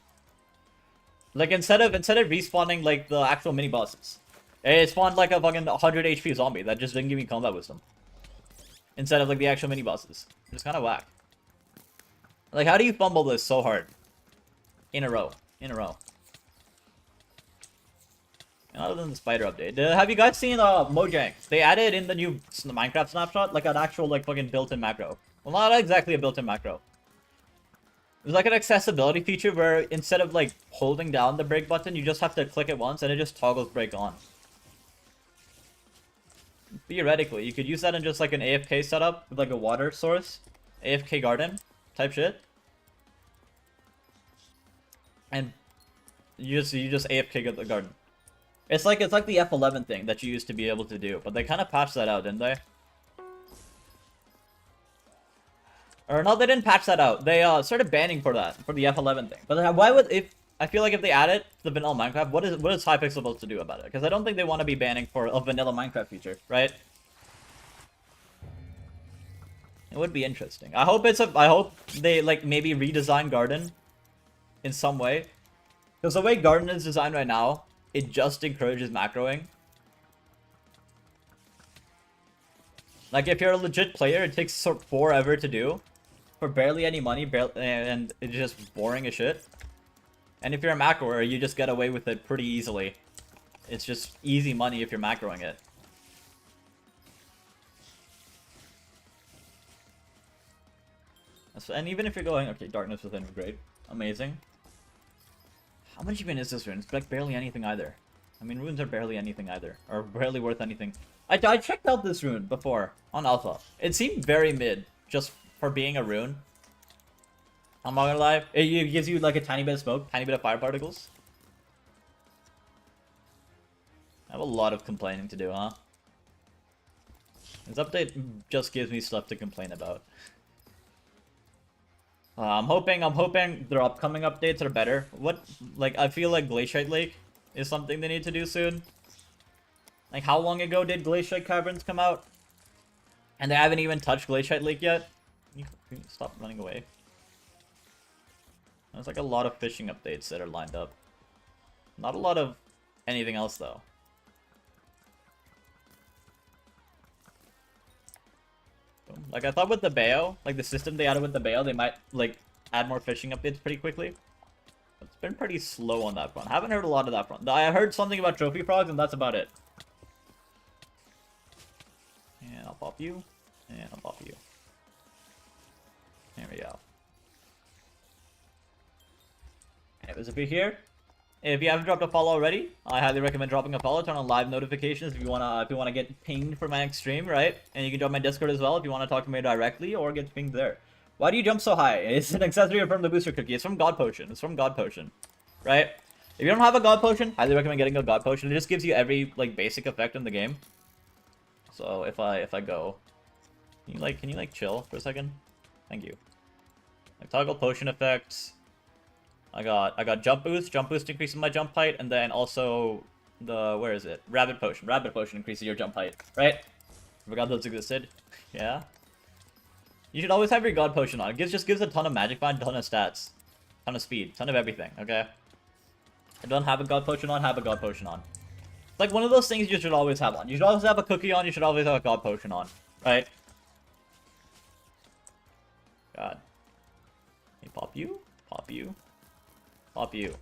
like instead of respawning like the actual mini bosses, it spawned like a fucking 100 HP zombie that just didn't give me combat wisdom. Instead of like the actual mini bosses. It's kind of whack. Like how do you fumble this so hard? In a row. In a row. And other than the spider update. Have you guys seen Mojang? They added in the new Minecraft snapshot like an actual like fucking built-in macro. Well, not exactly a built-in macro. There's like an accessibility feature where instead of like holding down the break button, you just have to click it once and it just toggles break on. Theoretically, you could use that in just like an AFK setup with like a water source, AFK garden type shit, and you just AFK get the garden. It's like the F11 thing that you used to be able to do, but they kind of patched that out, didn't they? Or no, they didn't patch that out. They started banning for that, for the F11 thing. But why would, I feel like if they add it to the vanilla Minecraft, what is Hypixel supposed to do about it? Because I don't think they want to be banning for a vanilla Minecraft feature, right? It would be interesting. I hope they like maybe redesign Garden in some way. Because the way Garden is designed right now, it just encourages macroing. Like if you're a legit player, it takes forever to do. For barely any money, and it's just boring as shit. And if you're a macroer, you just get away with it pretty easily. It's just easy money if you're macroing it. And even if you're going, okay, Darkness Within, great, amazing. How much even is this rune? It's like barely anything either. I mean, runes are barely anything either, or barely worth anything. I checked out this rune before on alpha. It seemed very mid, just for being a rune. I'm not gonna lie. It gives you like a tiny bit of smoke, tiny bit of fire particles. I have a lot of complaining to do, huh? This update just gives me stuff to complain about. I'm hoping their upcoming updates are better. Like, I feel like Glaciate Lake is something they need to do soon. Like, how long ago did Glaciate Caverns come out? And they haven't even touched Glaciate Lake yet? Can you stop running away? There's like a lot of fishing updates that are lined up. Not a lot of anything else, though. Like, I thought with the Bayo, like the system they added with the Bayo, they might, like, add more fishing updates pretty quickly. It's been pretty slow on that front. I haven't heard a lot of that front. I heard something about trophy frogs, and that's about it. And I'll pop you. And I'll pop you. There we go. Anyways, if you're here, if you haven't dropped a follow already, I highly recommend dropping a follow. Turn on live notifications if you wanna get pinged for my next stream, right? And you can join my Discord as well if you want to talk to me directly or get pinged there. Why do you jump so high? It's an accessory from the booster cookie. It's from God Potion. It's from God Potion, right? If you don't have a God Potion, highly recommend getting a God Potion. It just gives you every like basic effect in the game. So if I go, can you chill for a second? Thank you. Like toggle potion effects. I got jump boost. Jump boost increases my jump height, and then also the where is it? Rabbit potion. Rabbit potion increases your jump height. Right? I forgot those existed. Yeah. You should always have your God Potion on. It just gives a ton of magic bind, ton of stats, ton of speed, ton of everything. Okay. If you don't have a God Potion on, have a God Potion on. It's like one of those things you should always have on. You should always have a cookie on. You should always have a God Potion on. Right? God. Let me pop you. Pop you. Pop you.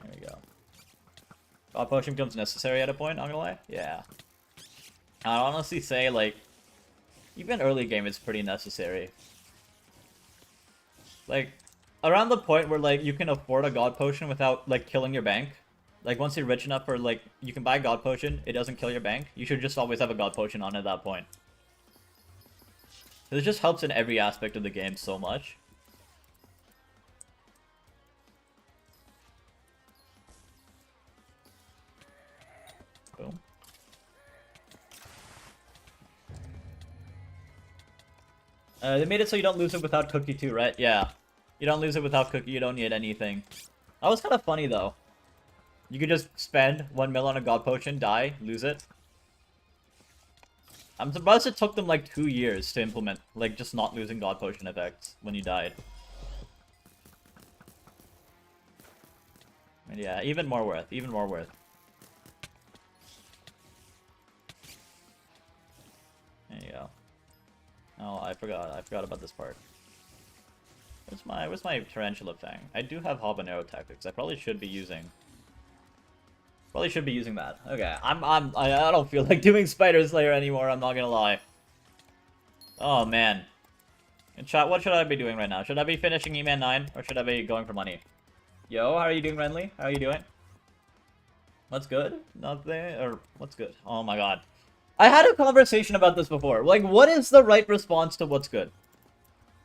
There we go. God Potion becomes necessary at a point, I'm gonna lie. Yeah. I'd honestly say, like, even early game it's pretty necessary. Like, around the point where, like, you can afford a God Potion without, like, killing your bank. Like, once you're rich enough for, like, you can buy a God Potion, it doesn't kill your bank. You should just always have a God Potion on at that point. It just helps in every aspect of the game so much. Boom. They made it so you don't lose it without cookie too, right? Yeah. You don't lose it without cookie, you don't need anything. That was kind of funny though. You could just spend 1 mil on a God Potion, die, lose it. I'm surprised it took them like 2 years to implement, like, just not losing God Potion effects when you died. And yeah, even more worth, even more worth. There you go. Oh, I forgot about this part. Where's my Tarantula Fang? I do have Habanero Tactics. I probably should be using that. Okay, I don't feel like doing Spider Slayer anymore, I'm not gonna lie. Oh man. In chat, what should I be doing right now? Should I be finishing E-Man 9 or should I be going for money? Yo, how are you doing, Renly? How are you doing? What's good? Nothing, or what's good? Oh my god. I had a conversation about this before. Like, what is the right response to what's good?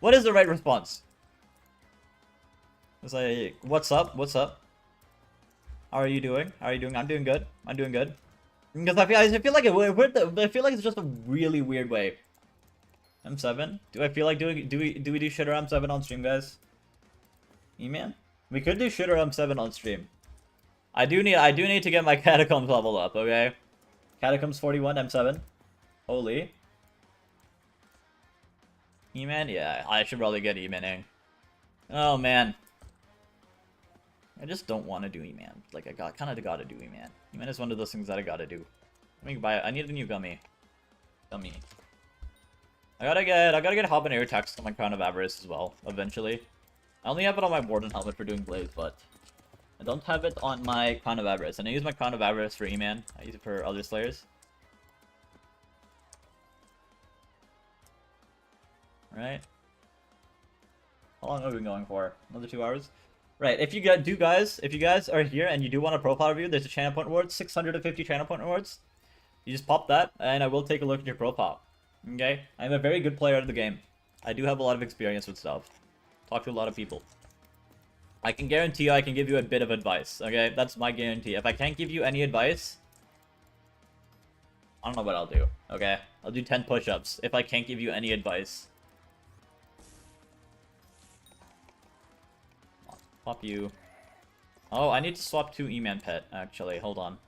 What is the right response? It's like, what's up? What's up? How are you doing? How are you doing? I'm doing good. I'm doing good. Because I feel like it's just a really weird way. M7? Do I feel like doing? Do we do Shooter M7 on stream, guys? E-man? We could do Shooter M7 on stream. I do need to get my Catacombs level up. Okay. Catacombs 41 M7. Holy. E-man? Yeah, I should probably get E-manning. Oh man. I just don't want to do E-man. Like, I kind of gotta do E-man. E-man is one of those things that I gotta do. Let me buy it. I need a new gummy. Gummy. I gotta get Habanero Text on my Crown of Avarice as well, eventually. I only have it on my Warden helmet for doing Blaze, but I don't have it on my Crown of Avarice. And I use my Crown of Avarice for E-man. I use it for other Slayers. Right? How long have we been going for? Another 2 hours? Right, if you guys are here and you do want a profile review, there's a channel point reward, 650 channel point rewards. You just pop that, and I will take a look at your profile. Okay? I'm a very good player of the game. I do have a lot of experience with stuff. Talk to a lot of people. I can guarantee you I can give you a bit of advice, okay? That's my guarantee. If I can't give you any advice, I don't know what I'll do, okay? I'll do 10 push-ups if I can't give you any advice. Swap you. Oh, I need to swap to E-man pet, actually. Hold on.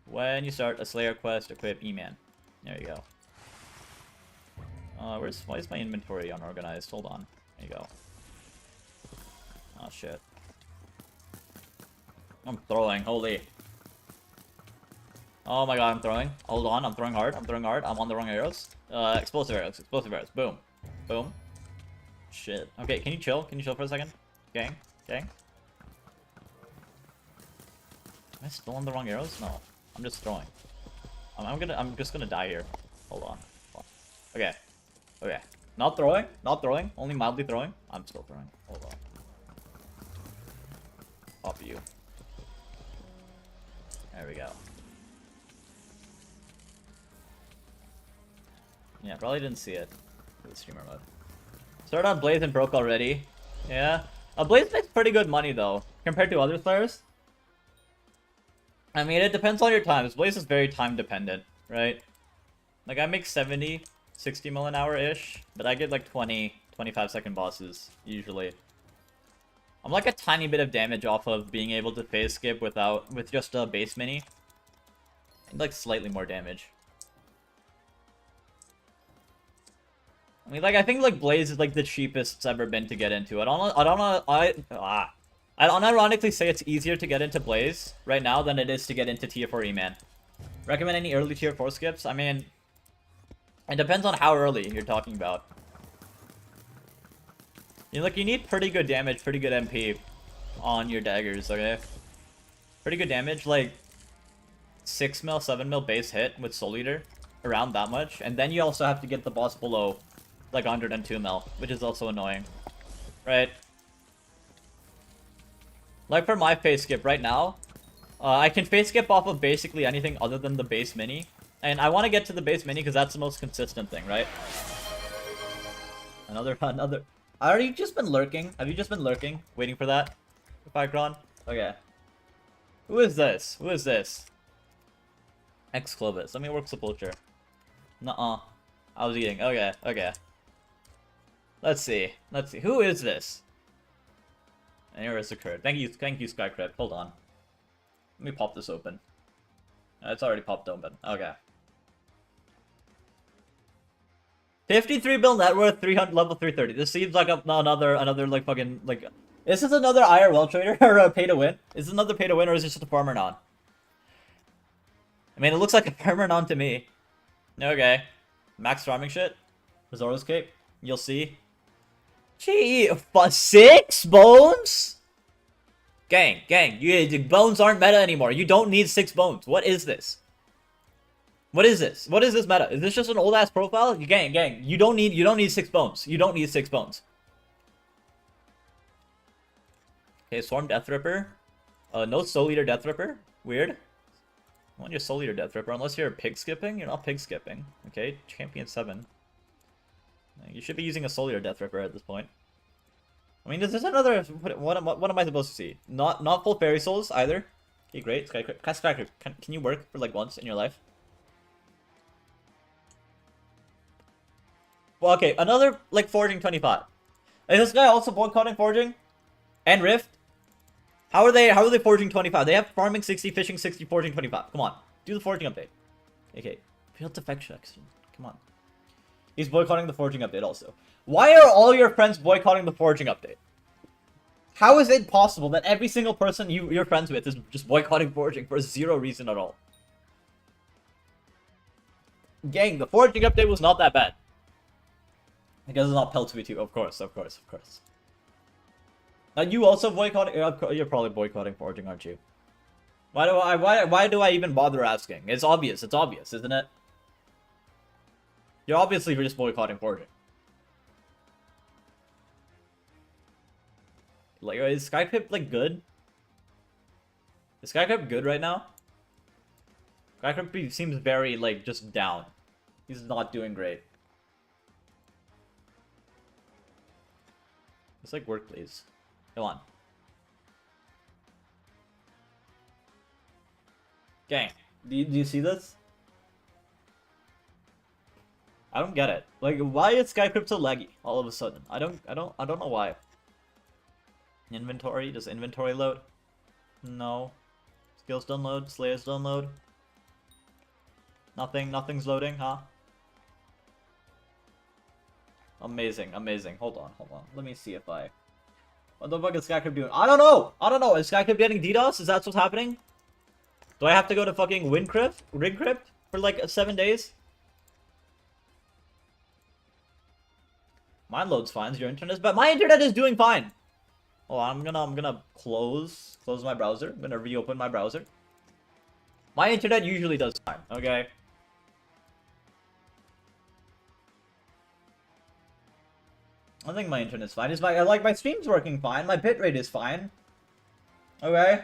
When you start a Slayer quest, equip E-man. There you go. Why is my inventory unorganized? Hold on. There you go. Oh, shit. I'm throwing. Holy. Oh my god, I'm throwing. Hold on, I'm throwing hard. I'm throwing hard. I'm on the wrong arrows. Explosive arrows. Explosive arrows. Boom. Boom. Shit. Okay, can you chill? Can you chill for a second? Gang. Gang. Am I still on the wrong arrows? No. I'm just throwing. I'm just gonna die here. Hold on. Okay. Okay. Not throwing. Not throwing. Only mildly throwing. I'm still throwing. Hold on. Pop you. There we go. Yeah, probably didn't see it. For the streamer mode. Started on Blaze and broke already. Yeah. Blaze makes pretty good money though, compared to other Slayers. I mean, it depends on your times. Blaze is very time dependent, right? Like, I make 70, 60 mil an hour-ish, but I get like 20, 25-second bosses, usually. I'm like a tiny bit of damage off of being able to phase skip with just a base mini. And like slightly more damage. I mean, like, I think like Blaze is like the cheapest it's ever been to get into. I'd unironically say it's easier to get into Blaze right now than it is to get into tier 4 E-man. Recommend any early tier 4 skips? I mean, it depends on how early you're talking about. You know, like, you need pretty good damage, pretty good MP on your daggers, okay? Pretty good damage, like 6 mil, 7 mil base hit with Soul Eater, around that much, and then you also have to get the boss below like 102 mil, which is also annoying, right? Like for my phase skip right now, I can phase skip off of basically anything other than the base mini, and I want to get to the base mini because that's the most consistent thing, right? Another. Are you just been lurking? Have you just been lurking, waiting for that? Pycron? Okay. Who is this? Who is this? Ex-Clovis. Let me work Sepulture. Nuh-uh. I was eating. Okay, okay. Let's see. Let's see. Who is this? An error has occurred. Thank you, Skycrypt. Hold on. Let me pop this open. It's already popped open. Okay. 53 bill net worth, 300 level 330. This seems like another like fucking like. Is this another IRL trader or a pay to win? Is this another pay to win or is this just a farmer non? I mean, it looks like a farmer non to me. Okay, max farming shit. Zoro's cape. You'll see. Gee, 6 bones? Gang, bones aren't meta anymore. You don't need 6 bones. What is this? What is this? What is this meta? Is this just an old ass profile? Gang, you don't need 6 bones. You don't need 6 bones. Okay, Swarm Death Ripper. No Soul Eater Death Ripper. Weird. I want your Soul Eater Death Ripper unless you're pig skipping. You're not pig skipping. Okay, Champion 7. You should be using a Soul Eater Death Ripper at this point. I mean, is this another... What am I supposed to see? Not full Fairy Souls either. Okay, great. Skycrypt. Can you work for like once in your life? Well, okay, another like Forging 25. Is this guy also boycotting Forging? And Rift? How are they Forging 25? They have Farming 60, Fishing 60, Forging 25. Come on. Do the Forging update. Okay. Field Defection. Come on. He's boycotting the Forging update also. Why are all your friends boycotting the Forging update? How is it possible that every single person you're friends with is just boycotting Forging for 0 reason at all? Gang, the Forging update was not that bad. Because it's not Pel 2v2, of course. Now you also boycotting? You're probably boycotting Forging, aren't you? Why do I even bother asking? It's obvious, isn't it? You're obviously just boycotting Forging. Like, is Skycrypt like good? Is Skycrypt good right now? Skycrypt seems very like just down. He's not doing great. It's like work, please. Come on. Gang, do you see this? I don't get it. Like, why is Skycrypt so laggy all of a sudden? I don't know why. Inventory? Does inventory load? No. Skills don't load. Slayers don't load. Nothing's loading, huh? Amazing. Hold on. Let me see if I... What the fuck is Skycrypt doing? I don't know! Is Skycrypt getting DDoS? Is that what's happening? Do I have to go to fucking Ringcrypt for like 7 days? Mine loads fine, your internet, but my internet is doing fine. Oh, I'm gonna close my browser. I'm gonna reopen my browser. My internet usually does fine, okay? I think my internet's fine. My stream's working fine. My bitrate is fine. Okay.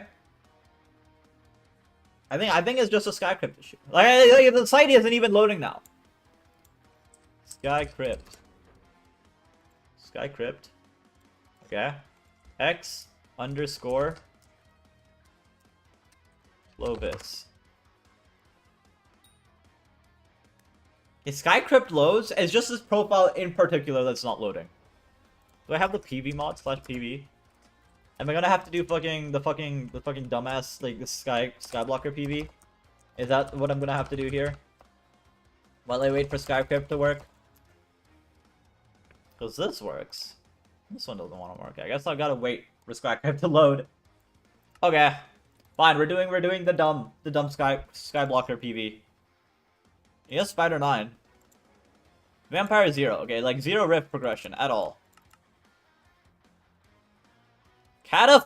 I think it's just a Skycrypt issue. Like the site isn't even loading now. Skycrypt. Okay. X _ Clovis. If Skycrypt loads, it's just this profile in particular that's not loading. Do I have the PV mod / PV? Am I gonna have to do the fucking dumbass like the skyblocker PV? Is that what I'm gonna have to do here? While I wait for Skycrypt to work? Because this works. This one doesn't want to work. I guess I've gotta wait for Skycrypt to load. Okay. Fine, we're doing the dumb skyblocker PV. Yes, Spider 9. Vampire 0. Okay, like 0 rift progression at all. Cata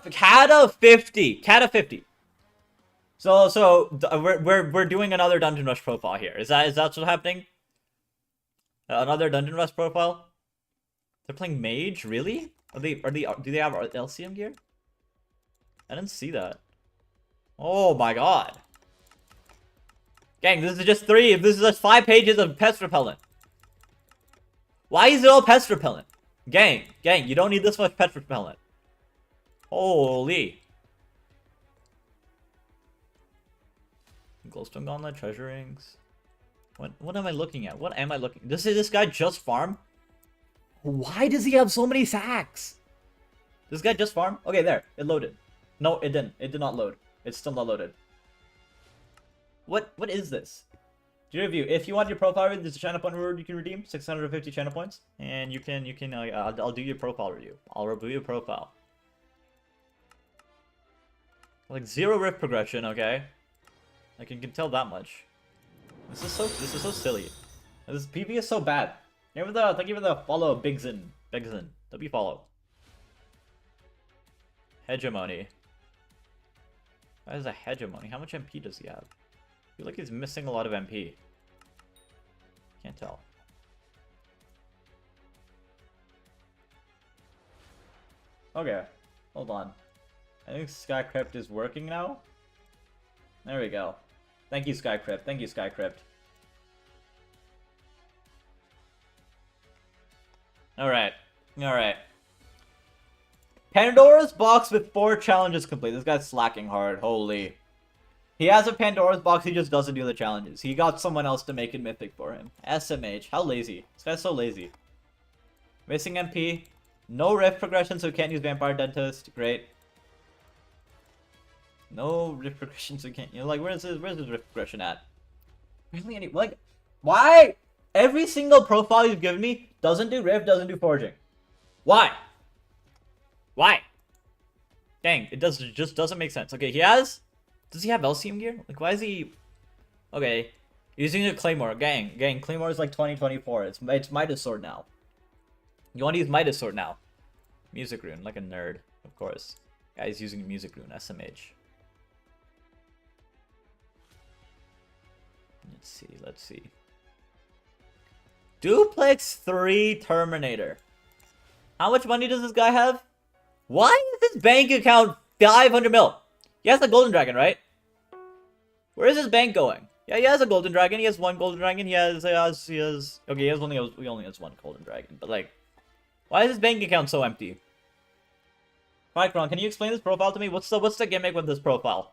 50. So we're doing another Dungeon Rush profile here. Is that what's happening? Another Dungeon Rush profile? They're playing Mage, really? Do they have LCM gear? I didn't see that. Oh my god. Gang, this is just 5 pages of pest repellent. Why is it all pest repellent? Gang, you don't need this much pest repellent. Holy. Glowstone Gauntlet, treasure rings. What am I looking at? What am I looking? This guy just farm? Why does he have so many sacks? This guy just farm? Okay, there. It loaded. No, it didn't. It did not load. It's still not loaded. What is this? To review, if you want your profile read, there's a channel point reward you can redeem, 650 channel points, and you can I'll do your profile review. I'll review your profile. Like 0 rift progression, okay? Like you can tell that much. This is so silly. This PV is so bad. Thank you for the follow, Bigzin. W follow. Hegemony. That is a hegemony. How much MP does he have? I feel like he's missing a lot of MP. Can't tell. Okay, hold on. I think Skycrypt is working now. There we go. Thank you, Skycrypt. Thank you, Skycrypt. Alright. Alright. Pandora's box with 4 challenges complete. This guy's slacking hard. Holy. He has a Pandora's box, he just doesn't do the challenges. He got someone else to make it mythic for him. SMH. How lazy. This guy's so lazy. Missing MP. No rift progression, so he can't use Vampire Dentist. Great. No rift progression, so he can't... You know, like, where's his rift progression at? Really any... Like, why? Every single profile you've given me doesn't do rift, doesn't do forging. Why? Why? Dang, it just doesn't make sense. Okay, he has... Does he have LCM gear? Like, why is he... Okay. Using a Claymore. Gang. Claymore is like 2024. It's Midas Sword now. You want to use Midas Sword now. Music Rune, like a nerd. Of course. Guy's using Music Rune. SMH. Let's see. Duplex 3 Terminator. How much money does this guy have? Why is his bank account 500 mil? He has a golden dragon, right? Where is his bank going? Yeah, he has a golden dragon. He has 1 golden dragon. He has. Okay, he only has 1 golden dragon. But like, why is his bank account so empty? Micron, can you explain this profile to me? What's the gimmick with this profile?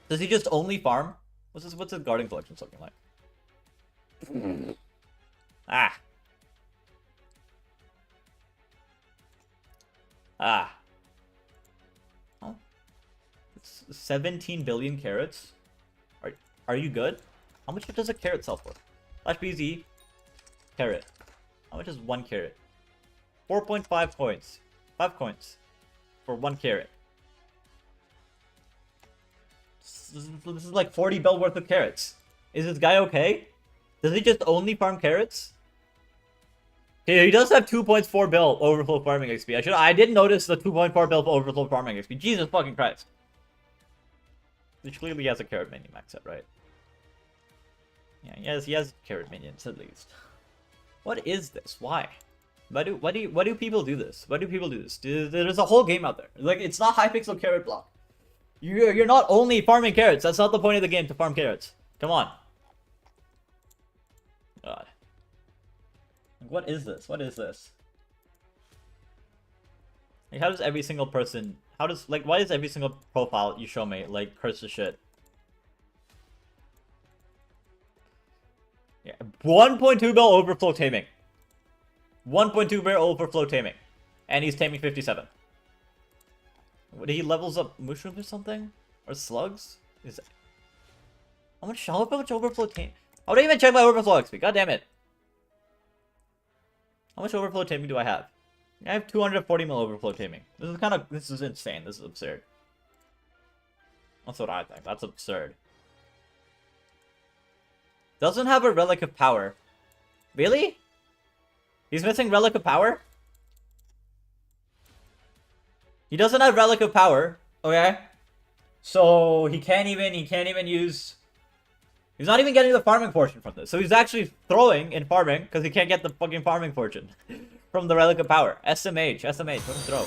Does he just only farm? What's his guarding collection looking like? Oh. It's 17 billion carrots. Are you good? How much does a carrot sell for? Flash BZ. Carrot. How much is 1 carrot? 4.5 coins. 5 coins. For 1 carrot. This is like 40 bill worth of carrots. Is this guy okay? Does he just only farm carrots? Okay, he does have 2.4 bill overflow farming XP. I didn't notice the 2.4 bill overflow farming XP. Jesus fucking Christ. Which clearly has a carrot minion max up, right? Yeah, he has carrot minions at least. What is this? Why? Why do people do this? Why do people do this? There's a whole game out there. Like, it's not Hypixel carrot block. You're not only farming carrots. That's not the point of the game, to farm carrots. Come on. God. What is this? What is this? Like, how does every single person... why does every single profile you show me, like, curse the shit? Yeah, 1.2 bill overflow taming. 1.2 bill overflow taming. And he's taming 57. What, he levels up mushrooms or something? Or slugs? How much overflow taming? I don't even check my overflow XP. God damn it. How much overflow taming do I have? I have 240 mil overflow taming. This is insane. This is absurd. That's what I think. That's absurd. Doesn't have a Relic of Power. Really? He's missing Relic of Power? He doesn't have Relic of Power. Okay. So he can't even use... He's not even getting the farming portion from this. So he's actually throwing and farming because he can't get the fucking farming portion from the Relic of Power. SMH, let him throw.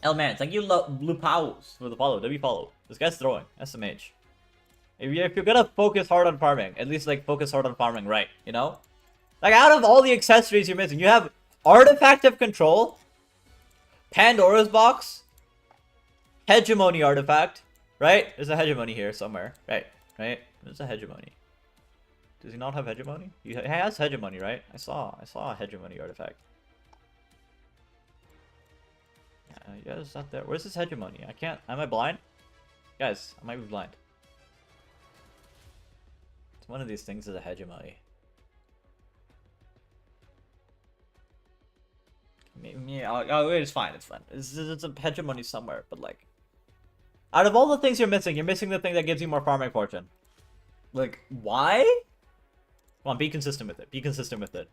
L-Man, thank you, Blue Pals, for the follow. W follow. This guy's throwing. SMH. If you're gonna focus hard on farming, at least like focus hard on farming right, you know? Like, out of all the accessories you're missing, you have Artifact of Control, Pandora's Box, Hegemony Artifact, right? There's a Hegemony here somewhere, right? There's a Hegemony. Does he not have Hegemony? He has Hegemony, right? I saw a Hegemony Artifact. Yeah, it's not there. Where's his Hegemony? I can't. Am I blind? Guys, I might be blind. One of these things is a hegemony. Oh, it's fine. It's fine. It's a hegemony somewhere, but like, out of all the things you're missing the thing that gives you more farming fortune. Like, why? Come on, be consistent with it. Be consistent with it.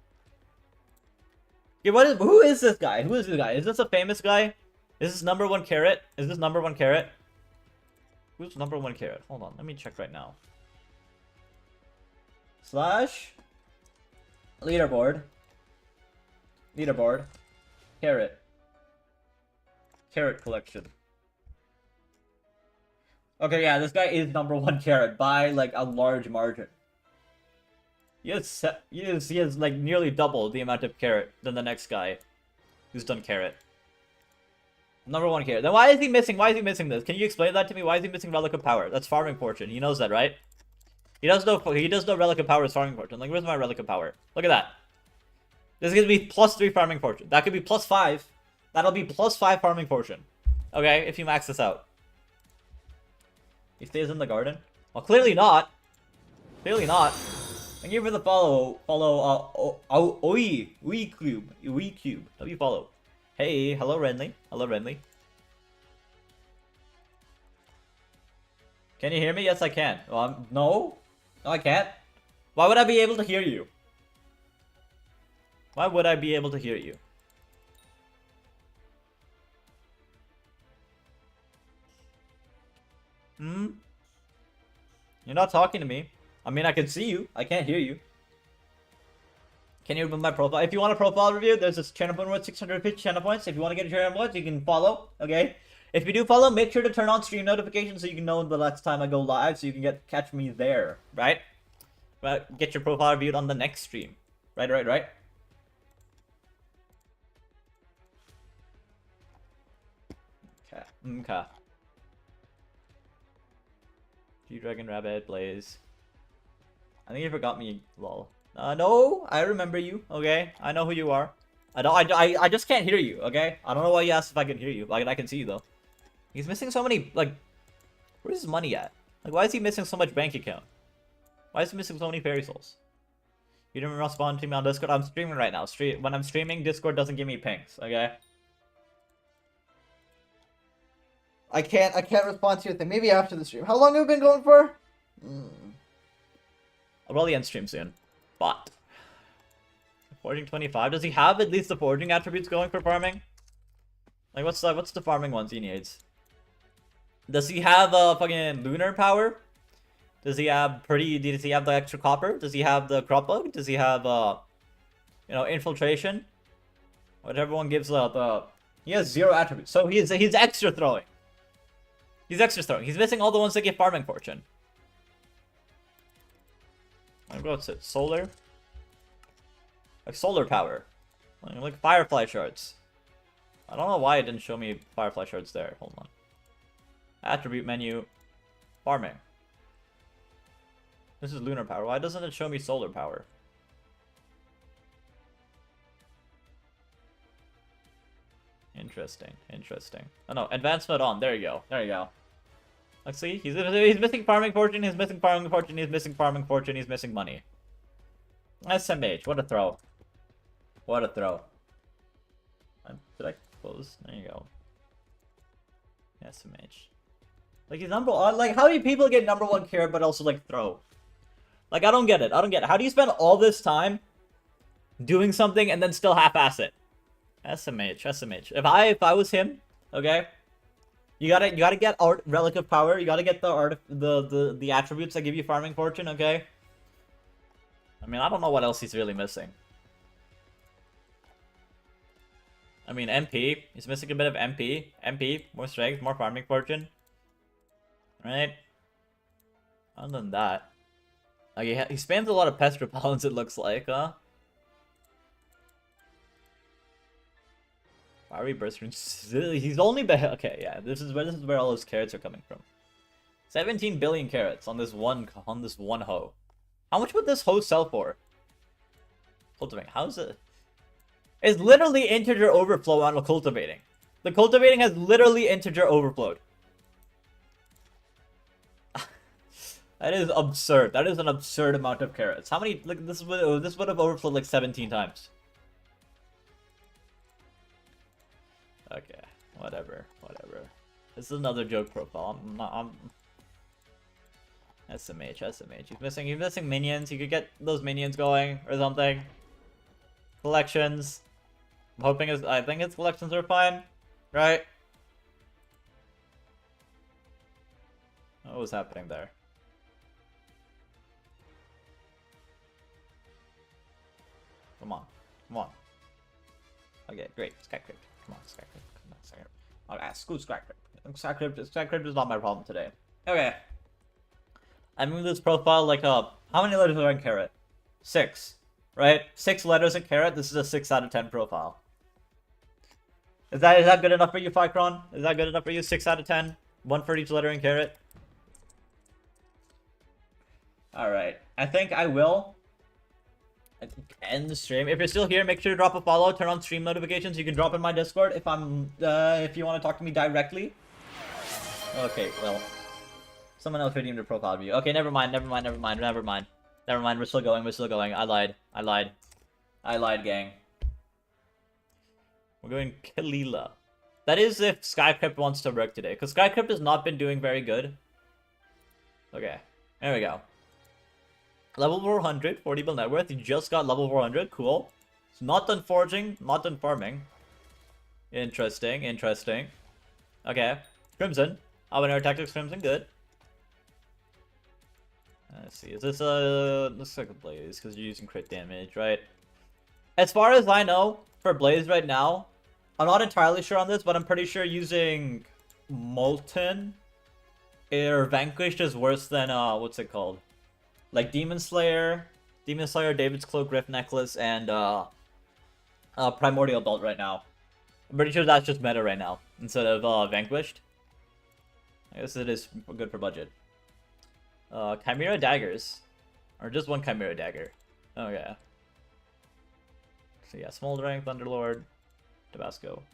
Yeah, who is this guy? Who is this guy? Is this a famous guy? Is this number 1 carrot? Is this number 1 carrot? Who's number 1 carrot? Hold on, let me check right now. Slash leaderboard. Leaderboard. Carrot. Carrot collection. Okay, yeah, this guy is number 1 carrot by like a large margin. He has like nearly double the amount of carrot than the next guy who's done carrot. Number 1 carrot. Then why is he missing? Why is he missing this? Can you explain that to me? Why is he missing Relic of Power? That's farming fortune. He knows that, right? He does know Relic of Power is farming fortune. Like, where's my Relic of Power? Look at that. This is gonna be +3 farming fortune. That could be +5. That'll be +5 farming fortune. Okay, if you max this out. He stays in the garden? Well, clearly not. Clearly not. Thank you for the follow. Cube. How do you follow? Hey, hello Renly. Hello Renly. Can you hear me? Yes, I can. No, I can't. Why would I be able to hear you? Why would I be able to hear you? You're not talking to me. I mean, I can see you. I can't hear you. Can you remove my profile? If you want a profile review, there's this channel point worth 650 channel points. If you want to get a channel points, you can follow. Okay. If you do follow, make sure to turn on stream notifications so you can know the next time I go live, so you can catch me there, right? But get your profile reviewed on the next stream, right? Okay. Okay. G-Dragon, Rabbit, Blaze. I think you forgot me, lol. No, I remember you, okay? I know who you are. I just can't hear you, okay? I don't know why you asked if I can hear you. Like, I can see you, though. He's missing so many, like... Where's his money at? Like, why is he missing so much bank account? Why is he missing so many fairy souls? You didn't respond to me on Discord? I'm streaming right now. When I'm streaming, Discord doesn't give me pings, okay? I can't respond to your thing. Maybe after the stream. How long have we been going for? I'll probably end stream soon. But foraging 25. Does he have at least the foraging attributes going for farming? Like, what's the farming ones he needs? Does he have fucking lunar power? Does he have does he have the extra copper? Does he have the crop bug? Does he have infiltration? Whichever one gives he has 0 attributes. So he's extra throwing. He's extra throwing. He's missing all the ones that give farming fortune. What's it? Solar? Like solar power. Like firefly shards. I don't know why it didn't show me firefly shards there. Hold on. Attribute menu. Farming. This is lunar power. Why doesn't it show me solar power? Interesting. Oh no, advanced mode on. There you go. Let's see. He's missing farming fortune. He's missing farming fortune. He's missing farming fortune. He's missing money. SMH. What a throw. Did I close? There you go. SMH. Like he's like how do people get number 1 carrot but also like throw? Like I don't get it. How do you spend all this time doing something and then still half-ass it? SMH. If I was him, okay? You gotta get Relic of Power. You gotta get the attributes that give you farming fortune, okay? I mean, I don't know what else he's really missing. I mean, MP. He's missing a bit of MP. MP, more strength, more farming fortune. Right? Other than that, like he spams a lot of pest repellents. It looks like, huh? Fiery burst. He's only okay. Yeah, this is where all his carrots are coming from. 17 billion carrots on this one hoe. How much would this hoe sell for? Cultivating. How's it? It's literally integer overflow on cultivating. The cultivating has literally integer overflowed. That is absurd. That is an absurd amount of carrots. How many? Like this would have overflowed like 17 times. Okay, whatever. This is another joke profile. I'm SMH. He's missing minions. You could get those minions going or something. Collections. I think his collections are fine, right? What was happening there? Come on. Okay, great. Skycrypt. Come on, Skycrypt. Okay, screw Skycrypt. Skycrypt is not my problem today. Okay. I moved this profile like how many letters are in carrot? 6. Right? 6 letters in carrot. This is a 6 out of 10 profile. Is that good enough for you, Ficron? Is that good enough for you? 6 out of 10? 1 for each letter in carrot? Alright. I think I will end the stream. If you're still here, make sure to drop a follow, turn on stream notifications. You can drop in my Discord if you want to talk to me directly. Okay, well. Someone else redeemed a profile view. Okay, never mind. We're still going. I lied, gang. We're going Kalila. That is if Skycrypt wants to work today, because Skycrypt has not been doing very good. Okay, there we go. Level 400, 40 bill net worth. You just got level 400. Cool. It's not done forging, not done farming. Interesting. Okay. Crimson. Habanero Tactics Crimson, good. Let's see. Is this looks like a Blaze, because you're using crit damage, right? As far as I know, for Blaze right now, I'm not entirely sure on this, but I'm pretty sure using Molten or Vanquished is worse than, what's it called? Like Demon Slayer, David's Cloak, Rift Necklace, and Primordial Belt right now. I'm pretty sure that's just meta right now, instead of Vanquished. I guess it is good for budget. Chimera Daggers. Or just one Chimera Dagger. Oh yeah. So yeah, Smoldering, Thunderlord, Tabasco.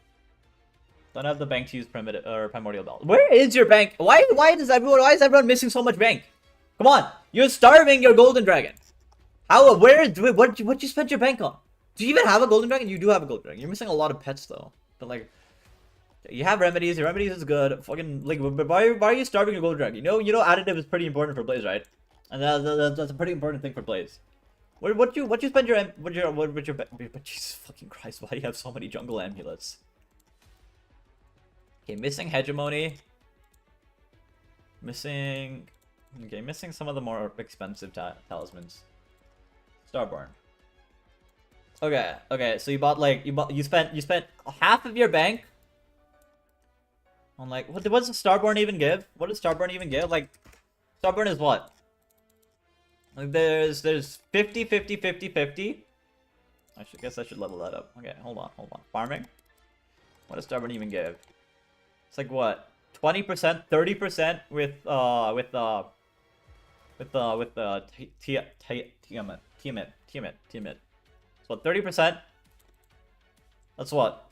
Don't have the bank to use Primordial Belt. Where is your bank? Why is everyone missing so much bank? Come on, you're starving your golden dragon. What you spent your bank on? Do you even have a golden dragon? You do have a golden dragon. You're missing a lot of pets though. But like, you have remedies. Your remedies is good. Fucking like, why are you starving your golden dragon? You know, additive is pretty important for Blaze, right? And that's a pretty important thing for Blaze. What you spend your but Jesus fucking Christ, why do you have so many jungle amulets? Okay, missing hegemony. Missing some of the more expensive talismans. Starborn. Okay, so you spent half of your bank on like what does Starborn even give? What does Starborn even give? Like Starborn is what? Like there's 50 50 50 50. I guess I should level that up. Okay, hold on. Farming. What does Starborn even give? It's like what? 20%, 30% with Tiamat. So 30%. That's what?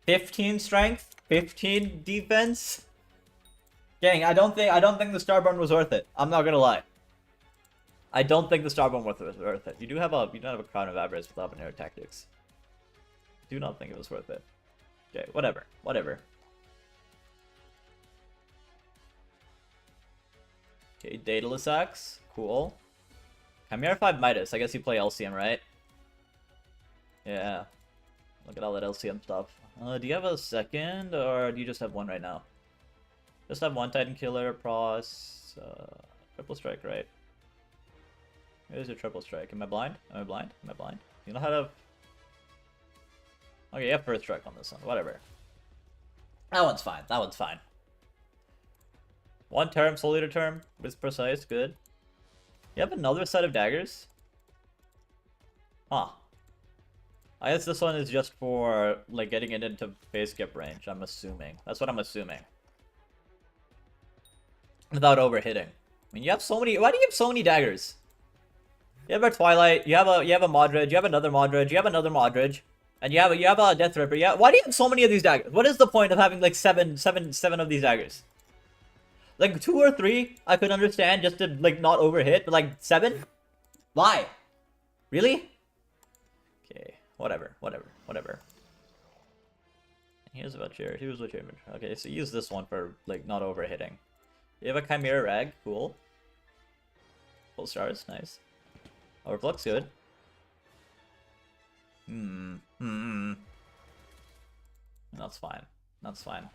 15 strength, 15 defense. Gang, I don't think the Starborn was worth it. I'm not gonna lie. I don't think the Starborn was worth it. You don't have a Crown of Avarice with Habanero Tactics. Do not think it was worth it. Okay, whatever. Okay, Daedalus Axe. Cool. Chimera 5 Midas. I guess you play LCM, right? Yeah. Look at all that LCM stuff. Do you have a second, or do you just have one right now? Just have one Titan Killer, Pros, Triple Strike, right? Here's your Triple Strike. Am I blind? You know how to... Okay, you have First Strike on this one. Whatever. That one's fine. One term, Soul Eater term. It's precise, good. You have another set of daggers? Huh. I guess this one is just for, like, getting it into phase skip range, I'm assuming. That's what I'm assuming. Without overhitting. I mean, you have so many... Why do you have so many daggers? You have a Twilight, you have a Modredge, you have another Modredge, you have another Modredge, and you have a Death Ripper. Yeah, why do you have so many of these daggers? What is the point of having, like, seven of these daggers? Like 2 or 3, I could understand just to like not overhit, but like 7? Why? Really? Okay, whatever. Here's what your okay, so use this one for like not overhitting. You have a Chimera Rag, cool. Full stars, nice. Overflux, good. That's fine. That's fine.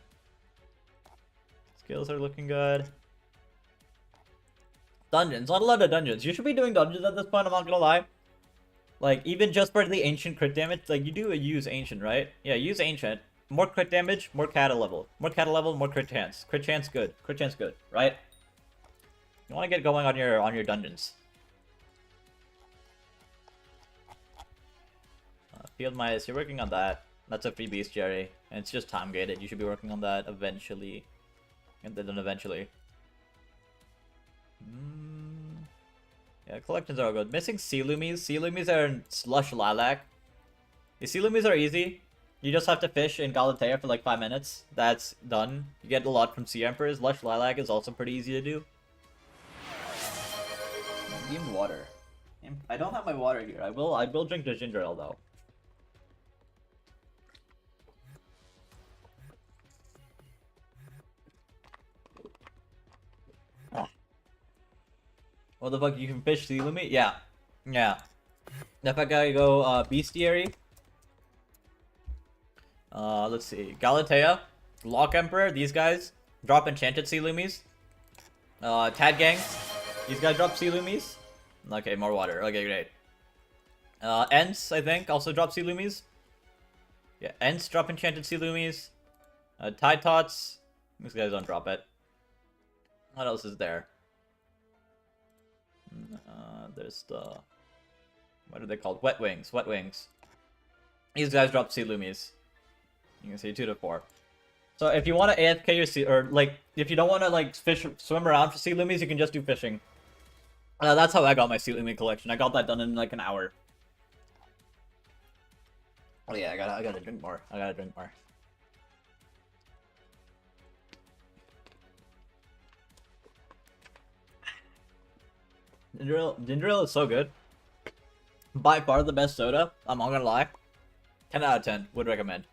Skills are looking good. Dungeons, not a lot of dungeons. You should be doing dungeons at this point, I'm not gonna lie. Like, even just for the ancient crit damage, like, you do use ancient, right? Yeah, use ancient. More crit damage, more kata level. More kata level, more crit chance. Crit chance, good. Crit chance, good, right? You want to get going on your dungeons. Field Mice, you're working on that. That's a free bestiary, and it's just time gated. You should be working on that eventually. And then eventually. Yeah, collections are good. Missing sea loomies. Sea loomies are in Slush Lilac. The sea loomies are easy. You just have to fish in Galatea for like 5 minutes. That's done. You get a lot from Sea Emperors. Lush Lilac is also pretty easy to do. Give me water. I don't have my water here. I will drink the ginger ale though. What the fuck? You can fish sea loomy? Yeah. Yeah. If I gotta go bestiary. Let's see. Galatea, Lock Emperor, these guys drop enchanted sea loomies. Tad Gang, these guys drop sea loomies. Okay, more water. Okay, great. Ents, I think, also drop sea loomies. Yeah, Ents drop enchanted sea loomies. Tide Tots, these guys don't drop it. What else is there? There's the... What are they called? Wet Wings. Wet Wings. These guys drop sea loomies. You can see 2 to 4. So if you want to AFK your sea, or like if you don't want to like swim around for sea loomies, you can just do fishing. That's how I got my sea loomie collection. I got that done in like an hour. Oh yeah, I gotta drink more. I gotta drink more. Ginger ale is so good. By far the best soda. I'm not gonna lie. 10 out of 10. Would recommend.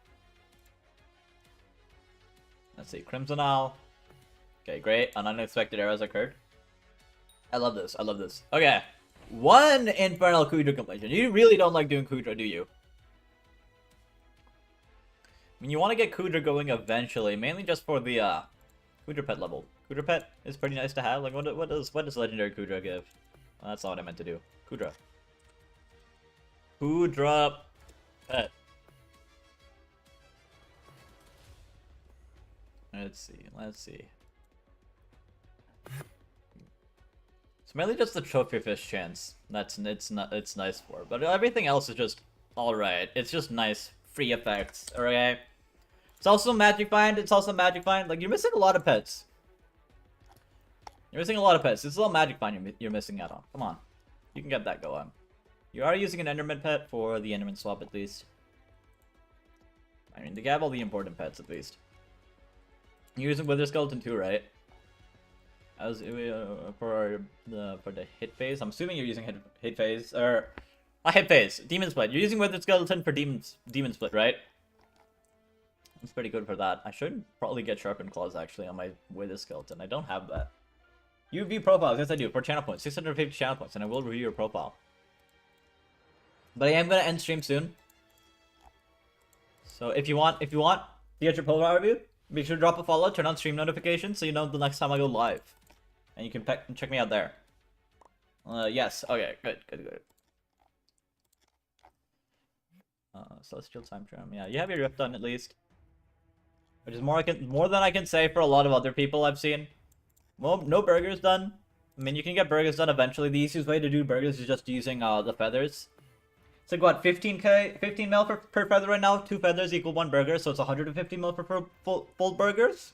Let's see. Crimson Owl. Okay, great. An unexpected error has occurred. I love this. I love this. Okay. 1 Infernal Kudra completion. You really don't like doing Kudra, do you? I mean, you want to get Kudra going eventually. Mainly just for the Kudra Pet level. Kudra Pet is pretty nice to have. Like, what does Legendary Kudra give? Well, that's not what I meant to do. Kudra. Kudra Pet. Let's see. It's mainly just the trophy fish chance. It's nice for, but everything else is just alright. It's just nice free effects. Okay. It's also Magic Find. Like, you're missing a lot of pets. It's all Magic Find you're missing out on. Come on, you can get that going. You are using an Enderman pet for the Enderman swap at least. I mean, they have all the important pets at least. You're using Wither Skeleton too, right? As for the hit phase, I'm assuming you're using hit phase or a hit phase. Demon Split. You're using Wither Skeleton for Demon Split, right? That's pretty good for that. I should probably get Sharpened Claws actually on my Wither Skeleton. I don't have that. You view profiles, yes I do, for channel points. 650 channel points, and I will review your profile. But I am gonna end stream soon. So if you want to get your profile review, make sure to drop a follow, turn on stream notifications so you know the next time I go live. And you can check me out there. Yes, okay, good. Celestial Time Charm, yeah, you have your rift done at least. Which is more than I can say for a lot of other people I've seen. Well, no burgers done. I mean, you can get burgers done eventually. The easiest way to do burgers is just using the feathers. It's like, what, 15 mil per feather right now? 2 feathers equal 1 burger, so it's 150 mil per full burgers.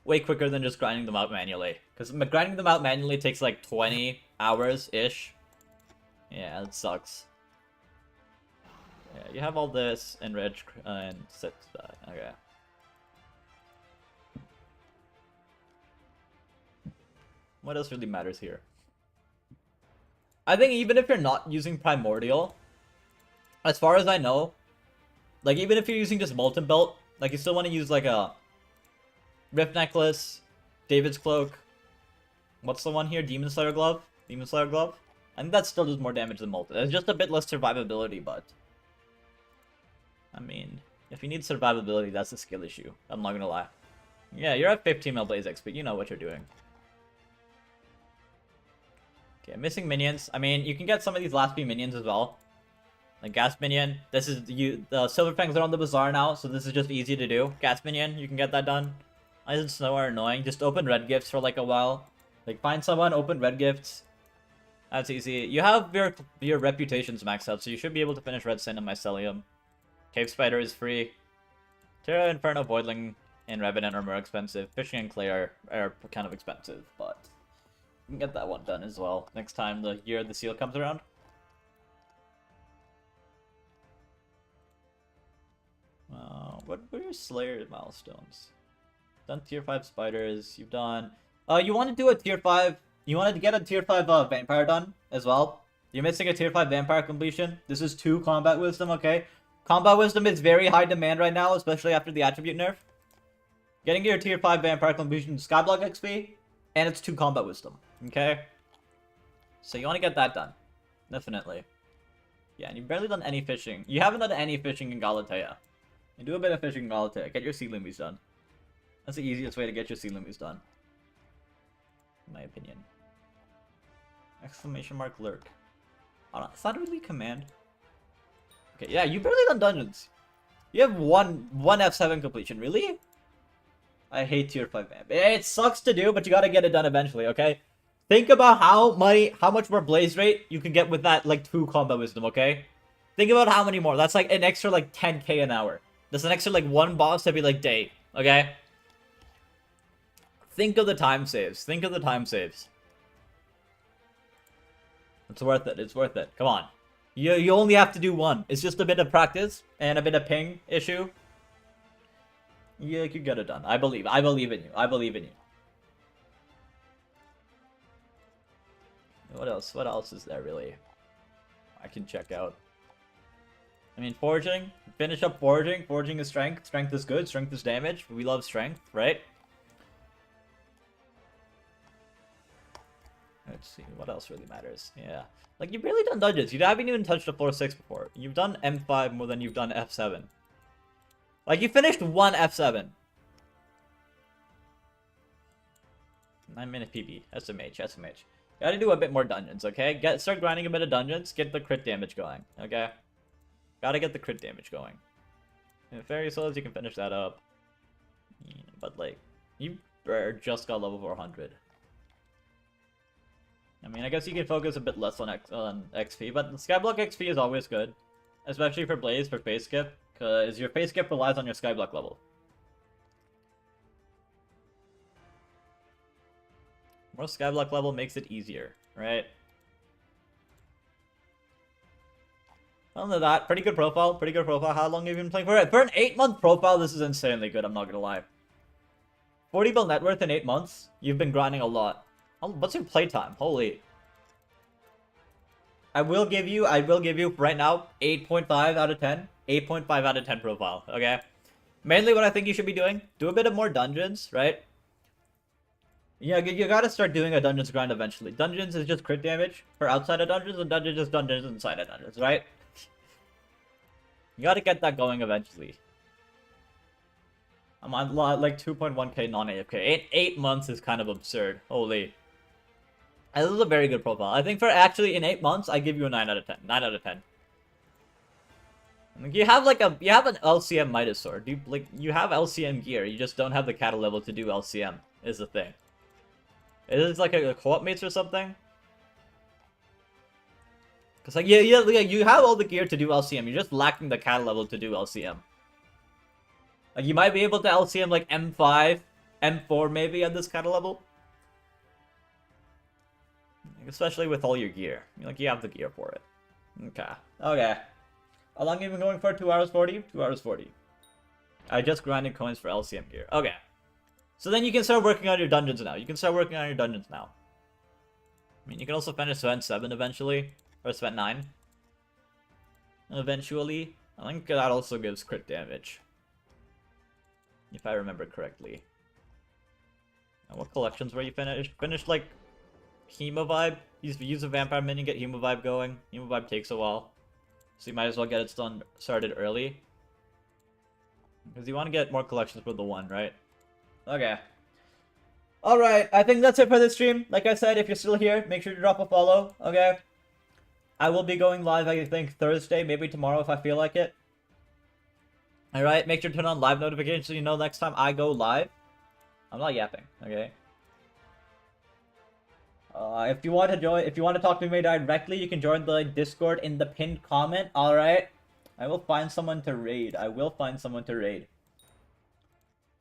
Way quicker than just grinding them out manually. Because grinding them out manually takes like 20 hours-ish. Yeah, it sucks. Yeah, you have all this, enrich, and 6. Okay. What else really matters here? I think even if you're not using Primordial, as far as I know, like even if you're using just Molten Belt, like you still want to use like a Rift Necklace, David's Cloak. What's the one here? Demon Slayer Glove? Demon Slayer Glove? I think that still does more damage than Molten. It's just a bit less survivability, but... I mean, if you need survivability, that's a skill issue. I'm not gonna lie. Yeah, you're at 15 mil Blaze XP. You know what you're doing. Okay, missing minions. I mean, you can get some of these last few minions as well. Like Gas Minion. This is... the Silver Fangs are on the Bazaar now, so this is just easy to do. Gas Minion, you can get that done. Ice and Snow are annoying. Just open red gifts for like a while. Like, find someone, open red gifts. That's easy. You have your reputations maxed out, so you should be able to finish Red Sin and Mycelium. Cave Spider is free. Terra, Inferno, Voidling, and Revenant are more expensive. Fishing and Clay are kind of expensive, but you can get that one done as well next time the year the seal comes around. What are your Slayer milestones? Done tier 5 spiders. You've done... you want to do a tier 5... You wanted to get a tier 5 vampire done as well. You're missing a tier 5 vampire completion. This is 2 combat wisdom, okay? Combat wisdom is very high demand right now, especially after the attribute nerf. Getting your tier 5 vampire completion is skyblock XP, and it's 2 combat wisdom, okay? So you want to get that done. Definitely. Yeah, and you've barely done any fishing. You haven't done any fishing in Galatea. You do a bit of fishing in Galatea. Get your sea loomies done. That's the easiest way to get your sea loomies done. In my opinion. Exclamation mark lurk. Oh, it's not really command. Okay, yeah, you've barely done dungeons. You have one F7 completion, really? I hate tier 5 vamp. It sucks to do, but you gotta get it done eventually, okay? Think about how much more blaze rate you can get with that, like, 2 combat wisdom, okay? Think about how many more. That's like an extra, like, 10k an hour. That's an extra, like, 1 boss every, like, day, okay? Think of the time saves. Think of the time saves. It's worth it. It's worth it. Come on. You only have to do 1. It's just a bit of practice and a bit of ping issue. Yeah, you get it done. I believe. I believe in you. I believe in you. What else? What else is there, really? I can check out. I mean, forging. Finish up forging. Forging is strength. Strength is good. Strength is damage. We love strength, right? Let's see, what else really matters? Yeah. Like, you've barely done dungeons. You haven't even touched a floor 6 before. You've done M5 more than you've done F7. Like, you finished 1 F7. 9-minute PB. SMH, SMH. You gotta do a bit more dungeons, okay? Start grinding a bit of dungeons. Get the crit damage going, okay? Gotta get the crit damage going. And Fairy Souls, you can finish that up. But, like, you just got level 400. I mean, I guess you can focus a bit less on XP, but skyblock XP is always good. Especially for Blaze, for phase skip, because your phase skip relies on your skyblock level. More skyblock level makes it easier, right? Other than that, pretty good profile, pretty good profile. How long have you been playing for it? For an 8-month profile, this is insanely good, I'm not gonna lie. 40 bill net worth in 8 months? You've been grinding a lot. What's your playtime? Holy. I will give you right now 8.5 out of 10. 8.5 out of 10 profile, okay? Mainly what I think you should be doing, do a bit of more dungeons, right? Yeah, you gotta start doing a dungeons grind eventually. Dungeons is just crit damage for outside of dungeons, and dungeons is dungeons inside of dungeons, right? You gotta get that going eventually. I'm on like 2.1k non-AFK. 8 months is kind of absurd. Holy. This is a very good profile. I think for actually in 8 months, I give you a 9 out of 10. 9 out of 10. You have like an LCM Midas sword. You have LCM gear. You just don't have the cattle level to do LCM. Is the thing. Is it like a co-op mates or something? Cause like you have all the gear to do LCM. You're just lacking the cattle level to do LCM. Like you might be able to LCM like M5, M4 maybe at this cattle level. Especially with all your gear. Like, you have the gear for it. Okay. Okay. How long have you been going for? 2 hours 40? 2 hours 40. I just grinded coins for LCM gear. Okay. So then you can start working on your dungeons now. You can start working on your dungeons now. I mean, you can also finish Sven 7 eventually, or Sven 9. Eventually. I think that also gives crit damage. If I remember correctly. And what collections were you finished? Finished like Hemovibe? Use a vampire minion, get Hemovibe going. Hemovibe takes a while. So you might as well get it started early. Because you want to get more collections for the 1, right? Okay. Alright, I think that's it for this stream. Like I said, if you're still here, make sure to drop a follow, okay? I will be going live, I think, Thursday, maybe tomorrow if I feel like it. Alright, make sure to turn on live notifications so you know next time I go live. I'm not yapping, okay? If you want to talk to me directly, you can join the Discord in the pinned comment, alright? I will find someone to raid.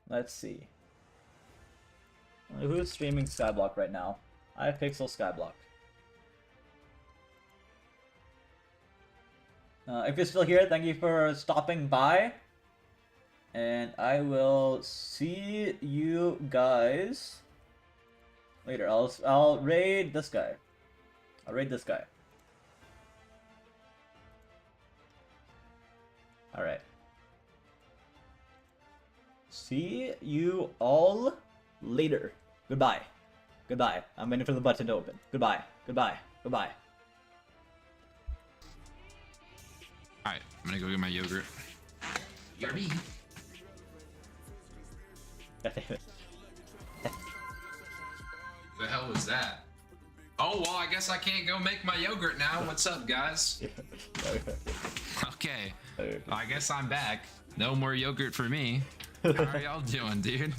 Let's see. Who's streaming Skyblock right now? Hypixel Skyblock. If you're still here, thank you for stopping by. And I will see you guys later. I'll raid this guy. Alright. See you all later. Goodbye. I'm waiting for the button to open. Goodbye. Alright, I'm gonna go get my yogurt. Yummy. The hell was that? Oh, well, I guess I can't go make my yogurt now. What's up, guys? Okay. I guess I'm back. No more yogurt for me. How are y'all doing, dude?